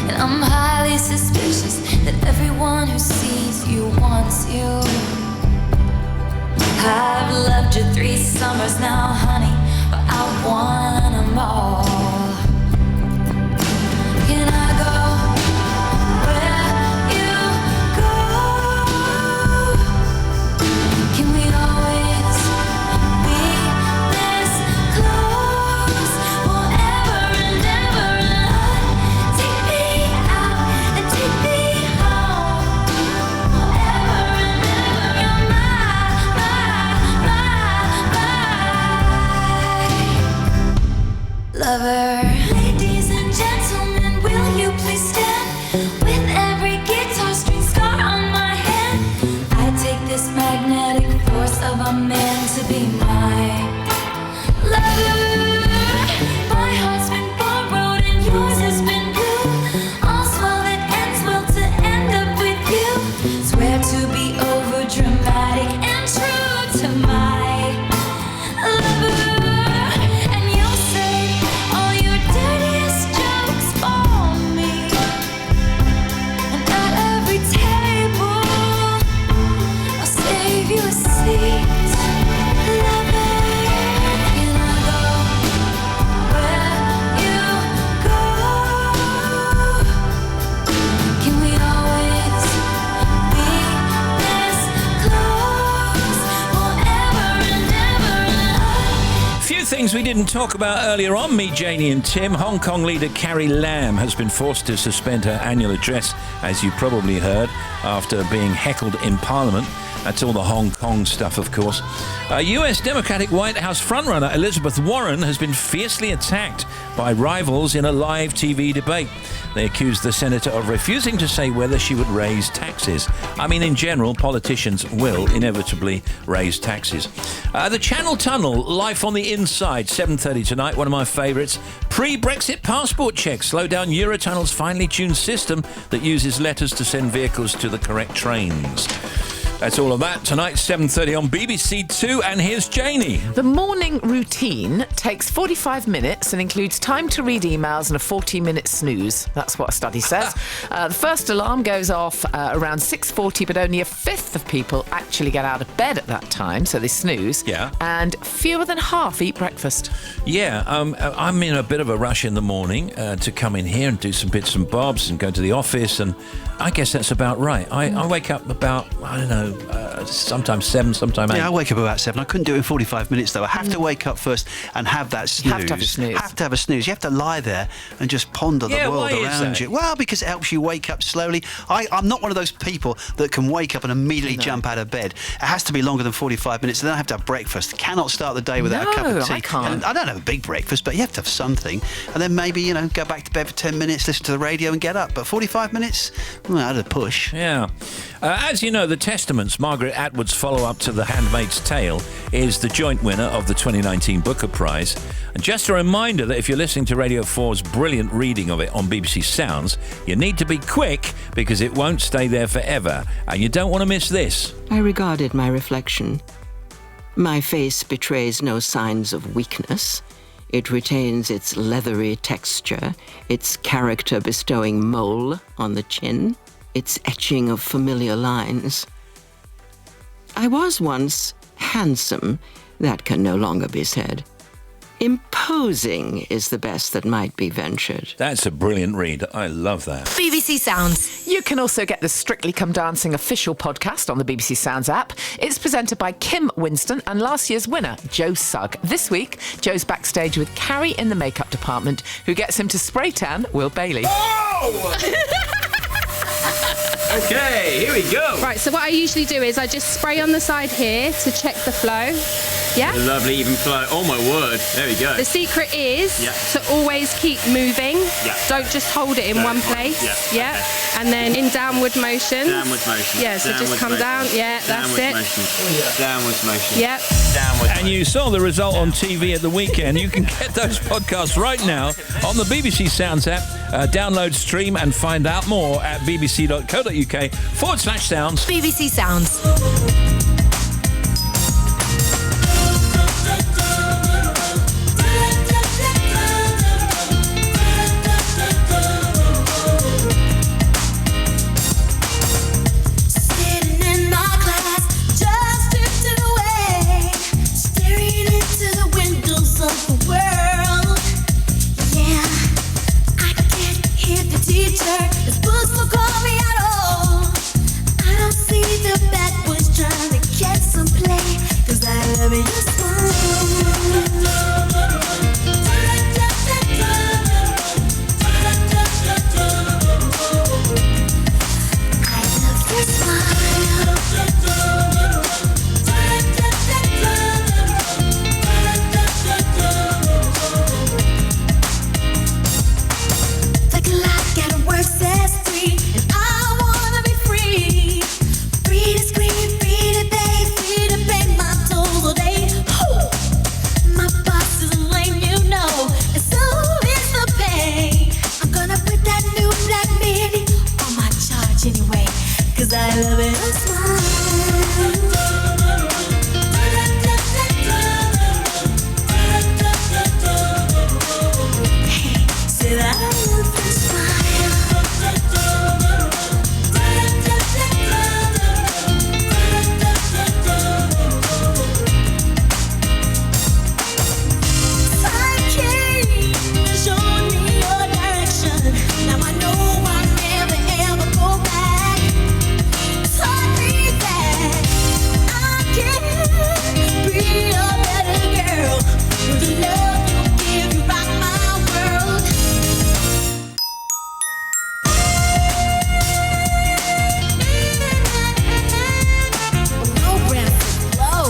And I'm highly suspicious that everyone who sees you wants you. I've loved you 3 summers now, honey, but I want them all. Can I go where you go? Can we always be this close? Forever and ever and on. Take me out and take me home. Forever and ever, you're my lover. Ladies and gentlemen, will you please stand? With every guitar string scar on my hand, I take this magnetic force of a man to be my lover. My heart's been borrowed and yours has been blue. All's well that ends well to end up with you. Swear to be over dramatic and true to my lover. And you'll say all your dirtiest jokes for me. And at every table I'll save you a seat. Lover, can I go where you go? Can we always be this close? Forever and ever and on. Few things we didn't talk about earlier on. Meet Janie and Tim. Hong Kong leader Carrie Lam has been forced to suspend her annual address, as you probably heard, after being heckled in Parliament. That's all the Hong Kong stuff, of course. US Democratic White House frontrunner Elizabeth Warren has been fiercely attacked by rivals in a live TV debate. They accused the senator of refusing to say whether she would raise taxes. I mean, in general, politicians will inevitably raise taxes. The Channel Tunnel, Life on the Inside, 7:30 tonight, one of my favourites. Pre-Brexit passport checks slow down Eurotunnel's finely tuned system that uses letters to send vehicles to the correct trains. That's all of that tonight, 7:30 on BBC Two, and here's Janie. The morning routine takes 45 minutes and includes time to read emails and a 40-minute snooze. That's what a study says. The first alarm goes off around 6:40, but only a fifth of people actually get out of bed at that time, so they snooze. Yeah. And fewer than half eat breakfast. Yeah, I'm in a bit of a rush in the morning to come in here and do some bits and bobs and go to the office, and I guess that's about right. I wake up about, I don't know, sometimes 7, sometimes 8. Yeah, I wake up about 7. I couldn't do it in 45 minutes, though. I have to wake up first and have that snooze. You have to have a snooze. Have to have a snooze. You have to lie there and just ponder the world around you. Well, because it helps you wake up slowly. I'm not one of those people that can wake up and immediately jump out of bed. It has to be longer than 45 minutes, and then I have to have breakfast. Cannot start the day without a cup of tea. I can't. And I don't have a big breakfast, but you have to have something. And then maybe, go back to bed for 10 minutes, listen to the radio and get up. But 45 minutes? Well, I'd have push. Yeah. As you know, The Testaments, Margaret Atwood's follow-up to The Handmaid's Tale, is the joint winner of the 2019 Booker Prize. And just a reminder that if you're listening to Radio 4's brilliant reading of it on BBC Sounds, you need to be quick because it won't stay there forever. And you don't want to miss this. I regarded my reflection. My face betrays no signs of weakness. It retains its leathery texture, its character-bestowing mole on the chin, its etching of familiar lines. I was once handsome. That can no longer be said. Imposing is the best that might be ventured. That's a brilliant read. I love that. BBC Sounds. You can also get the Strictly Come Dancing official podcast on the BBC Sounds app. It's presented by Kim Winston and last year's winner, Joe Sugg. This week, Joe's backstage with Carrie in the makeup department, who gets him to spray tan Will Bailey. Oh! Okay, here we go. Right, so what I usually do is I just spray on the side here to check the flow. Yeah? A lovely even flow. Oh my word. There we go. The secret is Yeah. to always keep moving. Yeah. Don't just hold it in Don't one hold- place. yeah, okay. And then in downward motion. Downward motion. Yeah, so just Downward come motion. down. Yeah, that's Downward it. Motion. Downwards motion. Yep. Downwards. And you saw the result on TV at the weekend. You can get those podcasts right now on the BBC Sounds app. Download, stream, and find out more at bbc.co.uk/sounds. BBC Sounds. Sitting in my class, just drifting away, staring into the windows of the world. Yeah, I can't hear the teacher. His books won't call me at all. I don't see the bad boys trying to get some play, 'cause I love your smile. Like a light, got a word says free, and I wanna be free. Free to scream, free to beg, free to pay my tolls all day. Whew. My boss is a lame, you know, and so is the pay. I'm gonna put that new black midi on my charge anyway, 'cause I love it. A smile. Hey, said I love your smile. Sidekick, show me your direction. Now I know I'll never ever go back. Taught me that I can be a better girl. With the love you give, you rock my world. Romance is low.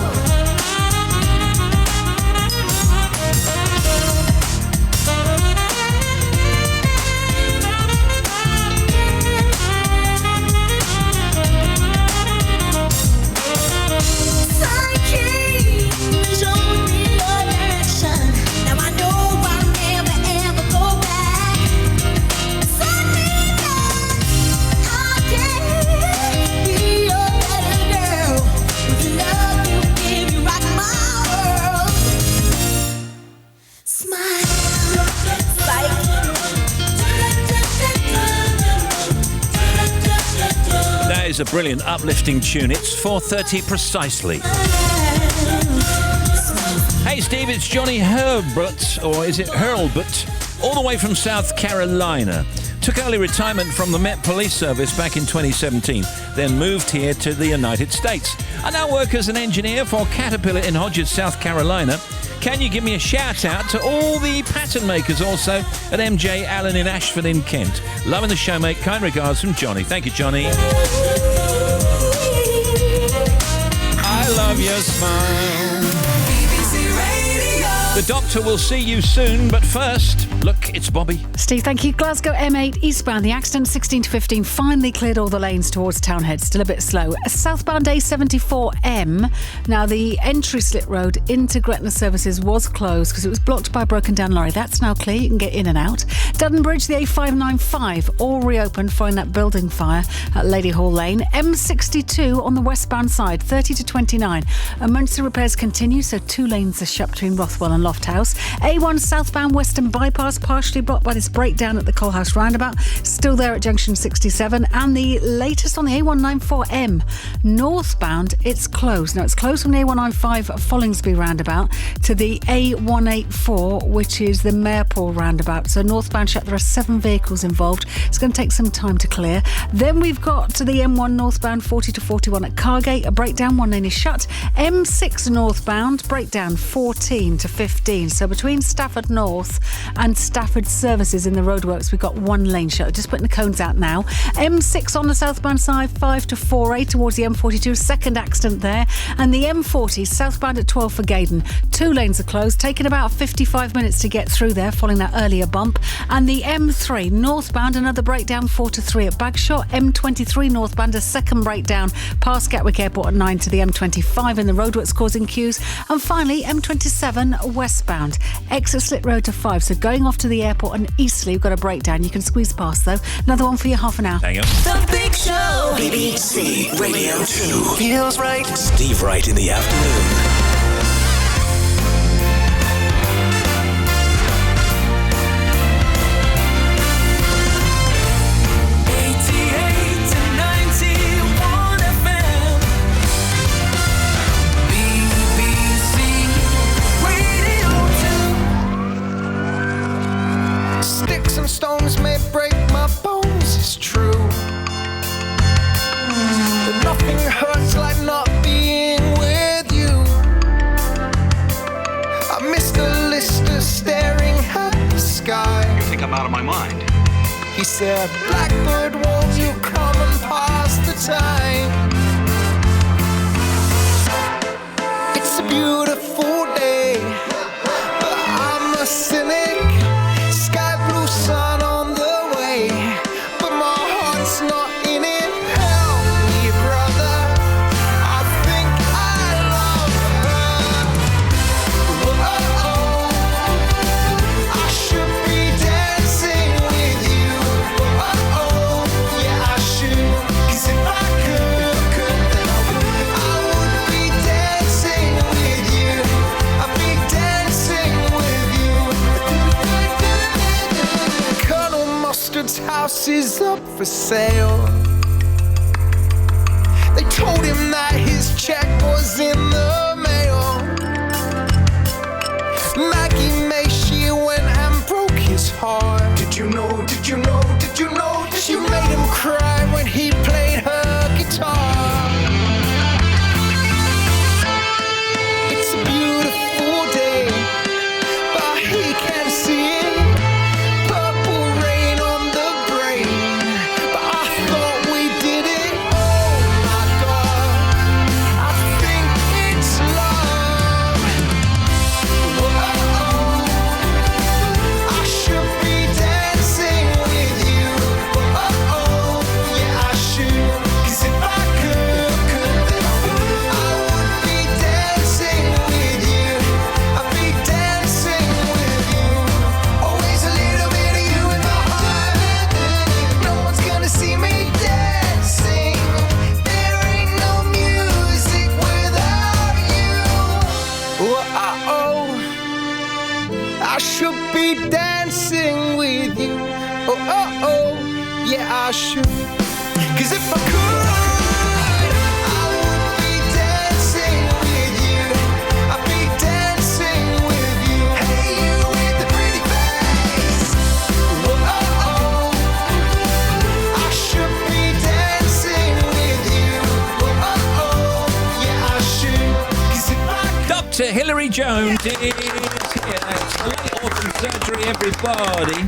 Sidekick, show me your direction. Now I know I'll never ever go back. Taught me that I can be a better girl. With the love you give, you rock my world. Smile, That is a brilliant, uplifting tune. It's 4:30 precisely. Hey, Steve, it's Johnny Herbert, or is it Hurlbut, all the way from South Carolina. Took early retirement from the Met Police Service back in 2017, then moved here to the United States. I now work as an engineer for Caterpillar in Hodges, South Carolina. Can you give me a shout out to all the pattern makers also at MJ Allen in Ashford in Kent? Loving the show, mate. Kind regards from Johnny. Thank you, Johnny. I love your smile. The doctor will see you soon, but first, look, it's Bobby. Steve, thank you. Glasgow M8 eastbound. The accident 16 to 15 finally cleared all the lanes towards Townhead. Still a bit slow. Southbound A74M. Now, the entry slit road into Gretna Services was closed because it was blocked by a broken down lorry. That's now clear. You can get in and out. Dudden Bridge, the A595, all reopened following that building fire at Lady Hall Lane. M62 on the westbound side, 30 to 29. Emergency repairs continue, so 2 lanes are shut between Rothwell and Lofthouse. A1 southbound Western Bypass partially blocked by this breakdown at the Coalhouse roundabout. Still there at junction 67. And the latest on the A194M northbound, it's closed. Now, it's closed from the A195 at Follingsby roundabout to the A184, which is the Mayerpool roundabout. So northbound shut. There are 7 vehicles involved. It's going to take some time to clear. Then we've got to the M1 northbound 40 to 41 at Cargate. A breakdown, 1 lane is shut. M6 northbound, breakdown 14 to 15. So between Stafford North and and Stafford services in the roadworks. We've got 1 lane shut. Just putting the cones out now. M6 on the southbound side, 5 to 4A towards the M42. Second accident there. And the M40 southbound at 12 for Gaydon. 2 lanes are closed, taking about 55 minutes to get through there following that earlier bump. And the M3 northbound, another breakdown 4 to 3 at Bagshot. M23 northbound, a second breakdown past Gatwick Airport at 9 to the M25 in the roadworks causing queues. And finally, M27 westbound, exit Slit Road to 5. So going off to the airport and easterly, we've got a breakdown. You can squeeze past though. Another one for you, half an hour. Hang on. The Big Show. BBC Radio 2. Feels right. Steve Wright in the afternoon. Stones may break my bones, it's true. But nothing hurts like not being with you. I miss the lister staring at the sky. You think I'm out of my mind? He said, Blackbird, won't you come and pass the time? It's a beautiful day, but I'm a cynic. Sun on the way, but my heart's not in it. Help me, brother. I think I love her. Whoa, I should be dancing with you. Whoa, yeah, I should. 'Cause if I could, then I would be dancing with you. I'd be dancing with you. Mustard's house is up for sale. They told him that his check was in the mail. Maggie May, she went and broke his heart. Did you know, did you know, did you know? She made him cry when he played her guitar. It's a beautiful day, but he can't see it. I should be dancing with you. Yeah, I should. 'Cause if I could, I would be dancing with you. I'd be dancing with you. Hey, you with the pretty face. I should be dancing with you. Yeah, I should. 'Cause if I Dr. Hilary Jones is here. It's the late autumn surgery, everybody.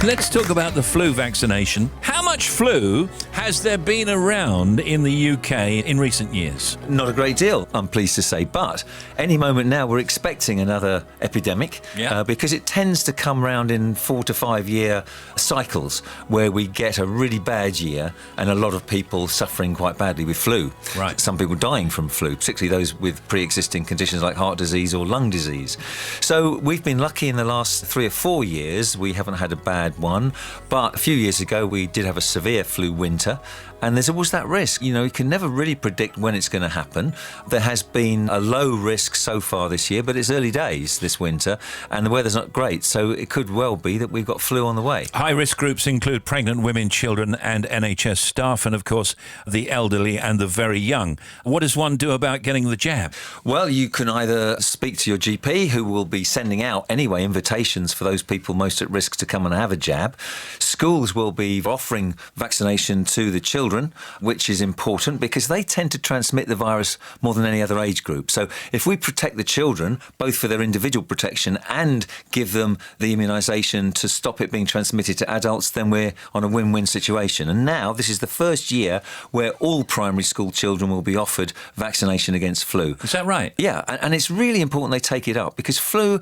Let's talk about the flu vaccination. How much flu has there been around in the UK in recent years? Not a great deal, I'm pleased to say, but any moment now we're expecting another epidemic because it tends to come round in 4 to 5 year cycles where we get a really bad year and a lot of people suffering quite badly with flu. Right. Some people dying from flu, particularly those with pre-existing conditions like heart disease or lung disease. So we've been lucky in the last 3 or 4 years. We haven't had a bad one, but a few years ago we did have a severe flu winter, and there's always that risk. You know, you can never really predict when it's going to happen. There has been a low risk so far this year, but it's early days this winter and the weather's not great, so it could well be that we've got flu on the way. High risk groups include pregnant women, children and NHS staff, and of course the elderly and the very young. What does one do about getting the jab? Well, you can either speak to your GP, who will be sending out anyway invitations for those people most at risk to come and have a jab. Schools will be offering giving vaccination to the children, which is important because they tend to transmit the virus more than any other age group. So if we protect the children, both for their individual protection and give them the immunisation to stop it being transmitted to adults, then we're on a win-win situation. And now this is the first year where all primary school children will be offered vaccination against flu. Is that right? Yeah, and it's really important they take it up because flu,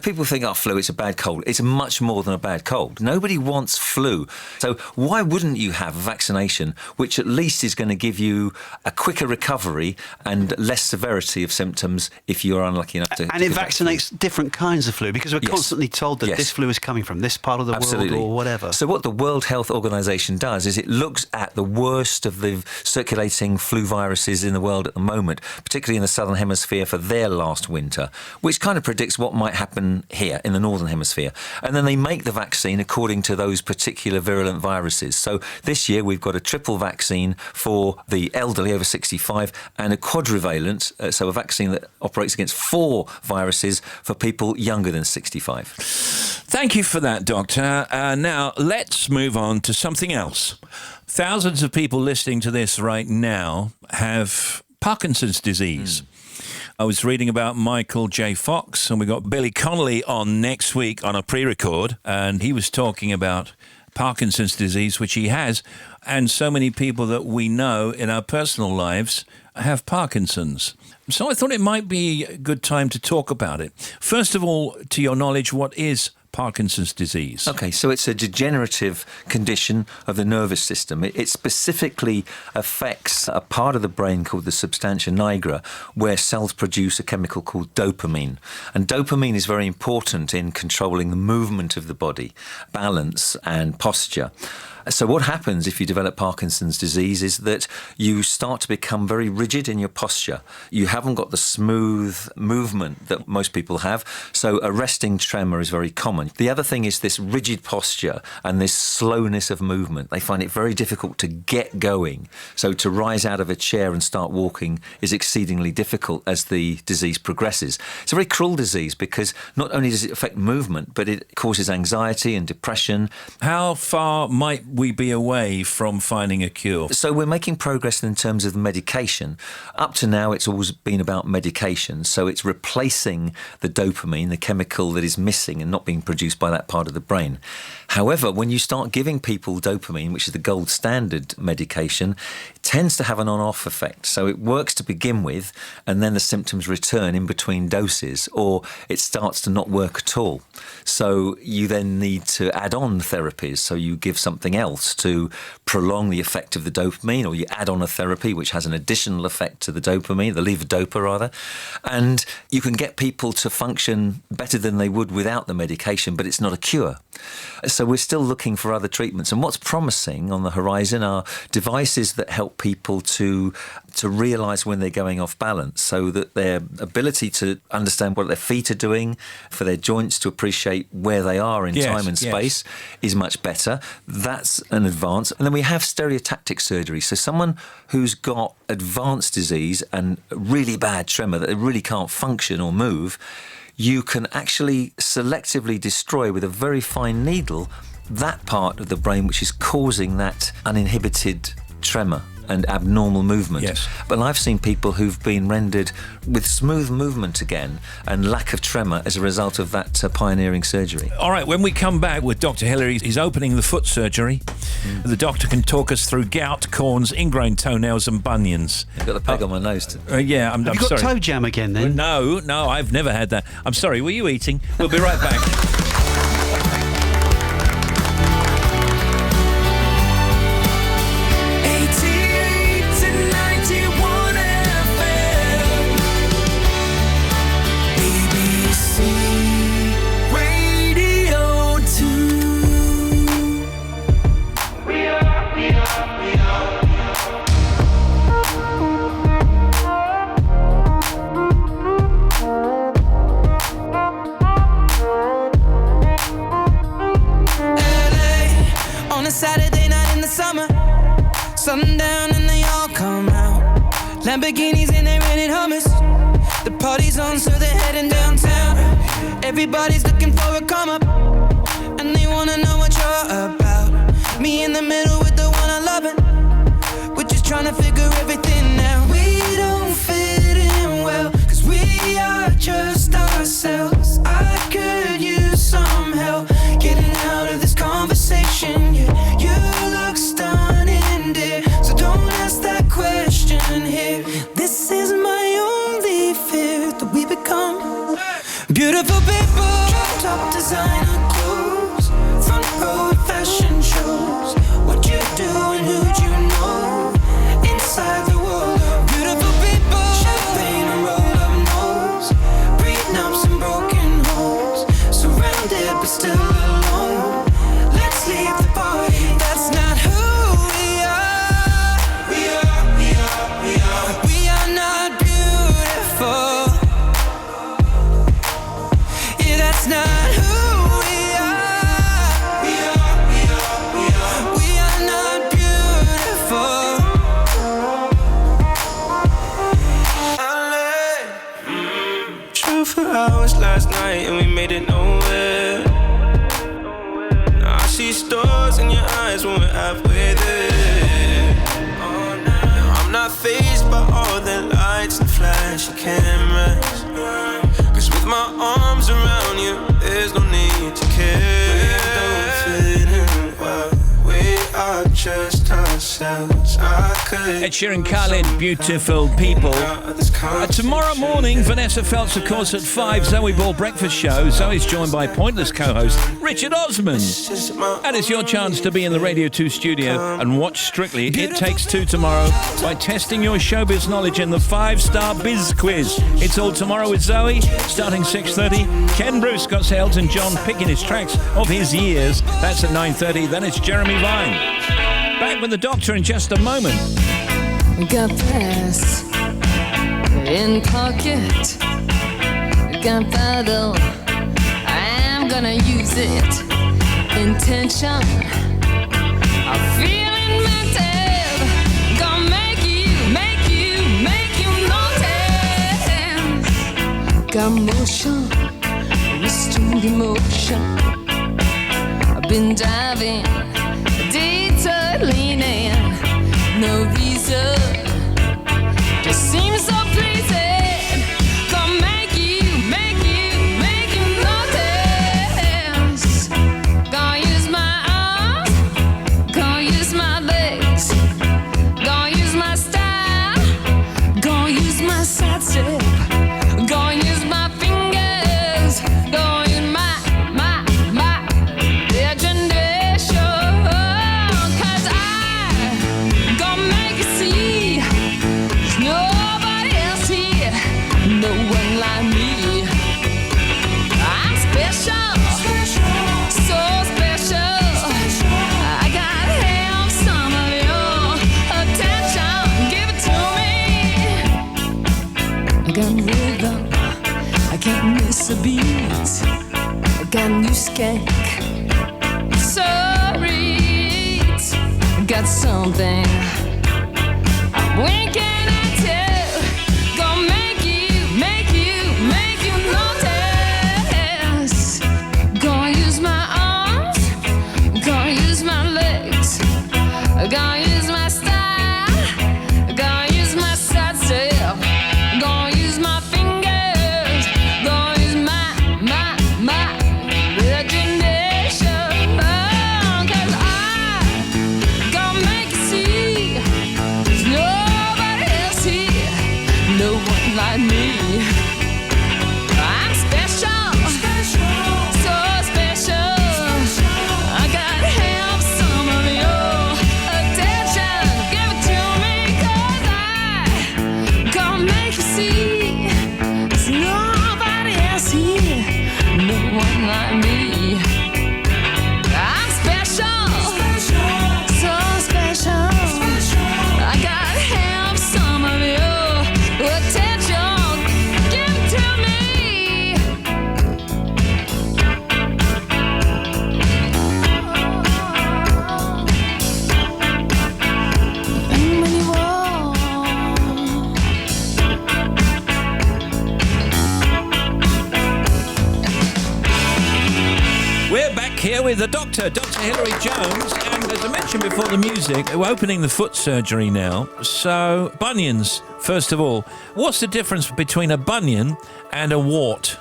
people think, flu, it's a bad cold. It's much more than a bad cold. Nobody wants flu. So why wouldn't you have a vaccination which at least is going to give you a quicker recovery and less severity of symptoms if you're unlucky enough to... And it vaccinates different kinds of flu because we're constantly told that this flu is coming from this part of the world or whatever. So what the World Health Organization does is it looks at the worst of the circulating flu viruses in the world at the moment, particularly in the Southern Hemisphere for their last winter, which kind of predicts what might happen here in the Northern Hemisphere. And then they make the vaccine according to those particular virulent viruses. So this year we've got a triple vaccine for the elderly over 65 and a quadrivalent, so a vaccine that operates against 4 viruses for people younger than 65. Thank you for that, Doctor. Now, let's move on to something else. Thousands of people listening to this right now have Parkinson's disease. I was reading about Michael J. Fox, and we got Billy Connolly on next week on a pre-record, and he was talking about Parkinson's disease, which he has, and so many people that we know in our personal lives have Parkinson's. So I thought it might be a good time to talk about it. First of all, to your knowledge, what is Parkinson's disease? Okay, so it's a degenerative condition of the nervous system. It specifically affects a part of the brain called the substantia nigra, where cells produce a chemical called dopamine. And dopamine is very important in controlling the movement of the body, balance and posture. So what happens if you develop Parkinson's disease is that you start to become very rigid in your posture. You haven't got the smooth movement that most people have, so a resting tremor is very common. The other thing is this rigid posture and this slowness of movement. They find it very difficult to get going. So to rise out of a chair and start walking is exceedingly difficult as the disease progresses. It's a very cruel disease because not only does it affect movement, but it causes anxiety and depression. How far might we be away from finding a cure? So we're making progress in terms of the medication. Up to now, it's always been about medication. So it's replacing the dopamine, the chemical that is missing and not being produced by that part of the brain. However, when you start giving people dopamine, which is the gold standard medication, it tends to have an on-off effect. So it works to begin with, and then the symptoms return in between doses, or it starts to not work at all. So you then need to add on therapies. So you give something else to prolong the effect of the dopamine, or you add on a therapy which has an additional effect to the dopamine, the levodopa rather, and you can get people to function better than they would without the medication, but it's not a cure. So we're still looking for other treatments, and what's promising on the horizon are devices that help people to realise when they're going off balance, so that their ability to understand what their feet are doing, for their joints to appreciate where they are in time and space is much better. That's an advance. And then we have stereotactic surgery. So someone who's got advanced disease and really bad tremor, that they really can't function or move, you can actually selectively destroy with a very fine needle that part of the brain which is causing that uninhibited tremor and abnormal movement. Yes. But I've seen people who've been rendered with smooth movement again and lack of tremor as a result of that pioneering surgery. All right, when we come back with Dr. Hillary, he's opening the foot surgery. The doctor can talk us through gout, corns, ingrown toenails and bunions. I've got the peg on my nose. Yeah, I'm Have you got sorry. toe jam again then? No, I've never had that. I'm sorry, were you eating? We'll be right back. Saturday night in the summer, sundown and they all come out. Lamborghinis and they're renting Hummers. The party's on, so they're heading downtown. Everybody's looking for a come up, and they wanna know what you're about. Me in the middle with the one I love it. We're just trying to figure everything out. We don't fit in well, cause we are just ourselves. I could use some help getting out of this conversation. Yeah, you look stunning, dear, so don't ask that question here. This is my only fear, that we become beautiful people. Top designer clothes, front row fashion shows. What you do and who'd you know? Inside the world of beautiful people. Champagne and roll up nose, prenups and broken homes. Surrounded but still alone. Let's leave the party. That's not who we are. We are not beautiful. Yeah, that's not who we are. We are not beautiful. Drove for hours last night and we made it nowhere. Now I see stars in your eyes when we're halfway there. Now I'm not fazed by all the lights and flashy cameras, cause with my arms around you, there's no need to care. We don't fit in well, we are just ourselves. I could Ed Sheeran, Khalid, Beautiful People. Tomorrow morning, Vanessa Feltz, of course, at 5, Zoe Ball Breakfast Show. Zoe's joined by Pointless co-host Richard Osman. And it's your chance to be in the Radio 2 studio and watch Strictly It Takes Two tomorrow by testing your showbiz knowledge in the 5-star Biz Quiz. It's all tomorrow with Zoe, starting 6:30. Ken Bruce got Elton John picking his tracks of his years. That's at 9:30. Then it's Jeremy Vine. Back with the Doctor in just a moment. Got pass in pocket, gunpowder, I'm gonna use it. Intention, I'm feeling mental, gonna make you notice. Got motion, restrained emotion, I've been diving, detour leaning, no reason, just seems so pleasing. Gonna make you notice. Gonna use my arms, gonna use my legs, gonna use my style, gonna use my side step, gonna use my fingers, gonna use my imagination. 'Cause I gonna make you see there's nobody else here, no one like me. I'm special, so special. I gotta have some of your attention. Give it to me. I got rhythm, I can't miss a beat. I got new skank, sorry, got something I'm winking at you. Gonna make you notice. Gonna use my arms, gonna use my legs, gonna use my style, gonna use my side step, gonna use my fingers, gonna use my imagination. 'Cause I gonna make you see there's nobody else here, no one like me. I'm special, so special. I gotta have some of your attention. Give it to me, 'cause I gonna make you see there's nobody else here, no one like me. I'm special, so special. I gotta have some of your attention. Give with the doctor, Dr. Hilary Jones. And as I mentioned before the music, we're opening the foot surgery now. So, bunions, first of all. What's the difference between a bunion and a wart?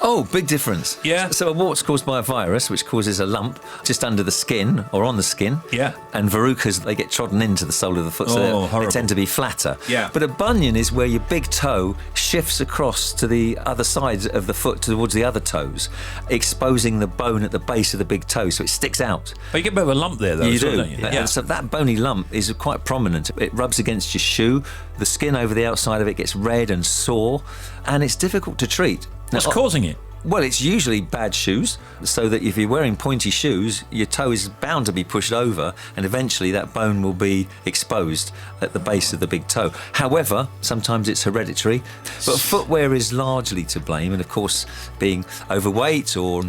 Oh, big difference. Yeah. So a wart's caused by a virus, which causes a lump just under the skin or on the skin. Yeah. And verrucas, they get trodden into the sole of the foot, so they tend to be flatter. Yeah. But a bunion is where your big toe shifts across to the other side of the foot towards the other toes, exposing the bone at the base of the big toe, so it sticks out. Oh, you get a bit of a lump there, though. You as well, do. don't you? Yeah. And so that bony lump is quite prominent. It rubs against your shoe. The skin over the outside of it gets red and sore, and it's difficult to treat. What's causing it? Well, it's usually bad shoes, so that if you're wearing pointy shoes, your toe is bound to be pushed over, and eventually that bone will be exposed at the base of the big toe. However, sometimes it's hereditary, but footwear is largely to blame, and of course, being overweight or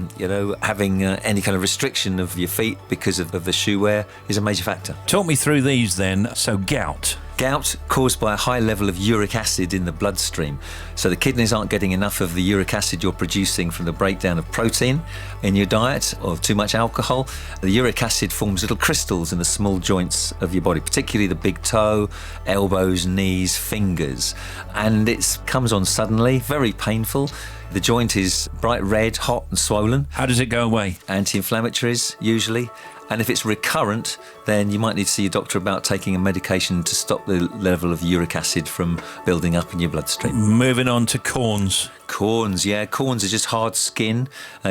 having any kind of restriction of your feet because of the shoe wear is a major factor. Talk me through these then. So, gout. Gout caused by a high level of uric acid in the bloodstream. So the kidneys aren't getting enough of the uric acid you're producing from the breakdown of protein in your diet or too much alcohol. The uric acid forms little crystals in the small joints of your body, particularly the big toe, elbows, knees, fingers. And it comes on suddenly, very painful. The joint is bright red, hot and swollen. How does it go away? Anti-inflammatories, usually. And if it's recurrent, then you might need to see your doctor about taking a medication to stop the level of uric acid from building up in your bloodstream. Moving on to corns. Corns, yeah. Corns are just hard skin,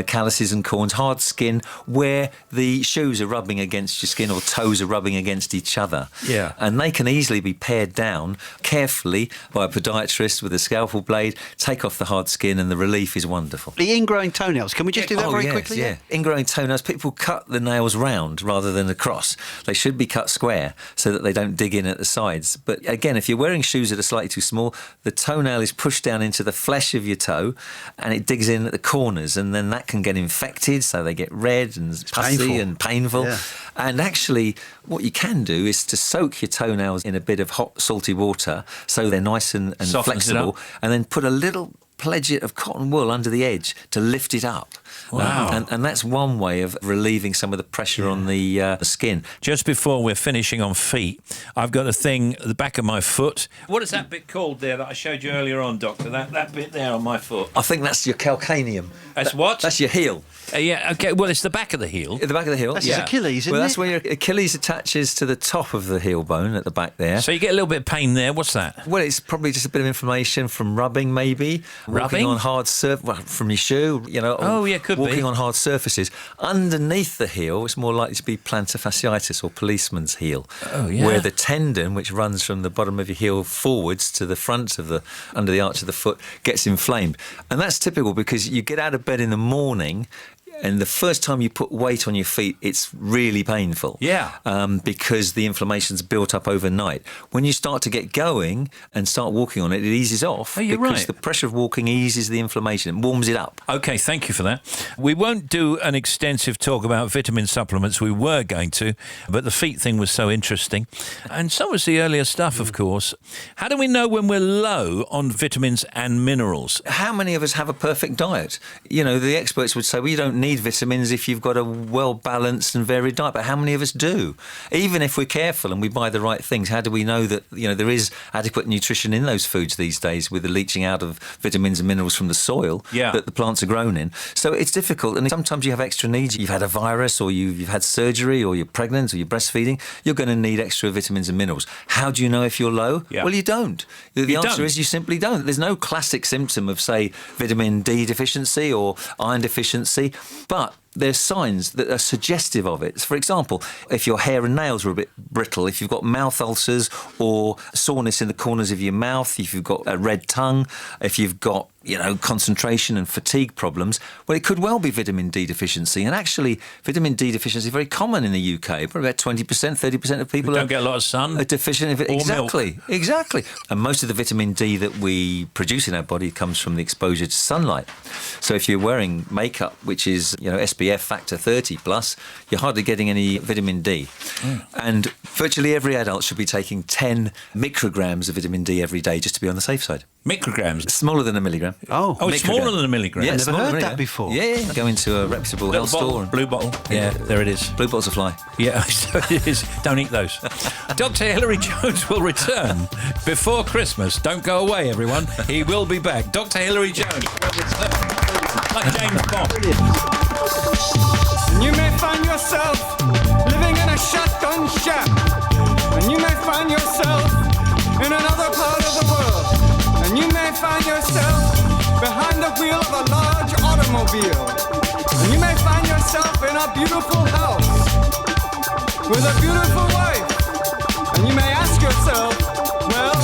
calluses and corns. Hard skin where the shoes are rubbing against your skin or toes are rubbing against each other. Yeah. And they can easily be pared down carefully by a podiatrist with a scalpel blade, take off the hard skin, and the relief is wonderful. The ingrowing toenails, can we just do that very quickly? Yeah. Ingrowing toenails, people cut the nails round rather than across. They should be cut square so that they don't dig in at the sides. But again, if you're wearing shoes that are slightly too small, the toenail is pushed down into the flesh of your toe and it digs in at the corners, and then that can get infected, so they get red and pussy and painful. Yeah. And actually, what you can do is to soak your toenails in a bit of hot, salty water so they're nice and flexible, and then put a little pledget of cotton wool under the edge to lift it up. Wow. And that's one way of relieving some of the pressure on the skin. Just before we're finishing on feet, I've got a thing at the back of my foot. What is that bit called there that I showed you earlier on, Doctor? That bit there on my foot. I think that's your calcaneum. That's what? That's your heel. Yeah, okay. Well, it's the back of the heel. At the back of the heel. That's his Achilles, isn't Well, it? that's where your Achilles attaches to the top of the heel bone at the back there. So you get a little bit of pain there. What's that? Well, it's probably just a bit of inflammation from rubbing, maybe. Rubbing? Walking on hard from your shoe, Oh, yeah, could be. walking on hard surfaces. Underneath the heel, it's more likely to be plantar fasciitis or policeman's heel. Oh, yeah. Where the tendon, which runs from the bottom of your heel forwards to the front of under the arch of the foot, gets inflamed. And that's typical because you get out of bed in the morning, and the first time you put weight on your feet, it's really painful. Yeah. Because the inflammation's built up overnight. When you start to get going and start walking on it, it eases off. Oh, you're because right. the pressure of walking eases the inflammation. It warms it up. Okay, thank you for that. We won't do an extensive talk about vitamin supplements. We were going to, but the feet thing was so interesting. And so was the earlier stuff, of course. How do we know when we're low on vitamins and minerals? How many of us have a perfect diet? The experts would say, well, you don't need vitamins if you've got a well-balanced and varied diet, but how many of us do? Even if we're careful and we buy the right things, how do we know that there is adequate nutrition in those foods these days with the leaching out of vitamins and minerals from the soil that the plants are grown in? So it's difficult, and sometimes you have extra needs. You've had a virus, or you've had surgery, or you're pregnant, or you're breastfeeding. You're going to need extra vitamins and minerals. How do you know if you're low? Yeah. Well, you don't. The answer is you simply don't. There's no classic symptom of, say, vitamin D deficiency or iron deficiency. But there's signs that are suggestive of it. For example, if your hair and nails are a bit brittle, if you've got mouth ulcers or soreness in the corners of your mouth, if you've got a red tongue, if you've got concentration and fatigue problems, well, it could well be vitamin D deficiency. And actually, vitamin D deficiency is very common in the UK. Probably about 20%, 30% of people don't get a lot of sun. Are deficient in it. Or Exactly. And most of the vitamin D that we produce in our body comes from the exposure to sunlight. So if you're wearing makeup, which is, SPF factor 30 plus, you're hardly getting any vitamin D. And virtually every adult should be taking 10 micrograms of vitamin D every day just to be on the safe side. Micrograms. Smaller than a milligram. Oh, it's smaller than a milligram. Yeah, I've never smaller heard than a that milligram. before. Yeah. Go into a reputable health store. And Blue bottle. Yeah, there it is. Blue bottles of fly. Yeah, so it is. Don't eat those. Dr. Hilary Jones will return before Christmas. Don't go away, everyone. He will be back. Dr. Hilary Jones will return. Like James Bond. And you may find yourself living in a shotgun shack. And you may find yourself in another part of the world. And you may find yourself behind the wheel of a large automobile. And you may find yourself in a beautiful house with a beautiful wife. And you may ask yourself, well,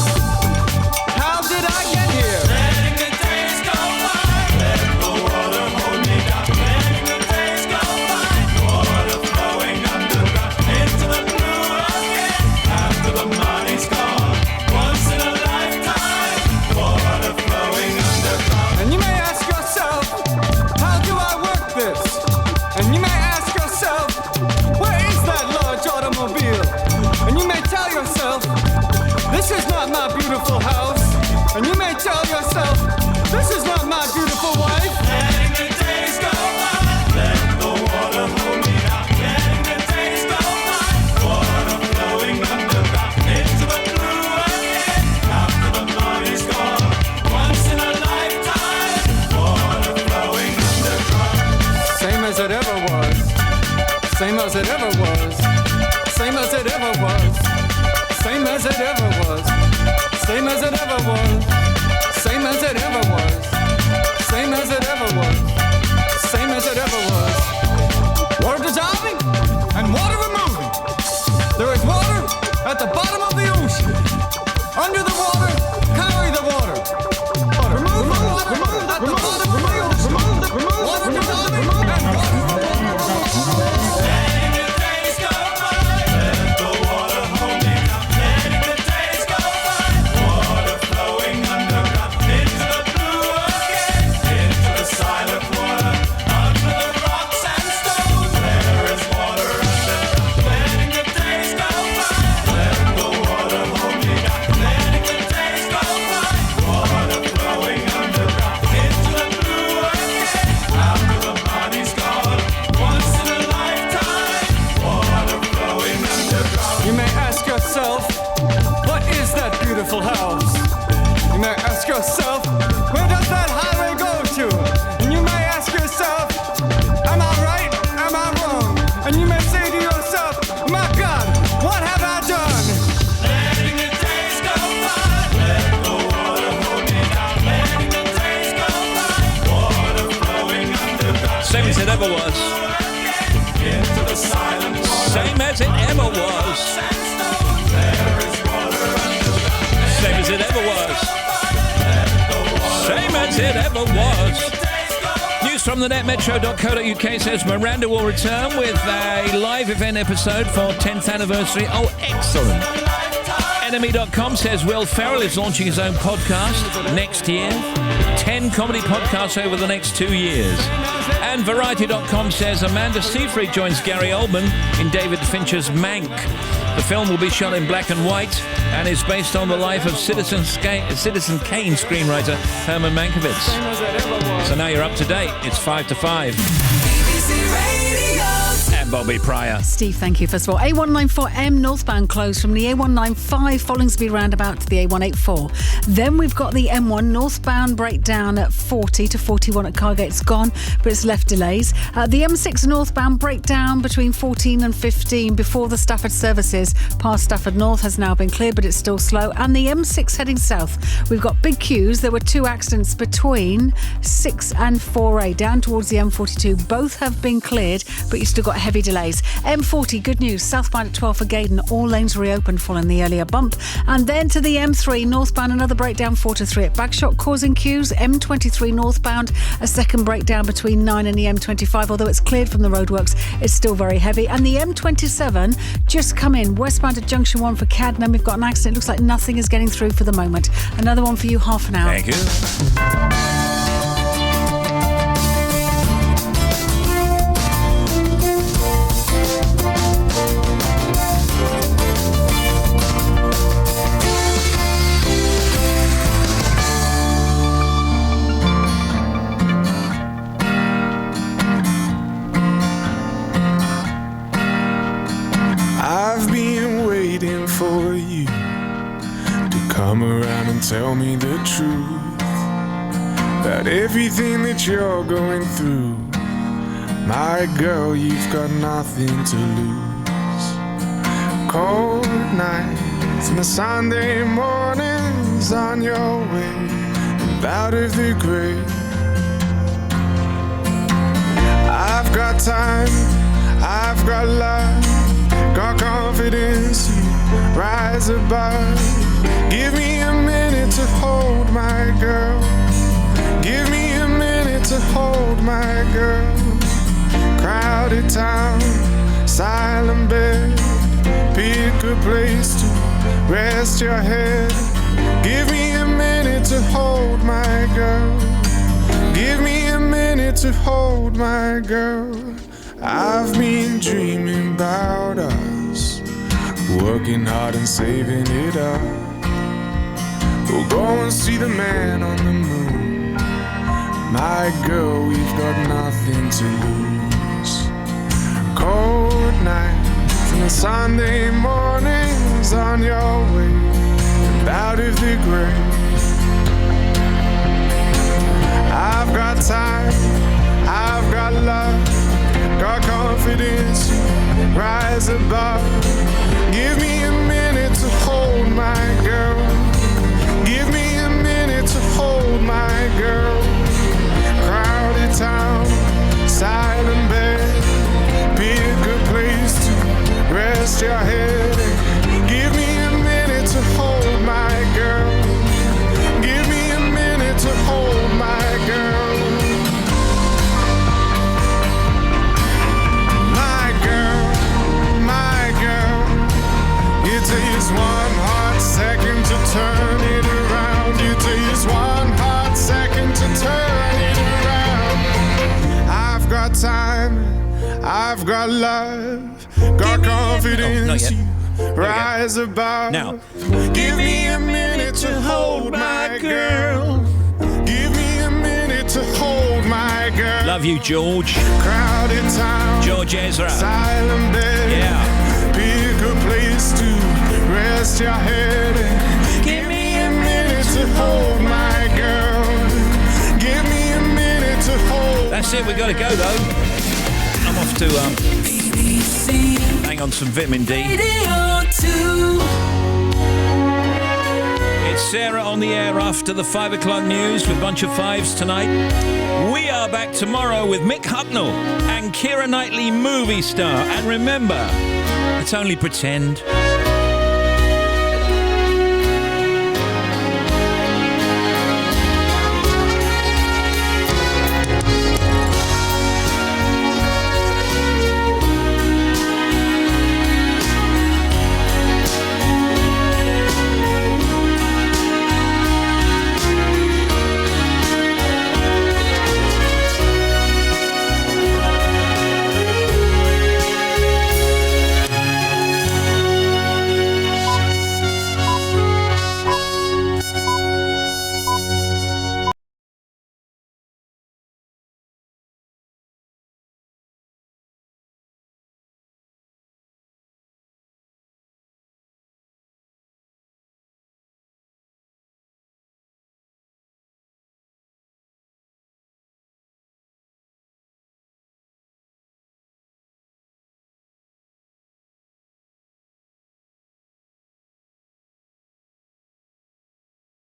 how did I get here? Letting the days go by, let the water hold me down. Letting the days go by, water flowing underground into the blue again. After the money's gone, once in a lifetime, water flowing underground. And you may ask yourself, how do I work this? And you may ask yourself, where is that large automobile? And you may tell yourself, this is not my beautiful house. And you may tell yourself, this is not my beautiful wife. Letting the days go by, let the water hold me down. Letting the days go by, water flowing underground into the blue again. After the money's gone, once in a lifetime, water flowing underground. Same as it ever was. Same as it ever was. Same as it ever was. Same as it ever was. Same as it ever was. Same as it ever was. Same as it ever was. Same as it ever was. Water dissolving and water removing. There is water at the bottom of the ocean. Under the water, carry the water. Remove the water at the bottom of the ocean. Water dissolving and water removing. Letting the days go by, let the water hold me down. Letting the days go by, water flowing underground into the blue again, into the silent water, under the rocks and stones. There is water underground. Letting the days go by, let the water hold me down. Letting the days go by, water flowing underground into the blue again, after the money's gone. Once in a lifetime, water flowing underground. You may ask yourself, what is that beautiful house? You may ask yourself, where does that highway go to? And you may ask yourself, am I right? Am I wrong? And you may say to yourself, my God, what have I done? Letting the days go by, let the water hold me down. Letting the days go by, water flowing underground. Same as it ever was. Into the silent water. Same as it ever was. Same as it ever was. Same as it ever was. News from the net, metro.co.uk says Miranda will return with a live event episode for 10th anniversary. Oh, excellent. Enemy.com says Will Ferrell is launching his own podcast next year. 10 comedy podcasts over the next 2 years. And Variety.com says Amanda Seyfried joins Gary Oldman in David Fincher's Mank. The film will be shot in black and white and is based on the life of Citizen Kane screenwriter Herman Mankiewicz. So now you're up to date. It's 5 to 5. BBC Radio. And Bobby Pryor. Steve, thank you. First of all, A194M northbound closed from the A195 Follingsby roundabout to the A184. Then we've got the M1 northbound breakdown at 40 to 41 at Cargate. It's gone, but it's left delays. The M6 northbound breakdown between 14 and 15 before the Stafford services past Stafford North has now been cleared, but it's still slow. And the M6 heading south, we've got big queues. There were 2 accidents between 6 and 4A down towards the M42. Both have been cleared, but you've still got heavy delays. M40, good news, southbound at 12 for Gaydon, all lanes reopened following the earlier bump. And then to the M3 northbound, another breakdown 4 to 3 at Bagshot causing queues. M23 northbound, a second breakdown between 9 and the M25, although it's cleared from the roadworks, it's still very heavy. And the M27 just come in westbound at Junction 1 for Cadnam. We've got an accident, looks like nothing is getting through for the moment. Another one for you, half an hour. Thank you. Come around and tell me the truth about everything that you're going through. My girl, you've got nothing to lose. Cold nights and the Sunday mornings on your way out of the grave. I've got time, I've got love, got confidence, you rise above. Give me a minute to hold my girl. Give me a minute to hold my girl. Crowded town, silent bed, pick a place to rest your head. Give me a minute to hold my girl. Give me a minute to hold my girl. I've been dreaming about us, working hard and saving it up. We'll go and see the man on the moon. My girl, we've got nothing to lose. Cold nights and Sunday mornings on your way out of the grave. I've got time, I've got love, got confidence, rise above. Give me a minute to hold my girl. Give me a minute to hold my girl. Crowded town, silent bed, pick a place to rest your head. Give me a minute to hold my girl. Give me a minute to hold my girl. My girl, my girl. It takes one hot second to turn it around. It takes one hot second to turn it around. I've got time, I've got love, got confidence. Rise above. Now, give me a minute to hold my girl. Give me a minute to hold my girl. love you, George. Crowded town, George Ezra. Silent bed. Yeah. Pick a place to rest your head. Give me a minute to hold my girl. Give me a minute to hold. That's it. We got to go though. I'm off to hang on some vitamin D. It's Sarah on the air after the 5 o'clock news with a bunch of fives tonight. We are back tomorrow with Mick Hucknall and Keira Knightley, movie star. And remember, it's only pretend.